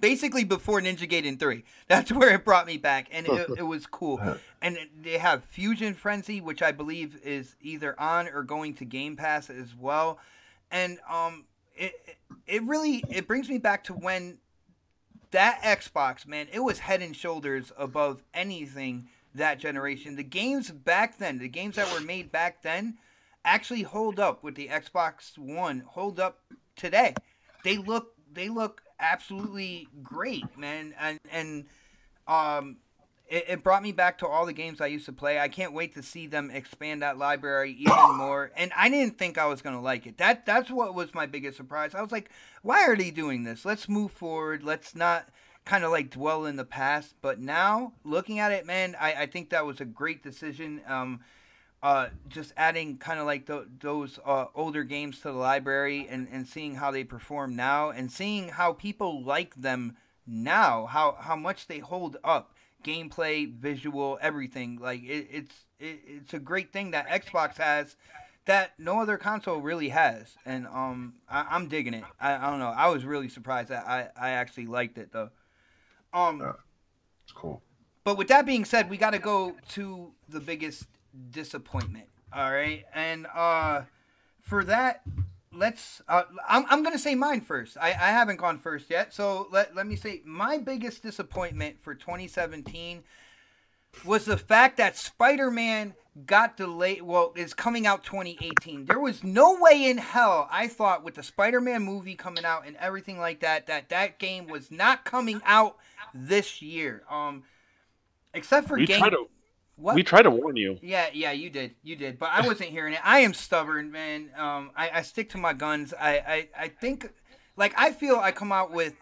basically before Ninja Gaiden 3. That's where it brought me back, and it was cool. And they have Fusion Frenzy, which I believe is either on or going to Game Pass as well. And it brings me back to when that Xbox, man, it was head and shoulders above anything that generation. The games back then, the games that were made back then, actually hold up with the Xbox One. Hold up today. They look absolutely great, man. And it brought me back to all the games I used to play. I can't wait to see them expand that library even more. And I didn't think I was going to like it. That's what was my biggest surprise. I was like, why are they doing this? Let's move forward. Let's not kind of like dwell in the past. But now, looking at it, man, I think that was a great decision. Just adding kind of like those older games to the library and seeing how they perform now and seeing how people like them now, how much they hold up. Gameplay, visual, everything. Like it's a great thing that Xbox has that no other console really has, and I'm digging it. I don't know. I was really surprised that I actually liked it though. It's cool. But with that being said, we got to go to the biggest disappointment. All right, and for that, let's. I'm gonna say mine first. I haven't gone first yet, so let me say my biggest disappointment for 2017 was the fact that Spider-Man got delayed. Well, is coming out 2018. There was no way in hell I thought with the Spider-Man movie coming out and everything like that game was not coming out this year. Except for What? We tried to warn you. Yeah, you did, but I wasn't hearing it. I am stubborn, man. I stick to my guns. I think, like, I feel I come out with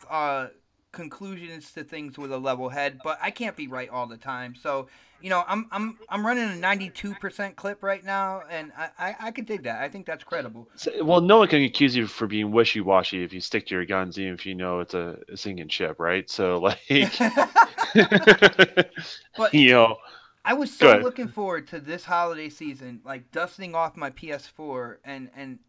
conclusions to things with a level head, but I can't be right all the time. So, you know, I'm running a 92% clip right now, and I could dig that. I think that's credible. Well, no one can accuse you for being wishy-washy if you stick to your guns, even if you know it's a sinking ship, right? So, like, but you know. I was so looking forward to this holiday season, like dusting off my PS4 and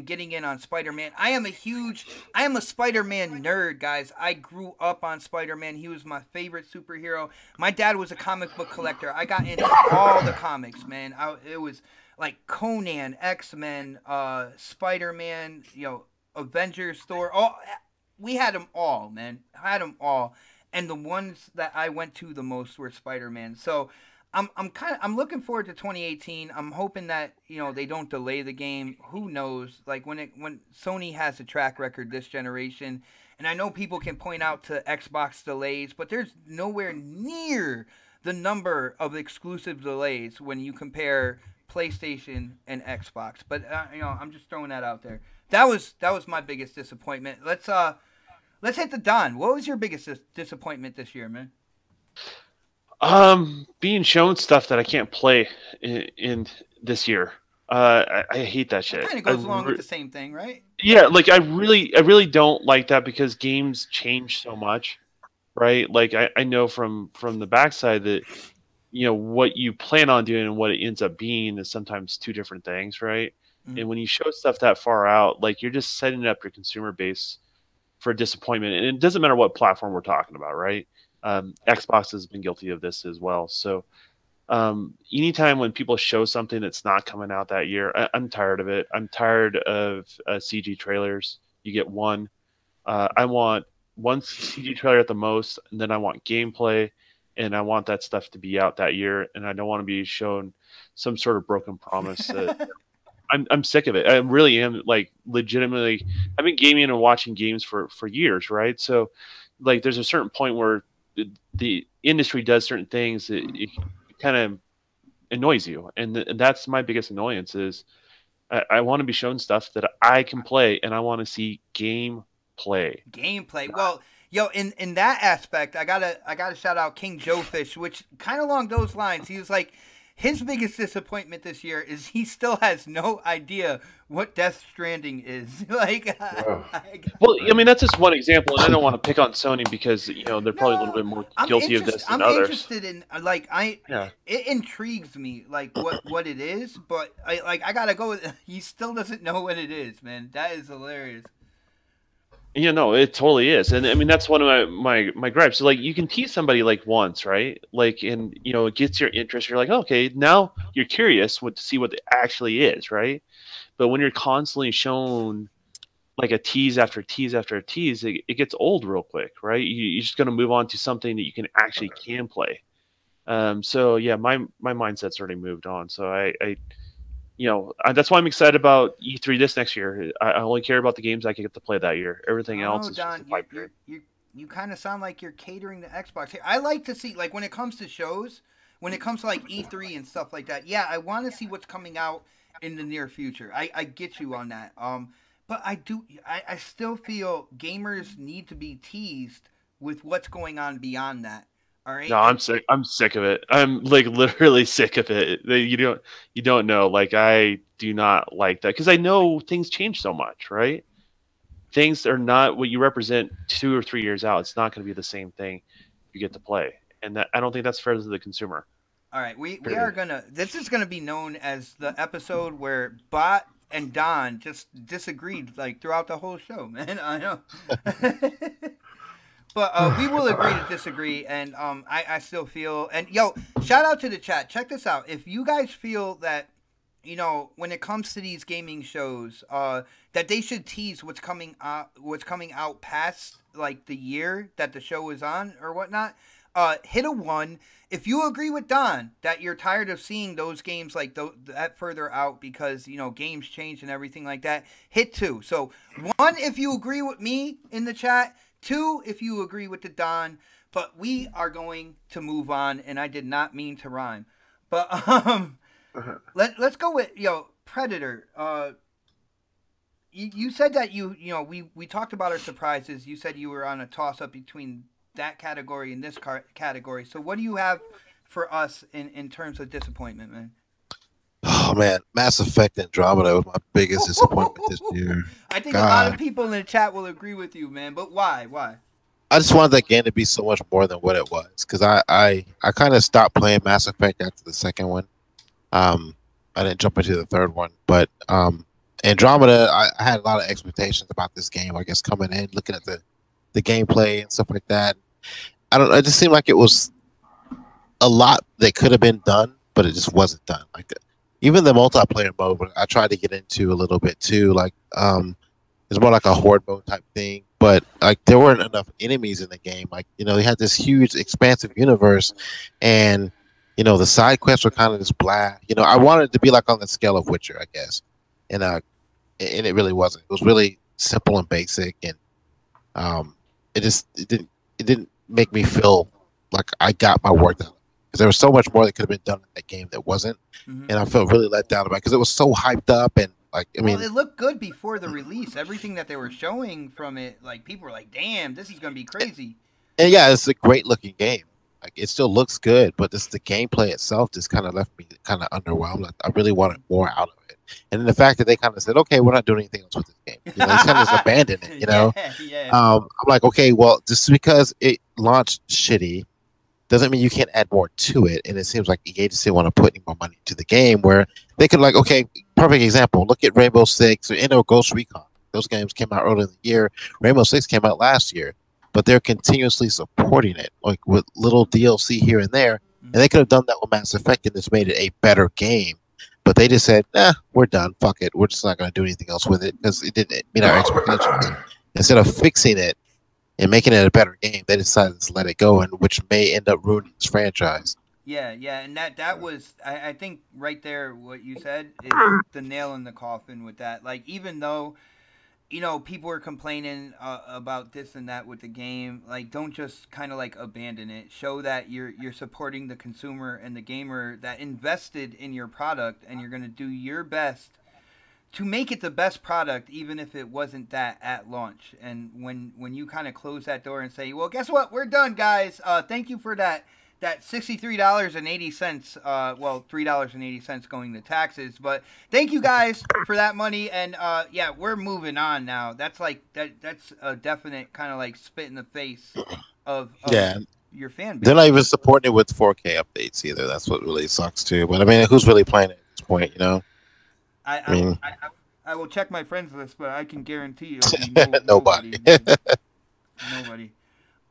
getting in on Spider-Man. I am a Spider-Man nerd, guys. I grew up on Spider-Man. He was my favorite superhero. My dad was a comic book collector. I got into all the comics, man. It was like Conan, X-Men, Spider-Man, Avengers, Thor. We had them all, man. I had them all. And the ones that I went to the most were Spider-Man. So I'm looking forward to 2018. I'm hoping that they don't delay the game. Who knows? Like when Sony has a track record this generation, and I know people can point out to Xbox delays, but there's nowhere near the number of exclusive delays when you compare PlayStation and Xbox. But I'm just throwing that out there. That was my biggest disappointment. Let's hit the Don. What was your biggest disappointment this year, man? Being shown stuff that I can't play in this year. I hate that shit. It kind of goes along with the same thing, right? Yeah, like I really don't like that because games change so much, right? Like I know from the backside that what you plan on doing and what it ends up being is sometimes two different things, right? Mm. And when you show stuff that far out, like you're just setting up your consumer base for disappointment, and it doesn't matter what platform we're talking about, right? Xbox has been guilty of this as well. So anytime when people show something that's not coming out that year, I'm tired of it. I'm tired of CG trailers. You get one. I want one CG trailer at the most, and then I want gameplay, and I want that stuff to be out that year, and I don't want to be shown some sort of broken promise. I'm sick of it. I really am. Like legitimately, I've been gaming and watching games for years, right? So, like, there's a certain point where the industry does certain things that it kind of annoys you, and that's my biggest annoyance is I want to be shown stuff that I can play, and I want to see gameplay. Well, yo, in that aspect, I gotta shout out King Joe Fish, which kind of along those lines. He was like, his biggest disappointment this year is he still has no idea what Death Stranding is. Like, well, I mean, that's just one example, and I don't want to pick on Sony because they're probably a little bit more guilty of this than others. I'm interested in it intrigues me like what it is, but I gotta go with. He still doesn't know what it is, man. That is hilarious. No, it totally is, and I mean that's one of my gripes. So, like, you can tease somebody like once, right? Like, and it gets your interest. You're like, okay, now you're curious to see what it actually is, right? But when you're constantly shown like a tease after tease after tease, it gets old real quick, right? You're just gonna move on to something that you can actually play. So yeah, my mindset's already moved on. So I that's why I'm excited about E3 this next year. I only care about the games I can get to play that year. Everything else is Don, just a pipe dream. You kind of sound like you're catering to Xbox here. I like to see, like, when it comes to shows, when it comes to like E3 and stuff like that. Yeah, I want to see what's coming out in the near future. I get you on that. But I still feel gamers need to be teased with what's going on beyond that. All right. No, I'm sick. I'm sick of it. I'm like literally sick of it. You don't know. Like, I do not like that because I know things change so much, right? Things are not what you represent 2 or 3 years out. It's not going to be the same thing you get to play, and that I don't think that's fair to the consumer. All right, we are gonna. This is gonna be known as the episode where Bot and Don just disagreed like throughout the whole show, man. I know. But we will agree to disagree, and I still feel, and yo, shout out to the chat. Check this out. If you guys feel that, when it comes to these gaming shows, that they should tease what's coming out past like the year that the show is on or whatnot, hit a 1. If you agree with Don that you're tired of seeing those games like that further out because games change and everything like that, hit 2. So 1 if you agree with me in the chat. 2, if you agree with the Don, but we are going to move on, and I did not mean to rhyme. But let's go with Predator. You said that we talked about our surprises. You said you were on a toss up between that category and this category. So what do you have for us in terms of disappointment, man? Oh man, Mass Effect Andromeda was my biggest disappointment this year. I think a lot of people in the chat will agree with you, man. But why? I just wanted that game to be so much more than what it was, because I kind of stopped playing Mass Effect after the second one. I didn't jump into the third one, but Andromeda, I had a lot of expectations about this game. I guess coming in, looking at the gameplay and stuff like that. It just seemed like it was a lot that could have been done, but it just wasn't done. Like even the multiplayer mode, I tried to get into a little bit too. Like it's more like a horde mode type thing, but like there weren't enough enemies in the game. Like they had this huge expansive universe, and the side quests were kind of just blah. I wanted it to be like on the scale of Witcher, I guess, and it really wasn't. It was really simple and basic, and it didn't make me feel like I got my work done. Because there was so much more that could have been done in that game that wasn't, and I felt really let down about it because it was so hyped up and well, it looked good before the release. Everything that they were showing from it, like people were like, "Damn, this is gonna be crazy." And yeah, it's a great looking game, Like it still looks good, but this the gameplay itself just kind of left me kind of underwhelmed. Like, I really wanted more out of it. And then the fact that they kind of said, "Okay, we're not doing anything else with this game," you know, they kind of just abandoned it. You know, Yeah. I'm like, okay, well, just because it launched shitty doesn't mean you can't add more to it. And it seems like EA just didn't want to put any more money into the game where they could, like, okay, perfect example. Look at Rainbow Six or Ghost Recon. Those games came out earlier in the year. Rainbow Six came out last year, but they're continuously supporting it, like with little DLC here and there. And they could have done that with Mass Effect and just made it a better game. But they just said, nah, we're done. Fuck it. We're just not going to do anything else with it because it didn't meet our expectations. Instead of fixing it and making it a better game, they decided to let it go, and which may end up ruining this franchise. Yeah, and that was I think right there what you said is the nail in the coffin with that. Like even though people are complaining about this and that with the game, like don't just kind of like abandon it. Show that you're supporting the consumer and the gamer that invested in your product, and you're going to do your best to make it the best product, even if it wasn't that at launch. And when you kind of close that door and say, well, guess what, we're done, guys, thank you for that $63.80, well, $3.80 going to taxes, but thank you guys for that money, and yeah, we're moving on now. That's like that's a definite kind of like spit in the face of your fan base. They're not even supporting it with 4K updates either. That's what really sucks too. But I mean, who's really playing it at this point, you know? I will check my friends list, but I can guarantee you nobody. Nobody.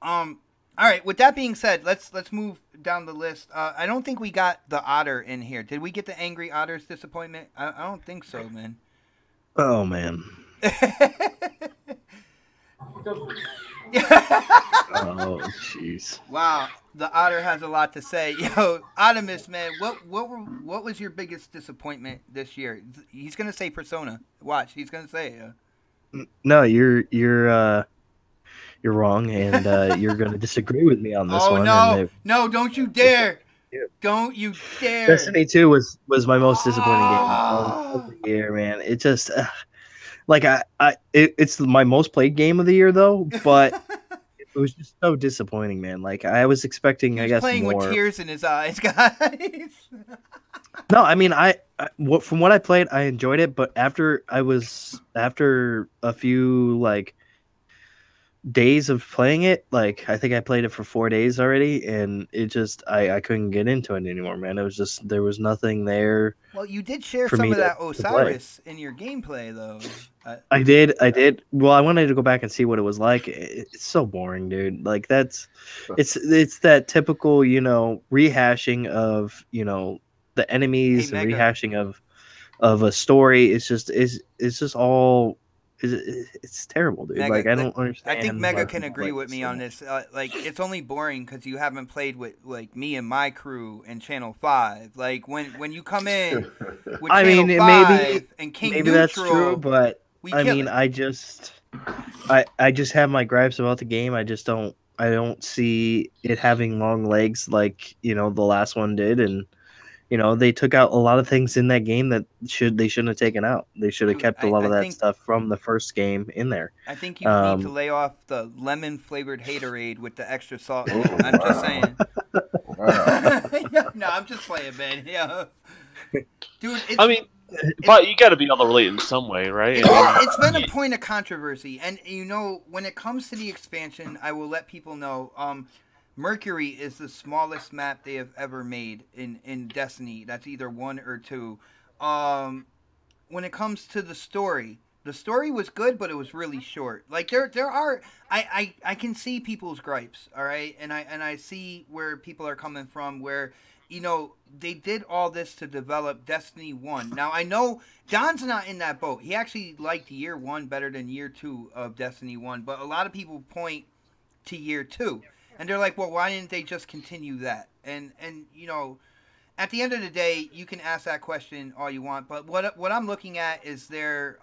All right. With that being said, let's move down the list. I don't think we got the Otter in here. Did we get the Angry Otter's disappointment? I don't think so, man. Oh man. Oh jeez. Wow, the Otter has a lot to say. Yo, Optimus, man, what was your biggest disappointment this year? He's gonna say Persona. Watch, he's gonna say it. No, you're wrong, and you're going to disagree with me on this one. Oh no! Don't you dare! Don't you dare! Destiny 2 was my most disappointing game of the year, man. It just like it's my most played game of the year though, but it was just so disappointing, man. Like I was expecting, I guess, playing more with tears in his eyes, guys. No, I mean, from what I played, I enjoyed it, but after a few like days of playing it, like I think I played it for 4 days already, and it just I couldn't get into it anymore, man. It was just there was nothing there. Well, you did share some of that Osiris in your gameplay, though. I did. Well, I wanted to go back and see what it was like. It's so boring, dude. Like it's that typical, rehashing of the enemies and rehashing of a story. It's just all. It's terrible, dude. Mega, like I don't understand. I think Mega can agree with me on this. Like it's only boring because you haven't played with like me and my crew in Channel 5. Like when you come in with Channel 5 and King maybe Neutral, that's true, but I mean, I just have my gripes about the game. I don't see it having long legs like the last one did, and they took out a lot of things in that game that they shouldn't have taken out. They should have kept a lot of that stuff from the first game in there. I think you need to lay off the lemon flavored haterade with the extra salt. I'm just saying. No, I'm just playing, man. Yeah, dude. But you got to be able to relate in some way, right? It's been a point of controversy, and when it comes to the expansion, I will let people know. Mercury is the smallest map they have ever made in Destiny. That's either 1 or 2. When it comes to the story was good, but it was really short. Like there are I can see people's gripes, all right, and I see where people are coming from. Where they did all this to develop Destiny 1. Now I know Don's not in that boat. He actually liked year 1 better than year 2 of Destiny 1, but a lot of people point to year 2. And they're like, well, why didn't they just continue that? And at the end of the day, you can ask that question all you want. But what I'm looking at is their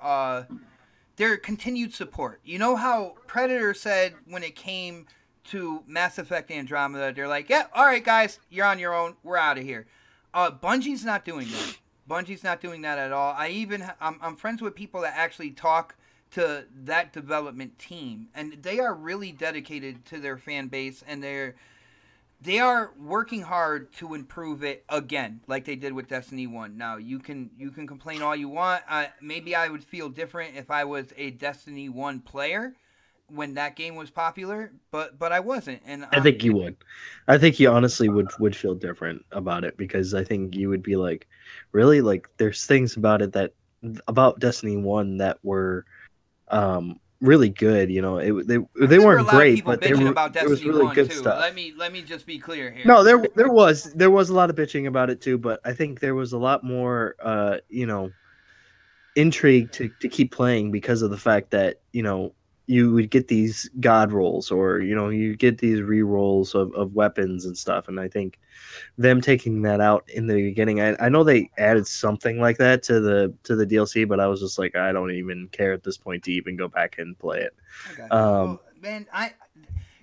continued support. You know how Predator said when it came to Mass Effect Andromeda, they're like, yeah, all right, guys, you're on your own. We're out of here. Bungie's not doing that. Bungie's not doing that at all. I'm friends with people that actually talk to that development team, and they are really dedicated to their fan base, and they are working hard to improve it again, like they did with Destiny 1. Now, you can complain all you want. Maybe I would feel different if I was a Destiny 1 player when that game was popular, but I wasn't. And I think you would. I think you honestly would feel different about it, because I think you would be like, really, like there's things about it that about Destiny 1 that were really good. You know, they weren't great, but they were. About There was Destiny really 1 good too. stuff. Let me just be clear here. No, there was a lot of bitching about it too, but I think there was a lot more you know, intrigue to keep playing, because of the fact that, you know, you would get these god rolls, or you know, you get these re-rolls of weapons and stuff. And I think them taking that out in the beginning, I know they added something like that to the DLC, but I was just like, I don't even care at this point to even go back and play it. Okay. Well, man,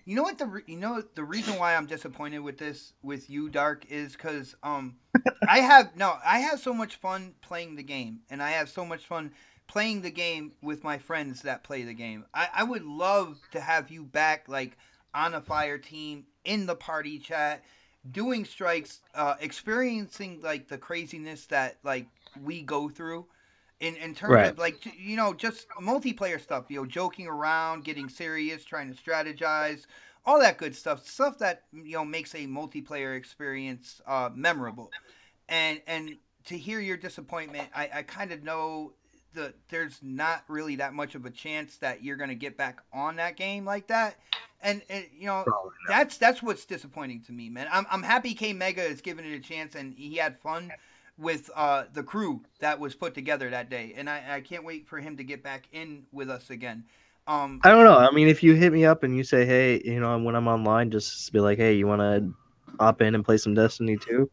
you know what the reason why I'm disappointed with this with you, Dark, is because I have so much fun playing the game, and I have so much fun playing the game with my friends that play the game. I would love to have you back, like on a fire team, in the party chat, doing strikes, experiencing like the craziness that like we go through. In terms of like, you know, just multiplayer stuff, you know, joking around, getting serious, trying to strategize, all that good stuff that, you know, makes a multiplayer experience memorable. And to hear your disappointment, I kind of know that there's not really that much of a chance that you're gonna get back on that game like that. And you know, that's what's disappointing to me, man. I'm happy K Mega is giving it a chance and he had fun with the crew that was put together that day, and I can't wait for him to get back in with us again. I don't know. I mean, if you hit me up and you say, hey, you know, when I'm online, just be like, hey, you want to hop in and play some Destiny 2?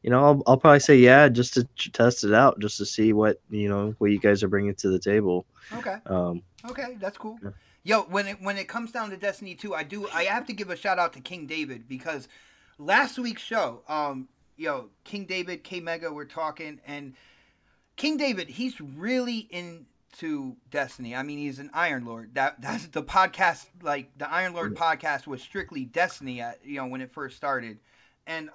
You know, I'll probably say yeah, just to test it out, just to see what, you know, what you guys are bringing to the table. Okay. Okay, that's cool. Yeah. Yo, when it comes down to Destiny 2, I have to give a shout out to King David, because last week's show, yo, King David, K Mega, we're talking, and King David, he's really into Destiny. I mean, he's an Iron Lord. That's the podcast, like the Iron Lord podcast was strictly Destiny when it first started. And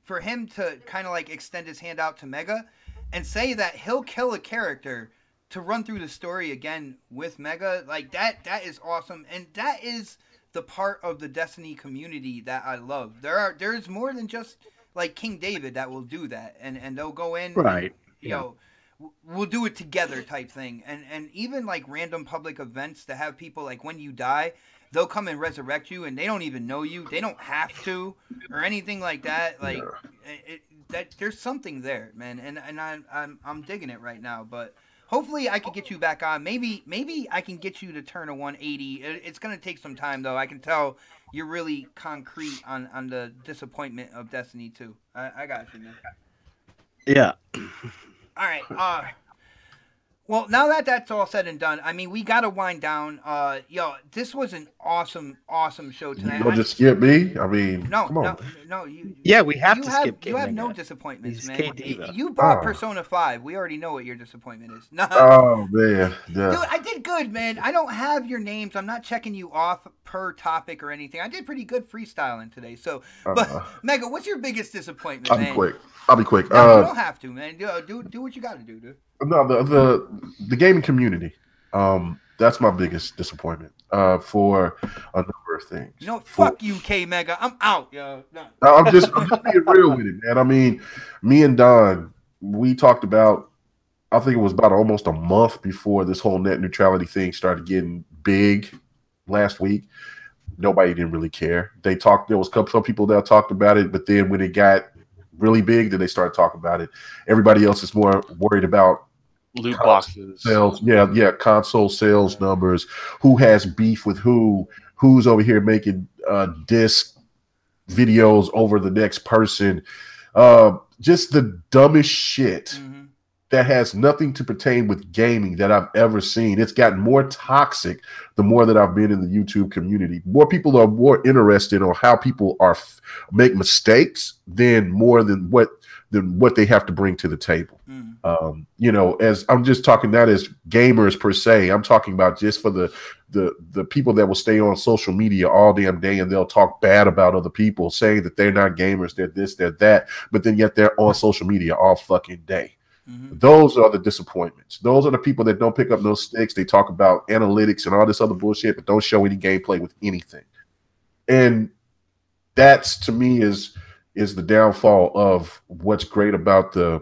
for him to kind of like extend his hand out to Mega and say that he'll kill a character to run through the story again with Mega, like that is awesome. And that is the part of the Destiny community that I love. There's more than just like King David that will do that, and they'll go in, right? You know, we'll do it together type thing, and even like random public events to have people like when you die, they'll come and resurrect you, and they don't even know you, they don't have to, or anything like that. Like that, there's something there, man, and I'm digging it right now, but. Hopefully I can get you back on. Maybe I can get you to turn a 180. It's going to take some time, though. I can tell you're really concrete on the disappointment of Destiny 2. I got you, man. Yeah. All right. Well, now that that's all said and done, I mean, we got to wind down. Yo, this was an awesome show tonight. You gonna just skip me? I mean, come on. No. We have to skip. You have no disappointments, man. KD, you bought Persona 5. We already know what your disappointment is. No. Oh man, yeah. Dude, I did good, man. I don't have your names. I'm not checking you off per topic or anything. I did pretty good freestyling today. So, but Mega, what's your biggest disappointment, man? I'll be quick. No, you don't have to, man. Do what you got to do, dude. No, the gaming community. That's my biggest disappointment. For a number of things. No, fuck you, K Mega. I'm out, yo. No. I'm just being real with it, man. I mean, me and Don, we talked about. I think it was about almost a month before this whole net neutrality thing started getting big last week. Nobody didn't really care. They talked. There was some people that talked about it, but then when it got really big, then they started talking about it. Everybody else is more worried about loot boxes sales. Yeah, console sales numbers. Who has beef with who? Who's over here making disc videos over the next person? Just the dumbest shit that has nothing to pertain with gaming that I've ever seen. It's gotten more toxic the more that I've been in the YouTube community. More people are more interested on how people make mistakes than what they have to bring to the table. You know, as I'm just talking not as gamers per se, I'm talking about just for the people that will stay on social media all damn day and they'll talk bad about other people, saying that they're not gamers, they're this, they're that, but then yet they're on social media all fucking day. Those are the disappointments. Those are the people that don't pick up no sticks. They talk about analytics and all this other bullshit, but don't show any gameplay with anything. And that's, to me, is the downfall of what's great about the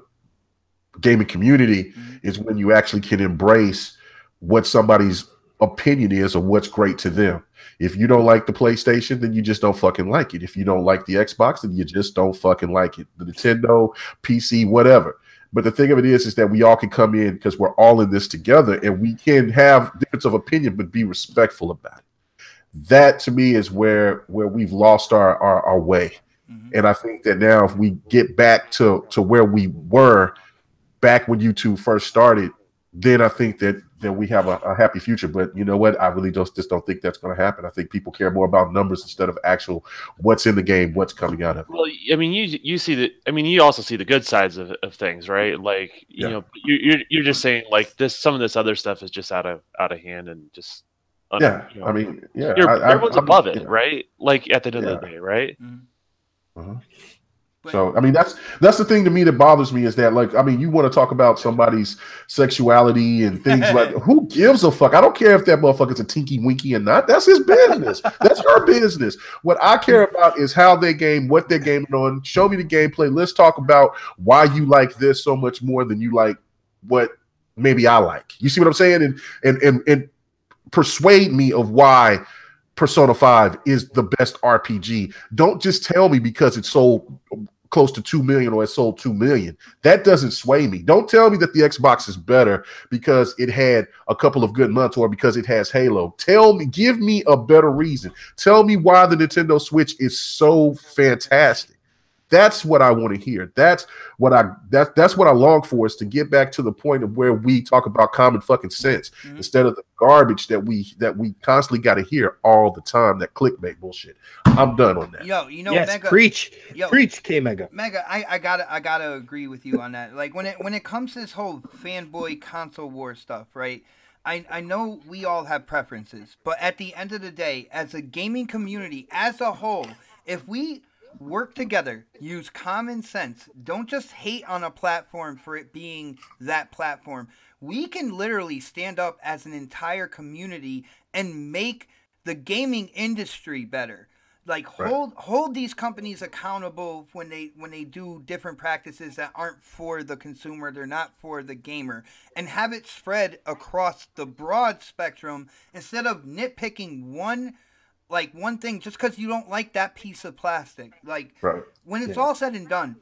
gaming community, is when you actually can embrace what somebody's opinion is or what's great to them. If you don't like the PlayStation, then you just don't fucking like it. If you don't like the Xbox, then you just don't fucking like it. The Nintendo, PC, whatever. But the thing of it is that we all can come in because we're all in this together, and we can have difference of opinion, but be respectful about it. That, to me, is where we've lost our way. And I think that now if we get back to where we were back when YouTube first started, then I think that we have a happy future. But you know what? I really just don't think that's going to happen. I think people care more about numbers instead of actual what's in the game, what's coming out of it. Well, I mean, you see the, I mean, you also see the good sides of things, right? Like, you know, you're just saying like this, some of this other stuff is just out of hand and just. Yeah, you know, I mean, yeah, everyone's above it, yeah. right? Like at the end of the day, right? So, I mean, that's the thing to me that bothers me, is that, like, I mean, you want to talk about somebody's sexuality and things like, who gives a fuck? I don't care if that motherfucker's a tinky winky or not. That's his business. That's her business. What I care about is how they game, what they're gaming on. Show me the gameplay. Let's talk about why you like this so much more than you like what maybe I like. You see what I'm saying? And persuade me of why Persona 5 is the best RPG. Don't just tell me because it sold close to 2 million or it sold 2 million. That doesn't sway me. Don't tell me that the Xbox is better because it had a couple of good months or because it has Halo. Tell me, give me a better reason. Tell me why the Nintendo Switch is so fantastic. That's what I want to hear. That's what I long for, is to get back to the point of where we talk about common fucking sense instead of the garbage that we constantly got to hear all the time, that clickbait bullshit. I'm done on that. Yo, you know, Yes, Mega, preach, K Mega. Mega, I gotta agree with you on that. Like when it comes to this whole fanboy console war stuff, right? I know we all have preferences, but at the end of the day, as a gaming community as a whole, if we work together, use common sense, don't just hate on a platform for it being that platform, we can literally stand up as an entire community and make the gaming industry better. Like hold these companies accountable when they do different practices that aren't for the consumer, they're not for the gamer, and have it spread across the broad spectrum instead of nitpicking one thing just because you don't like that piece of plastic. Like when it's all said and done,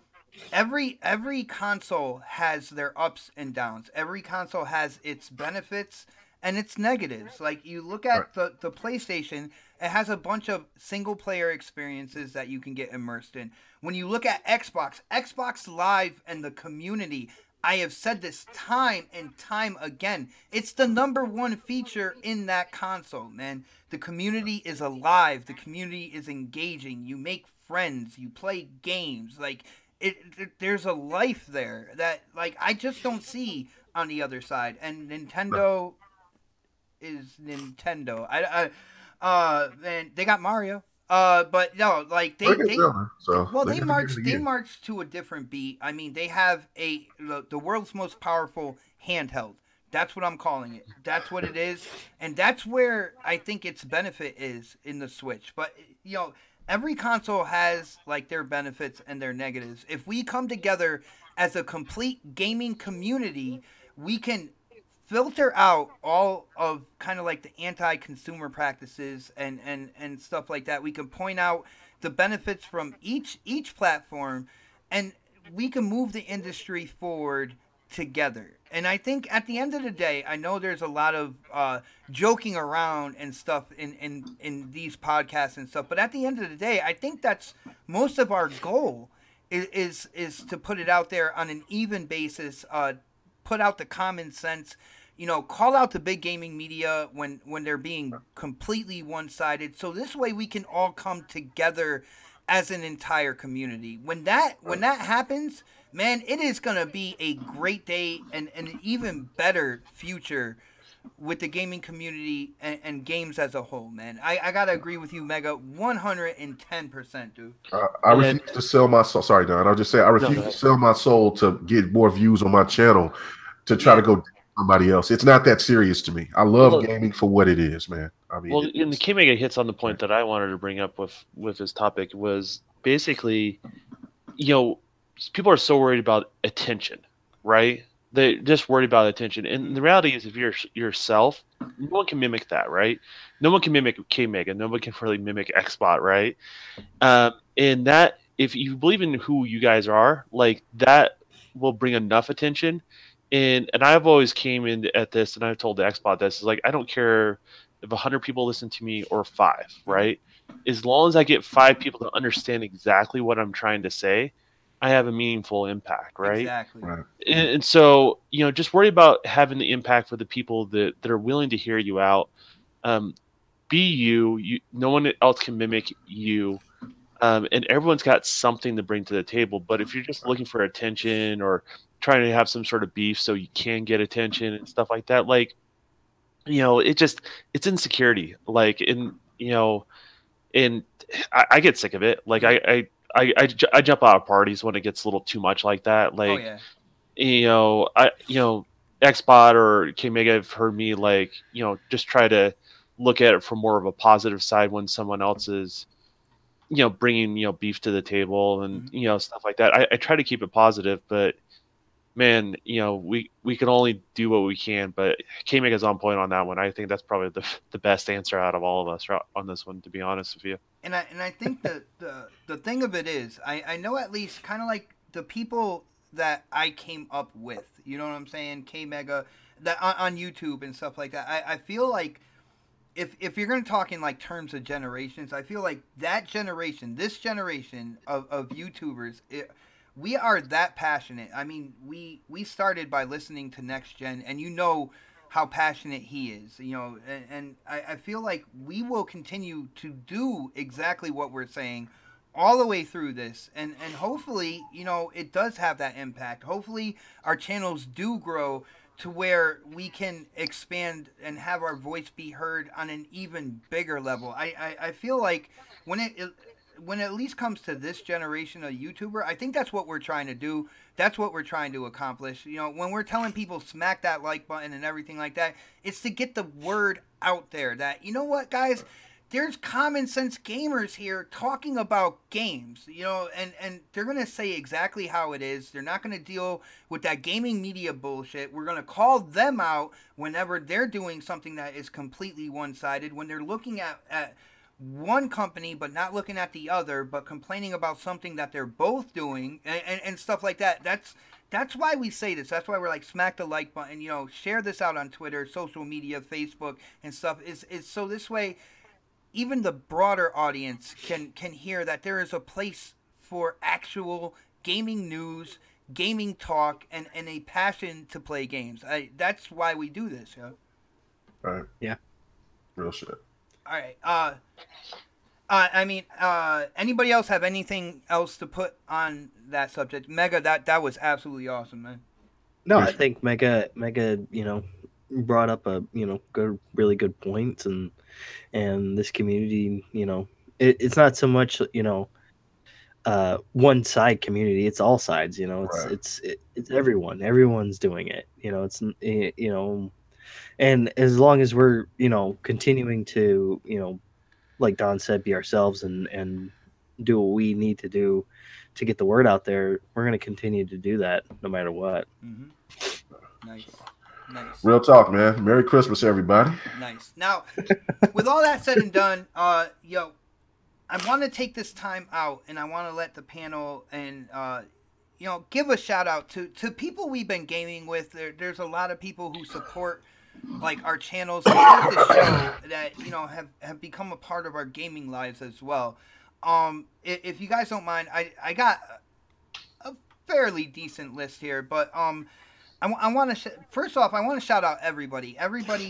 every console has their ups and downs. Every console has its benefits and its negatives. Like you look at the PlayStation, it has a bunch of single player experiences that you can get immersed in. When you look at Xbox Live and the community, I have said this time and time again, it's the #1 feature in that console, man. The community is alive. The community is engaging. You make friends. You play games. Like, there's a life there that, like, I just don't see on the other side. And Nintendo is Nintendo. And they got Mario. But no, like they marched to a different beat. I mean, they have the world's most powerful handheld. That's what I'm calling it. That's what it is, and that's where I think its benefit is in the Switch. But you know, every console has like their benefits and their negatives. If we come together as a complete gaming community, we can filter out all of kind of like the anti-consumer practices and stuff like that. We can point out the benefits from each platform, and we can move the industry forward together. And I think at the end of the day, I know there's a lot of joking around and stuff in these podcasts and stuff, but at the end of the day, I think that's most of our goal is to put it out there on an even basis, put out the common sense, you know, call out the big gaming media when they're being completely one-sided. So this way we can all come together as an entire community. When that happens, man, it is gonna be a great day and an even better future with the gaming community and games as a whole, man. I gotta agree with you, Mega, 110%, dude. I And then refuse to sell my soul. Sorry, Don. I'll just say I refuse go to ahead. sell my soul to get more views on my channel to try Yeah. to go date somebody else. It's not that serious to me. I love Well, gaming for what it is, man. I mean, Well, and the it's, K-Mega hits on the point that I wanted to bring up with this topic was basically, people are so worried about attention, right? They're just worried about attention. And the reality is, if you're yourself, no one can mimic that, right? No one can mimic K-Mega. No one can really mimic Xbot, right? And that, if you believe in who you guys are, like that will bring enough attention. And I've always came in at this, and I've told the Xbot this, is like, I don't care if 100 people listen to me or 5, right? As long as I get 5 people to understand exactly what I'm trying to say, I have a meaningful impact, right? Exactly. right. And so, just worry about having the impact for the people that are willing to hear you out. Be you. No one else can mimic you. And everyone's got something to bring to the table. But if you're just looking for attention or trying to have some sort of beef so you can get attention and stuff like that, like, it's insecurity. Like, and I get sick of it. Like, I jump out of parties when it gets a little too much like that. Oh Like, yeah. Xbot or K Mega have heard me, like, just try to look at it from more of a positive side when someone else is, bringing, beef to the table and, stuff like that. I try to keep it positive, but man, we can only do what we can, but K Mega's on point on that one. I think that's probably the best answer out of all of us on this one, to be honest with you. And I think that the thing of it is, I know at least kind of like the people that I came up with, you know what I'm saying, K Mega, that on YouTube and stuff like that. I feel like if you're going to talk in like terms of generations, I feel like that generation, this generation of YouTubers, we are that passionate. I mean, we started by listening to Next Gen, and how passionate he is, and I feel like we will continue to do exactly what we're saying all the way through this, and hopefully, it does have that impact. Hopefully our channels do grow to where we can expand and have our voice be heard on an even bigger level. I feel like when it at least comes to this generation of YouTuber, I think that's what we're trying to do. That's what we're trying to accomplish. When we're telling people smack that like button and everything like that, it's to get the word out there that, you know what, guys, there's common sense gamers here talking about games, and they're going to say exactly how it is. They're not going to deal with that gaming media bullshit. We're going to call them out whenever they're doing something that is completely one-sided, when they're looking at one company but not looking at the other, but complaining about something that they're both doing and stuff like that. That's why we say this. That's why we're like, smack the like button, share this out on Twitter, social media, Facebook, and stuff. Is so this way even the broader audience can hear that there is a place for actual gaming news, gaming talk, and a passion to play games. That's why we do this, yo. All right. Yeah. Real shit. All right. Anybody else have anything else to put on that subject? Mega, that was absolutely awesome, man. No, I think Mega, brought up a really good points, and this community, it's not so much one side community. It's all sides. Right. It's everyone. Everyone's doing it. And as long as we're continuing to like Don said, be ourselves and do what we need to do to get the word out there, we're going to continue to do that no matter what. Mm-hmm. Nice. Real talk, man. Merry Christmas, everybody. Nice. Now, with all that said and done, I want to take this time out, and I want to let the panel and give a shout out to people we've been gaming with. There's a lot of people who support like our channels and the show that have become a part of our gaming lives as well. If you guys don't mind, I got a fairly decent list here, but I want to first off, I want to shout out everybody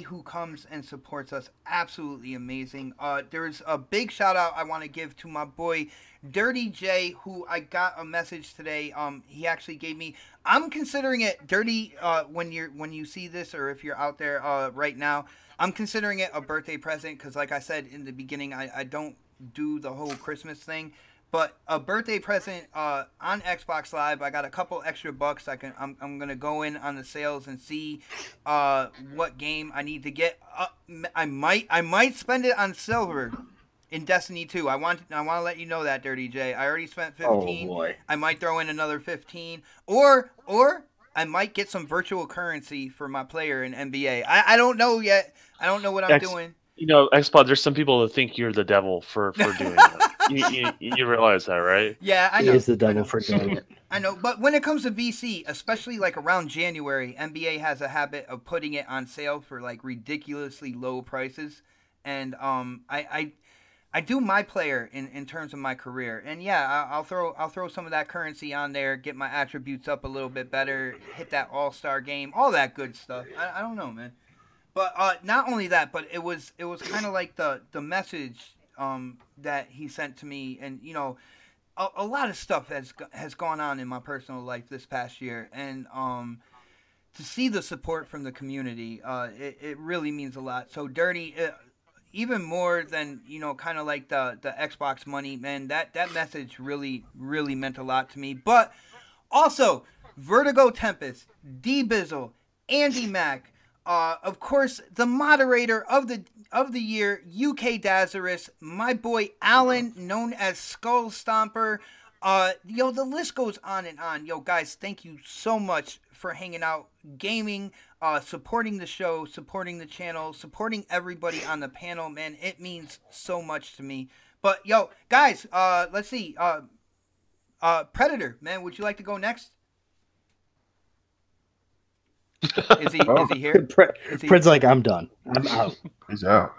who comes and supports us. Absolutely amazing. There's a big shout out I want to give to my boy Dirty J, who I got a message today. He actually gave me. I'm considering it Dirty. When you see this, or if you're out there right now, I'm considering it a birthday present because, like I said in the beginning, I don't do the whole Christmas thing. But a birthday present on Xbox Live. I got a couple extra bucks. I'm gonna go in on the sales and see what game I need to get. I might spend it on silver in Destiny 2. I want to let you know that, Dirty J. I already spent 15. Oh boy. I might throw in another 15, or I might get some virtual currency for my player in NBA. I don't know yet. I don't know what I'm doing. You know, Xpod, there's some people that think you're the devil for doing it. You realize that, right? Yeah, I know. He is the devil for doing it. I know, but when it comes to VC, especially like around January, NBA has a habit of putting it on sale for like ridiculously low prices, and I do my player in terms of my career, and yeah, I'll throw some of that currency on there, get my attributes up a little bit better, hit that All-Star game, all that good stuff. I don't know, man. But not only that, but it was kind of like the message that he sent to me, and you know, a lot of stuff has gone on in my personal life this past year, and to see the support from the community, it really means a lot. So Dirty, even more than, you know, kind of like the Xbox money, man, that message really meant a lot to me. But also Vertigo Tempest, D Bizzle, Andy Mack. Of course, the moderator of the year, UK Dazarus, my boy Alan, known as Skull Stomper. Yo, the list goes on and on. Yo, guys, thank you so much for hanging out, gaming, supporting the show, supporting the channel, supporting everybody on the panel. Man, it means so much to me. But yo, guys, let's see. Predator, man, would you like to go next? Is he here? Pred's like, I'm done. I'm out. He's out.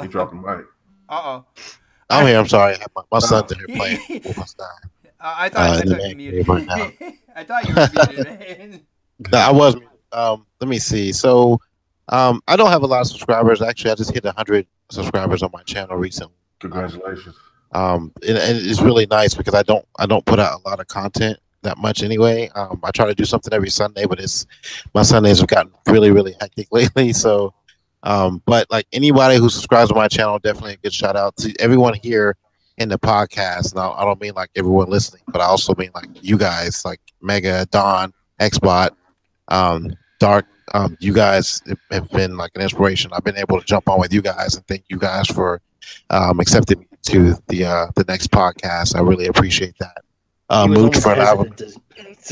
He dropped the mic. I'm here. I'm sorry. My son's in here playing with my son. I thought you muted. Right now. I thought you were muted. No, I was. Let me see. So, I don't have a lot of subscribers. Actually, I just hit 100 subscribers on my channel recently. Congratulations. And it's really nice because I don't put out a lot of content that much anyway. I try to do something every Sunday, but my Sundays have gotten really hectic lately. So, but like anybody who subscribes to my channel, definitely a good shout out to everyone here in the podcast. Now, I don't mean like everyone listening, but I also mean like you guys, like Mega, Don, Xbot, Dark. You guys have been like an inspiration. I've been able to jump on with you guys, and thank you guys for accepting me to the next podcast. I really appreciate that. Mooch for having to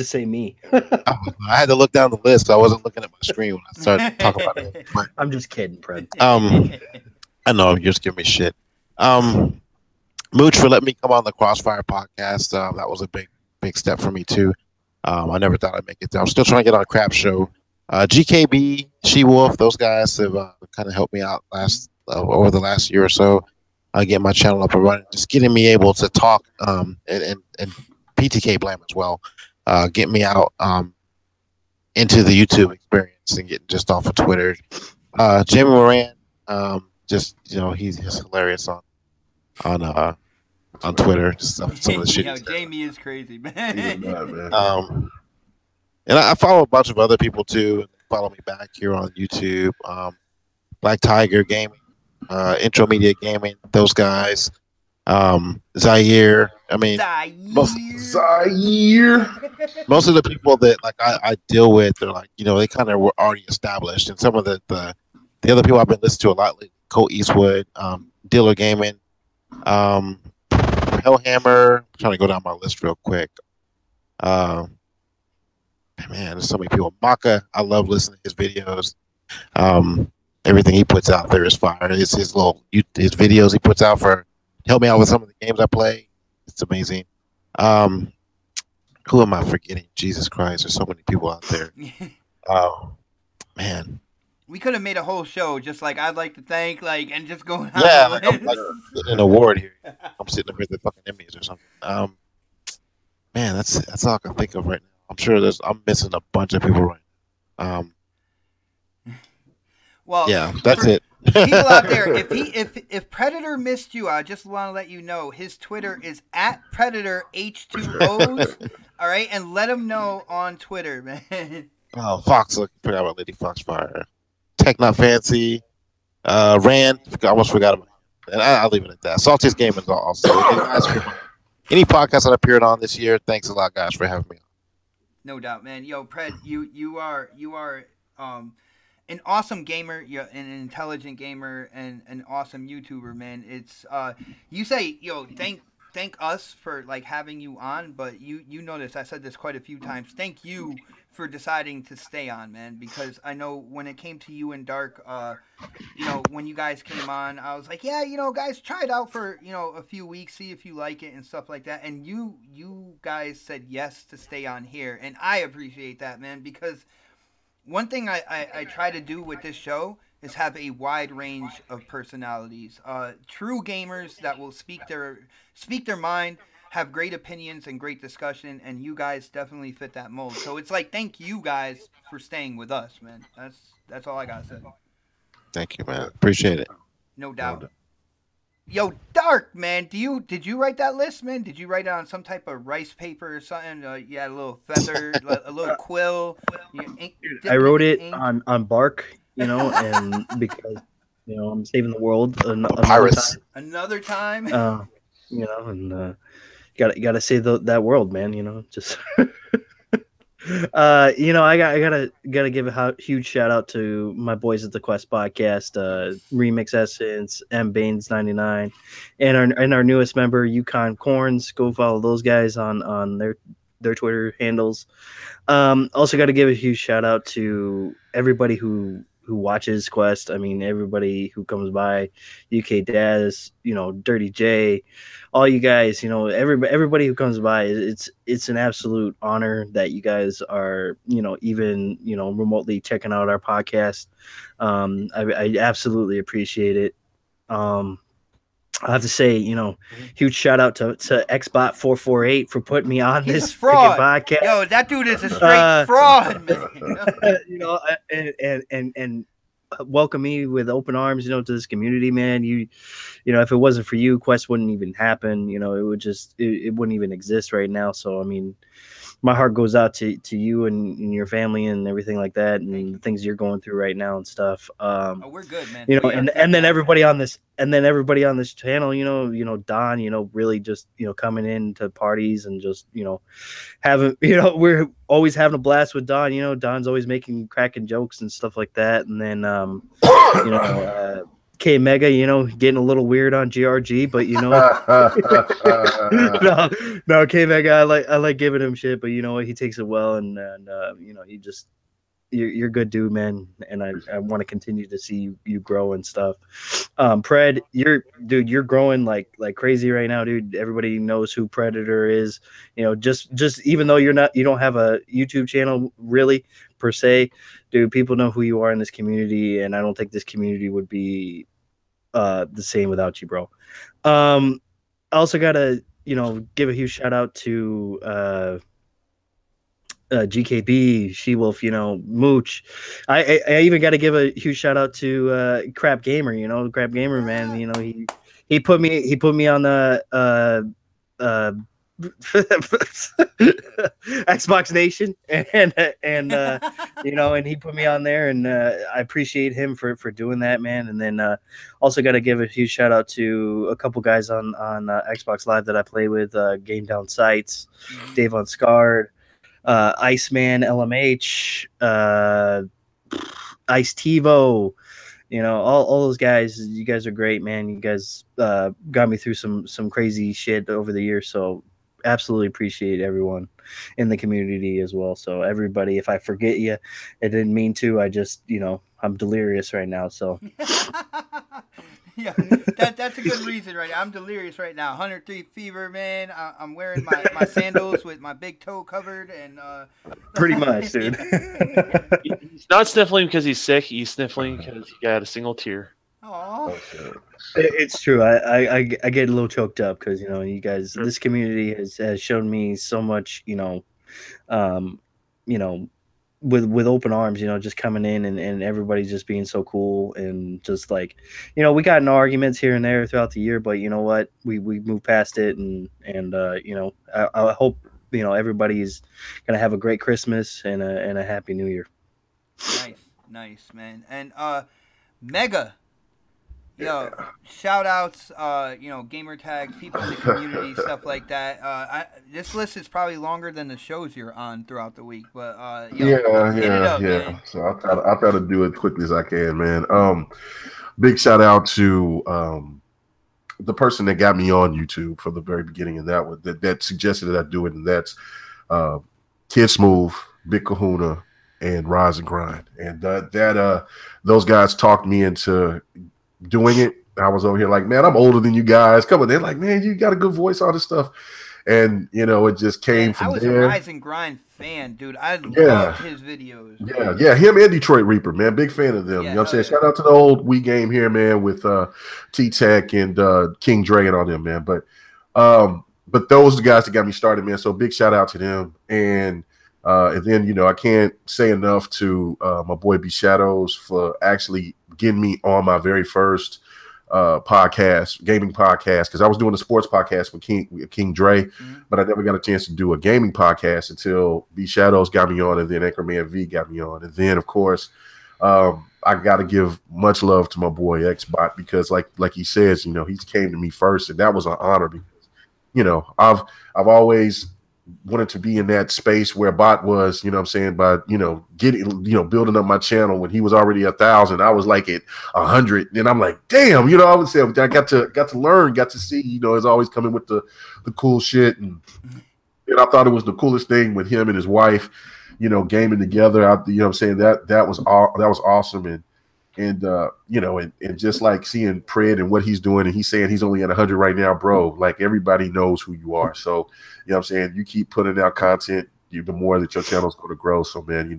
say me. I had to look down the list. So I wasn't looking at my screen when I started talking about it. But, I'm just kidding, Pred. I know you're just giving me shit. Mooch for letting me come on the Crossfire podcast. That was a big step for me too. I never thought I'd make it there. I'm still trying to get on a crap show. GKB, She Wolf, those guys have kind of helped me out over the last year or so. Get my channel up and running, just getting me able to talk and PTK Blam as well, get me out into the YouTube experience and getting just off of Twitter. Jamie Moran, just he's hilarious on Twitter. Just some of the shit. Yo, Jamie is crazy, man. And I follow a bunch of other people too. Follow me back here on YouTube. Black Tiger Gaming, Intro Media Gaming, those guys. Zaire. I mean, Zaire. Most of the people that like I deal with, they're like, they kind of were already established. And some of the other people I've been listening to a lot lately, Cole Eastwood, Dealer Gaming, Hellhammer. I'm trying to go down my list real quick. Man, there's so many people. Maka, I love listening to his videos. Everything he puts out there is fire. His videos he puts out for help me out with some of the games I play. It's amazing. Who am I forgetting? Jesus Christ, there's so many people out there. Oh, man. We could have made a whole show just like I'd like to thank, and just going on. Yeah, like I'm getting an award here. I'm sitting up here at the fucking Emmys or something. Man, that's all I can think of right now. I'm sure I'm missing a bunch of people right Um, Well, yeah, that's it. people out there, if Predator missed you, I just want to let you know his Twitter is at Predator H2Os. All right, and let him know on Twitter, man. Oh, Fox, look, forgot about Lady Foxfire. Tech Not Fancy. Rand, I almost forgot about it. And I'll leave it at that. Saltiest Game is also. Any podcast that I appeared on this year, thanks a lot, guys, for having me on. No doubt, man. Yo, Pred, you are an awesome gamer, you're an intelligent gamer, and an awesome YouTuber, man. It's you say, yo, thank us for like having you on, but you notice I said this quite a few times. Thank you for deciding to stay on, man, because I know when it came to you and Dark, when you guys came on, I was like, yeah, guys, try it out for a few weeks, see if you like it and stuff like that. And you guys said yes to stay on here, and I appreciate that, man, because one thing I try to do with this show is have a wide range of personalities, true gamers that will speak their mind, have great opinions and great discussion, and you guys definitely fit that mold. So it's like, thank you guys for staying with us, man. That's all I gotta say. Thank you, man. Appreciate it. No doubt. Yo, Dark, man, did you write that list, man? Did you write it on some type of rice paper or something? You had a little feather, a little quill. I wrote it on bark, and because I'm saving the world another time. And gotta save that world, man. Just I gotta give a huge shout out to my boys at the Quest Podcast, Remix Essence, M Baines 99, and our newest member, Yukon Corns. Go follow those guys on their Twitter handles. Also got to give a huge shout out to everybody who watches Quest. I mean, everybody who comes by, UK Daz, Dirty J, all you guys, everybody who comes by. It's an absolute honor that you guys are, even remotely checking out our podcast. I absolutely appreciate it. I have to say, huge shout out to Xbot 448 for putting me on this freaking podcast. Yo, that dude is a straight fraud, man. And welcome me with open arms, to this community, man. If it wasn't for you, Quest wouldn't even happen. It would it wouldn't even exist right now. So, I mean, my heart goes out to you and your family and everything like that, and the things you're going through right now and stuff. We're good, man. And then everybody on this channel, Don, really just coming in to parties and just having we're always having a blast with Don. Don's always cracking jokes and stuff like that, and then K Mega, getting a little weird on GRG, but no, K Mega, I like giving him shit, but he takes it well, and he just you're a good dude, man, and I want to continue to see you grow and stuff. Pred, you're growing like crazy right now, dude. Everybody knows who Predator is. Just even though you don't have a YouTube channel really per se, dude, people know who you are in this community, and I don't think this community would be the same without you, bro. I also gotta give a huge shout out to GKB, She-Wolf, Mooch. I even got to give a huge shout out to Crap Gamer, Crap Gamer, man. He put me on the Xbox Nation, and and he put me on there, and I appreciate him for doing that, man. And then also got to give a huge shout out to a couple guys on Xbox Live that I play with, Game Down Sights, Dave Unscarred, Iceman, LMH, Ice Tivo, all those guys. You guys are great, man. You guys got me through some crazy shit over the years, so absolutely appreciate everyone in the community as well. So everybody, if I forget you, I didn't mean to. I just, I'm delirious right now, so. Yeah, that's a good reason, right? I'm delirious right now. 103 fever, man. I'm wearing my sandals with my big toe covered, and pretty much, dude. He's not sniffling because he's sick. He's sniffling because he got a single tear. Aww. It's true. I get a little choked up because you guys, this community has shown me so much, with open arms, just coming in and everybody's just being so cool and just like, we got in arguments here and there throughout the year, but you know what, we moved past it and I hope everybody's gonna have a great Christmas and a happy New Year. Nice man. And Mega, shout outs, gamer tags, people in the community, stuff like that. This list is probably longer than the shows you're on throughout the week, but yeah. Man. So I'll try to do it quickly as I can, man. Big shout out to the person that got me on YouTube from the very beginning, and that suggested that I do it, and that's Kid Smooth, Big Kahuna, and Rise and Grind, and those guys talked me into doing it. I was over here like, man, I'm older than you guys. Come on, they're like, man, you got a good voice, all this stuff, and it just came from there. I was a Rise and Grind fan, dude. I loved his videos. Yeah, him and Detroit Reaper, man, big fan of them. You know what I'm saying? Shout out to the old Wii game here, man, with T-Tech and King Dre and all them, man. But those are the guys that got me started, man. So big shout out to them. And then, I can't say enough to my boy B Shadows for actually getting me on my very first gaming podcast, because I was doing a sports podcast with King Dre, but I never got a chance to do a gaming podcast until B Shadows got me on, and then Anchorman V got me on. And then, of course, I got to give much love to my boy Xbot, because like he says, he came to me first, and that was an honor, because, I've always wanted to be in that space where Bot was, by, getting, building up my channel when he was already 1,000. I was like at 100, and I'm like, damn, I would say I got to learn, got to see, he's always coming with the cool shit. And I thought it was the coolest thing with him and his wife, gaming together out. That was awesome. And just like seeing Pred and what he's doing, and he's saying he's only at 100 right now, bro, like everybody knows who you are. So, you keep putting out content, the more that your channel's going to grow. So, man,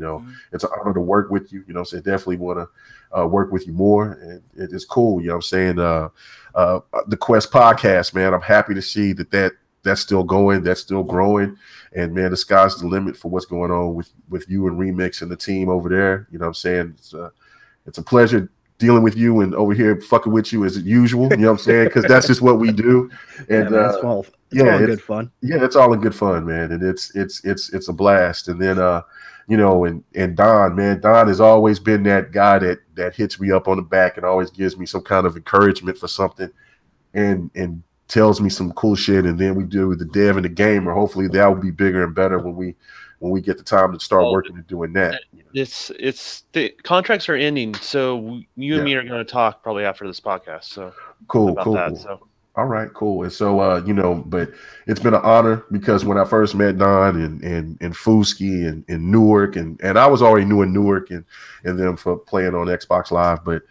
it's an honor to work with you. Definitely want to work with you more. And it's cool. The Quest podcast, man, I'm happy to see that's still going, that's still growing. And man, the sky's the limit for what's going on with you and Remix and the team over there. It's a pleasure dealing with you and over here fucking with you as usual. Because that's just what we do. And it's good fun. Yeah, it's all in good fun, man. And it's a blast. And then and Don, man, Don has always been that guy that hits me up on the back and always gives me some kind of encouragement for something and tells me some cool shit. And then we do the dev and the gamer. Hopefully that will be bigger and better when we get the time to start working and doing that. It's the contracts are ending, so you and me are going to talk probably after this podcast. So cool. All right, cool. And so but it's been an honor, because when I first met Don and Fusky and Newark, and I was already new in Newark and them for playing on Xbox Live, but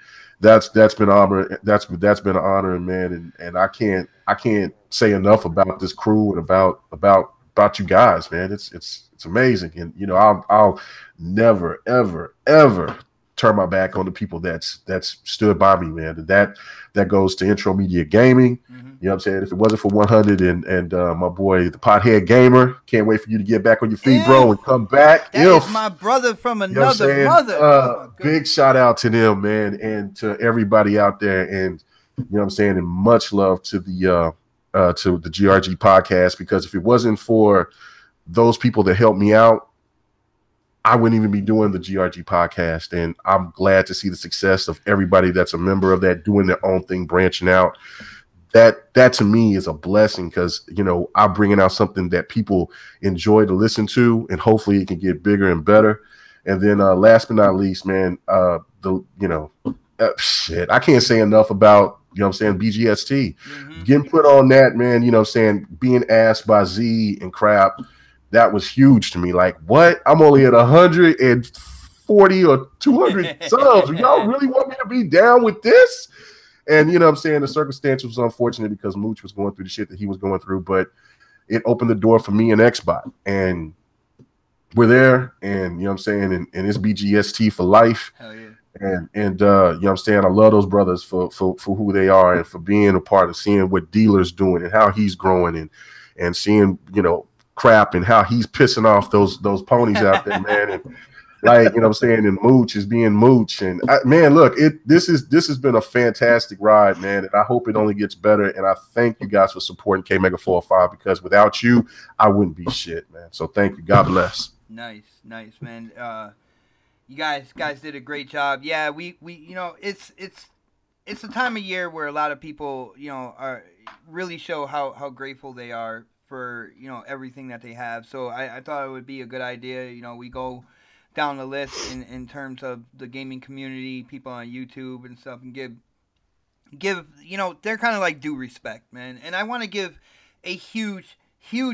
that's been an honor. That's been an honor, man. And I can't say enough about this crew and about you guys, man. It's amazing. And I'll never ever turn my back on the people that's stood by me, man. And that goes to Intro Media Gaming. You know what I'm saying? If it wasn't for 100 and my boy the Pothead Gamer, can't wait for you to get back on your feet, bro, and come back. That is my brother from another mother. Big shout out to them, man, and to everybody out there. And and much love to the GRG podcast, because if it wasn't for those people that helped me out, I wouldn't even be doing the GRG podcast. And I'm glad to see the success of everybody that's a member of that, doing their own thing, branching out. That to me is a blessing, because I'm bringing out something that people enjoy to listen to, and hopefully it can get bigger and better. And then last but not least, man, shit, I can't say enough about BGST getting put on that, man. Being asked by Z and Crap, that was huge to me. Like, what? I'm only at 140 or 200 subs. Y'all really want me to be down with this? And the circumstance was unfortunate, because Mooch was going through the shit that he was going through, but it opened the door for me and Xbot, and we're there. And and it's BGST for life. Hell yeah. And I love those brothers for who they are, and for being a part of seeing what Dealer's doing and how he's growing, and seeing Crap and how he's pissing off those ponies out there, man. And Like, you know what I'm saying? And Mooch is being Mooch. And man, look, this has been a fantastic ride, man. And I hope it only gets better. And I thank you guys for supporting K Mega 405, because without you, I wouldn't be shit, man. So thank you. God bless. Nice, man. You guys did a great job. Yeah, we you know, it's a time of year where a lot of people, you know, are really show how grateful they are for, you know, everything that they have. So I thought it would be a good idea, you know, we go down the list in terms of the gaming community, people on YouTube and stuff, and give you know, they're kind of like due respect, man. And I want to give a huge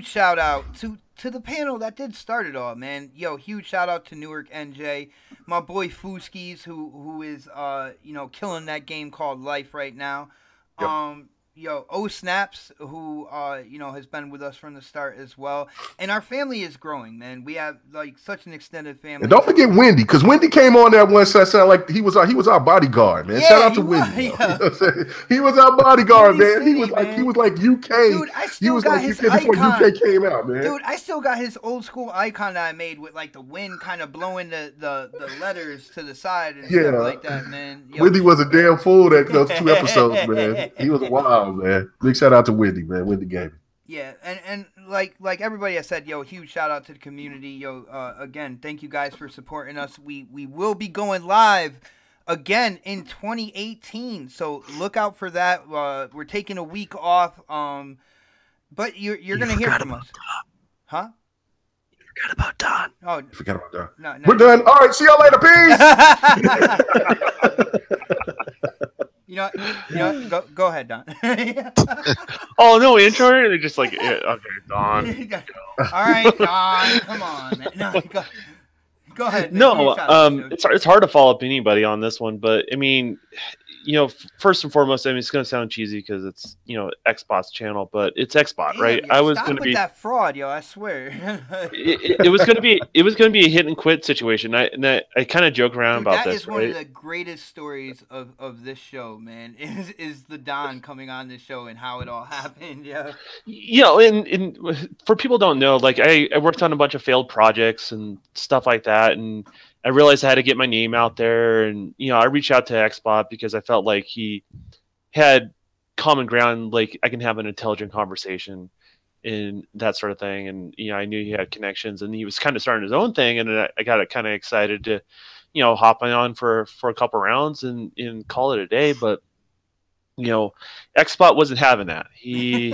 shout out to the panel that did start it all, man. Yo, huge shout out to Newark NJ, my boy Fooskies, who is you know, killing that game called Life right now. Yep. Yo, O Snaps, who you know, has been with us from the start as well. And our family is growing, man. We have like such an extended family. And don't forget Wendy, because Wendy came on that one side, sounded like he was our bodyguard, man. Yeah, shout out to Wendy. Yeah. You know what I'm saying? He was our bodyguard, Wendy man. City, He was like UK. Dude, I still he was got like his UK before icon. UK came out, man. Dude, I still got his old school icon that I made with like the wind kind of blowing the letters to the side and stuff like that, man. Yo. Wendy was a damn fool that those 2 episodes, man. He was wild, man. Big shout out to Wendy, man. Wendy Gaming. Yeah, and like everybody has said, yo, huge shout out to the community. Yo, again, thank you guys for supporting us. We will be going live again in 2018, so look out for that. We're taking a week off, but you're gonna hear from us. Huh? You forgot about Don. Oh, You forgot about that. no. We're done. All right, see y'all later. Peace. You know, go ahead, Don. Oh, no intro? They're just like, yeah, okay, Don. All right, Don, come on, man. No, go ahead. No, it's hard to follow up anybody on this one, but I mean, you know, first and foremost, I mean, it's going to sound cheesy because it's, you know, Xbox channel, but it's Xbox, Damn, right? Yo, I was stop going to with be that fraud, yo. I swear. it was going to be a hit and quit situation. I kind of joke around Dude, about that this. is one of the greatest stories of this show, man. Is the Don coming on this show and how it all happened, yeah. You know, and for people who don't know, like I worked on a bunch of failed projects and stuff like that, and I realized I had to get my name out there, and you know, I reached out to Xbot because I felt like he had common ground, like I can have an intelligent conversation and that sort of thing. And you know, I knew he had connections, and he was kind of starting his own thing, and I got kind of excited to, you know, hop on for a couple rounds and call it a day. But you know, Xbot wasn't having that. He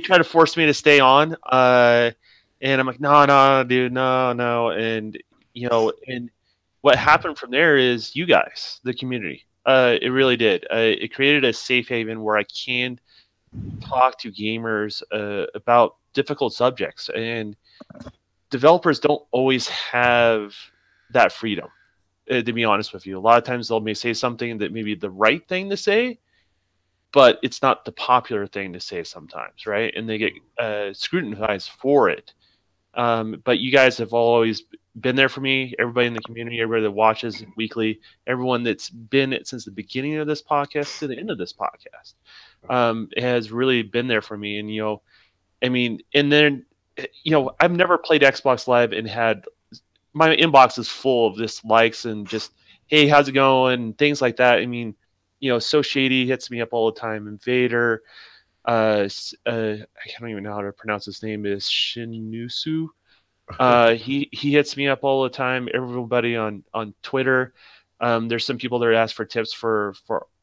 tried to force me to stay on, and I'm like, no, dude, no, and you know, and what happened from there is you guys, the community, it really did. It created a safe haven where I can talk to gamers about difficult subjects, and developers don't always have that freedom. To be honest with you, a lot of times they may say something that may be the right thing to say, but it's not the popular thing to say sometimes, right? And they get scrutinized for it. But you guys have always been there for me. Everybody in the community, everybody that watches weekly, everyone that's been since the beginning of this podcast to the end of this podcast, has really been there for me. And you know, I mean, and then you know, I've never played Xbox Live and had my inbox is full of just likes and just, hey, how's it going? Things like that. I mean, you know, So Shady hits me up all the time. Invader, I don't even know how to pronounce his name, is Shinusu. He hits me up all the time. Everybody on Twitter. There's some people that ask for tips for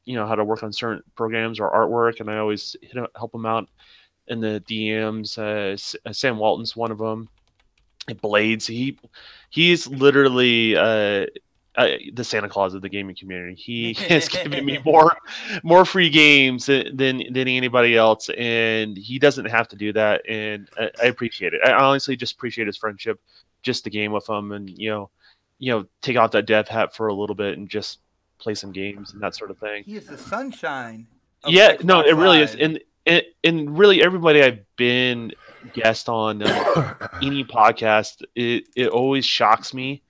you know, how to work on certain programs or artwork, and I always help them out in the DMs. Sam Walton's one of them. Blades, he's literally the Santa Claus of the gaming community. He has given me more free games than anybody else, and he doesn't have to do that. And I appreciate it. I honestly just appreciate his friendship, just to game with him, and you know, take off that dev hat for a little bit and just play some games and that sort of thing. He is the sunshine. Yeah, no, it really is, and really everybody I've been guest on any podcast, it always shocks me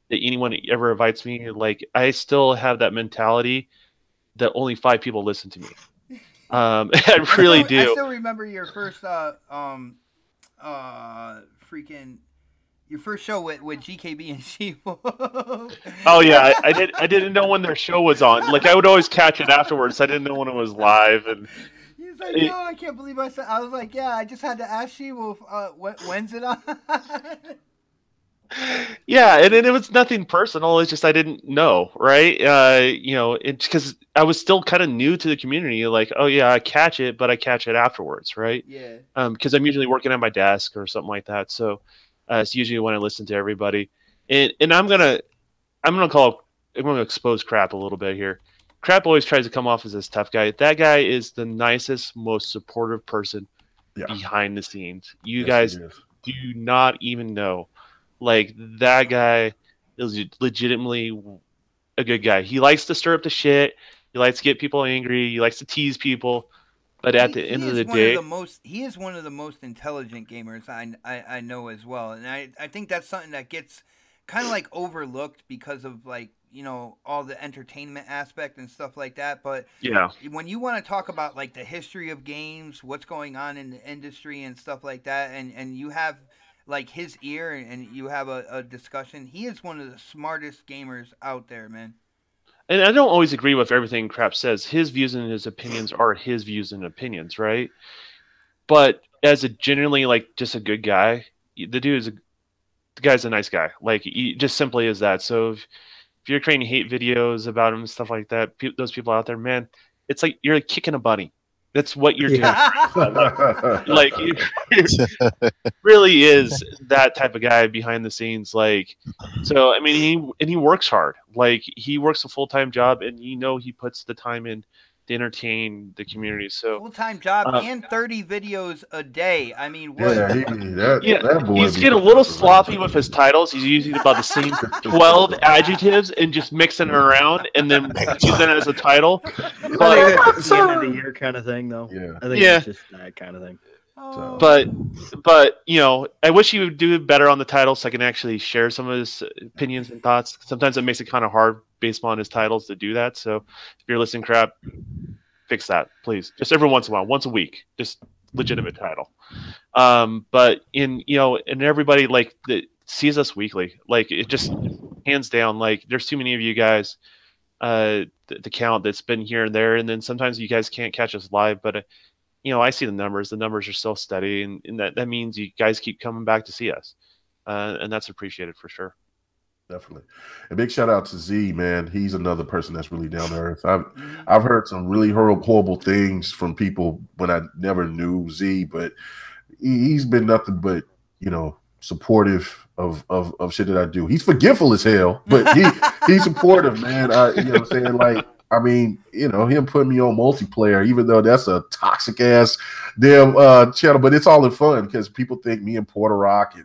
that anyone ever invites me. Like, I still have that mentality that only 5 people listen to me. I really do. I still remember your first freaking Your first show with GKB and Sheeple. Oh yeah, I didn't know when their show was on. Like I would always catch it afterwards. I didn't know when it was live, and He's like, yo, I can't believe I said. I was like, yeah, I just had to ask Sheeple, when's it on? yeah, and it was nothing personal. It's just I didn't know, right? It's because I was still kind of new to the community. Like, oh yeah, I catch it, but I catch it afterwards, right? Yeah. Because I'm usually working at my desk or something like that. So it's usually when I listen to everybody, and I'm gonna expose Crap a little bit here. Crap always tries to come off as this tough guy. That guy is the nicest, most supportive person behind the scenes. You guys do not even know. Like, that guy is legitimately a good guy. He likes to stir up the shit. He likes to get people angry. He likes to tease people. But at the end of the day, he is one of the most intelligent gamers I know as well. And I think that's something that gets kind of like overlooked because of like, you know, all the entertainment aspect and stuff like that. But yeah, when you want to talk about like the history of games, what's going on in the industry and stuff like that, and you have like his ear and you have a discussion, he is one of the smartest gamers out there, man. And I don't always agree with everything Crap says. His views and his opinions are his views and opinions, right? But as a generally like just a good guy, the guy's a nice guy. Like, he just simply is that. So if you're creating hate videos about him and stuff like that, those people out there, man, it's like you're like kicking a bunny. That's what you're doing. Like, it really is that type of guy behind the scenes. Like, so I mean, he works hard. Like, he works a full-time job, and he puts the time in to entertain the community. So full-time job and 30 videos a day. I mean, what? That boy he's getting a little sloppy with his titles. He's using about the same 12 adjectives and just mixing it around and then using it as a title. But it's the end of the year kind of thing, though. Yeah, I think it's just that kind of thing. Oh. But I wish he would do better on the title so I can actually share some of his opinions and thoughts. Sometimes it makes it kind of hard based on his titles to do that. So if you're listening, Crap, fix that, please. Just every once in a while, once a week, just legitimate title. But and everybody like that sees us weekly, like it just hands down. Like, there's too many of you guys to count that's been here and there, and then sometimes you guys can't catch us live, but I see the numbers. The numbers are still steady, and that means you guys keep coming back to see us, and that's appreciated for sure. Definitely. A big shout out to Z, man. He's another person that's really down to earth. I've heard some really horrible things from people when I never knew Z, but he's been nothing but, supportive of shit that I do. He's forgetful as hell, but he's supportive, man. You know what I'm saying? Like, I mean, him putting me on multiplayer, even though that's a toxic ass damn channel, but it's all in fun because people think me and Porter Rock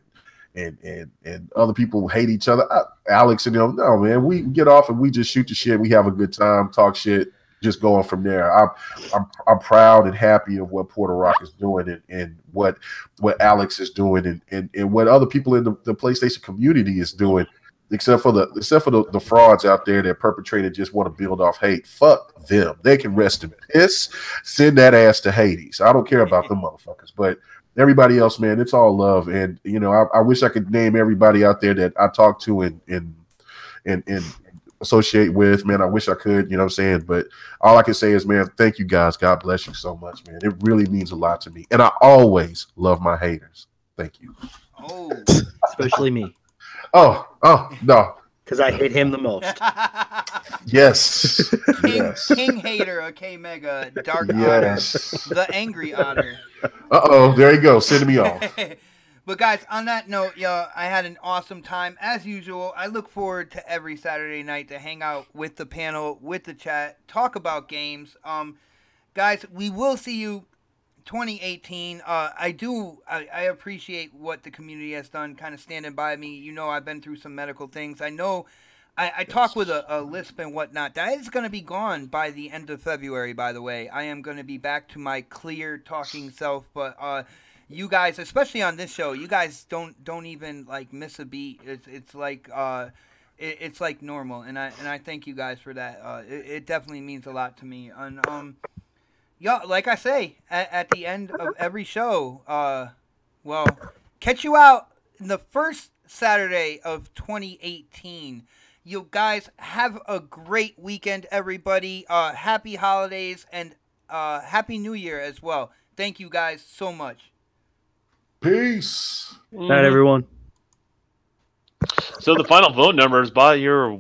and other people hate each other. Alex and them, no, man, we get off and we just shoot the shit. We have a good time, talk shit, just going from there. I'm proud and happy of what Porter Rock is doing and what Alex is doing and what other people in the PlayStation community is doing. Except for the frauds out there that perpetrated just want to build off hate. Fuck them. They can rest in piss. Send that ass to Hades. I don't care about them motherfuckers. But everybody else, man, it's all love. And I wish I could name everybody out there that I talk to and associate with. Man, I wish I could. You know what I'm saying? But all I can say is, man, thank you guys. God bless you so much, man. It really means a lot to me. And I always love my haters. Thank you. Oh, especially me. Oh, no. Because I hate him the most. Yes. King hater, okay, Mega, Dark Otter, the angry otter. There you go. Send me off. But guys, on that note, I had an awesome time. As usual, I look forward to every Saturday night to hang out with the panel, with the chat, talk about games. Guys, we will see you 2018. I appreciate what the community has done, kind of standing by me. I've been through some medical things. I know I talk with a lisp and whatnot. That is going to be gone by the end of February, by the way. I am going to be back to my clear talking self, but you guys, especially on this show, you guys don't even like miss a beat. It's like it's like normal, and I thank you guys for that. It definitely means a lot to me. And like I say, at the end of every show, catch you out in the first Saturday of 2018. You guys have a great weekend, everybody. Happy holidays and Happy New Year as well. Thank you guys so much. Peace. Night, everyone. So the final vote number is by your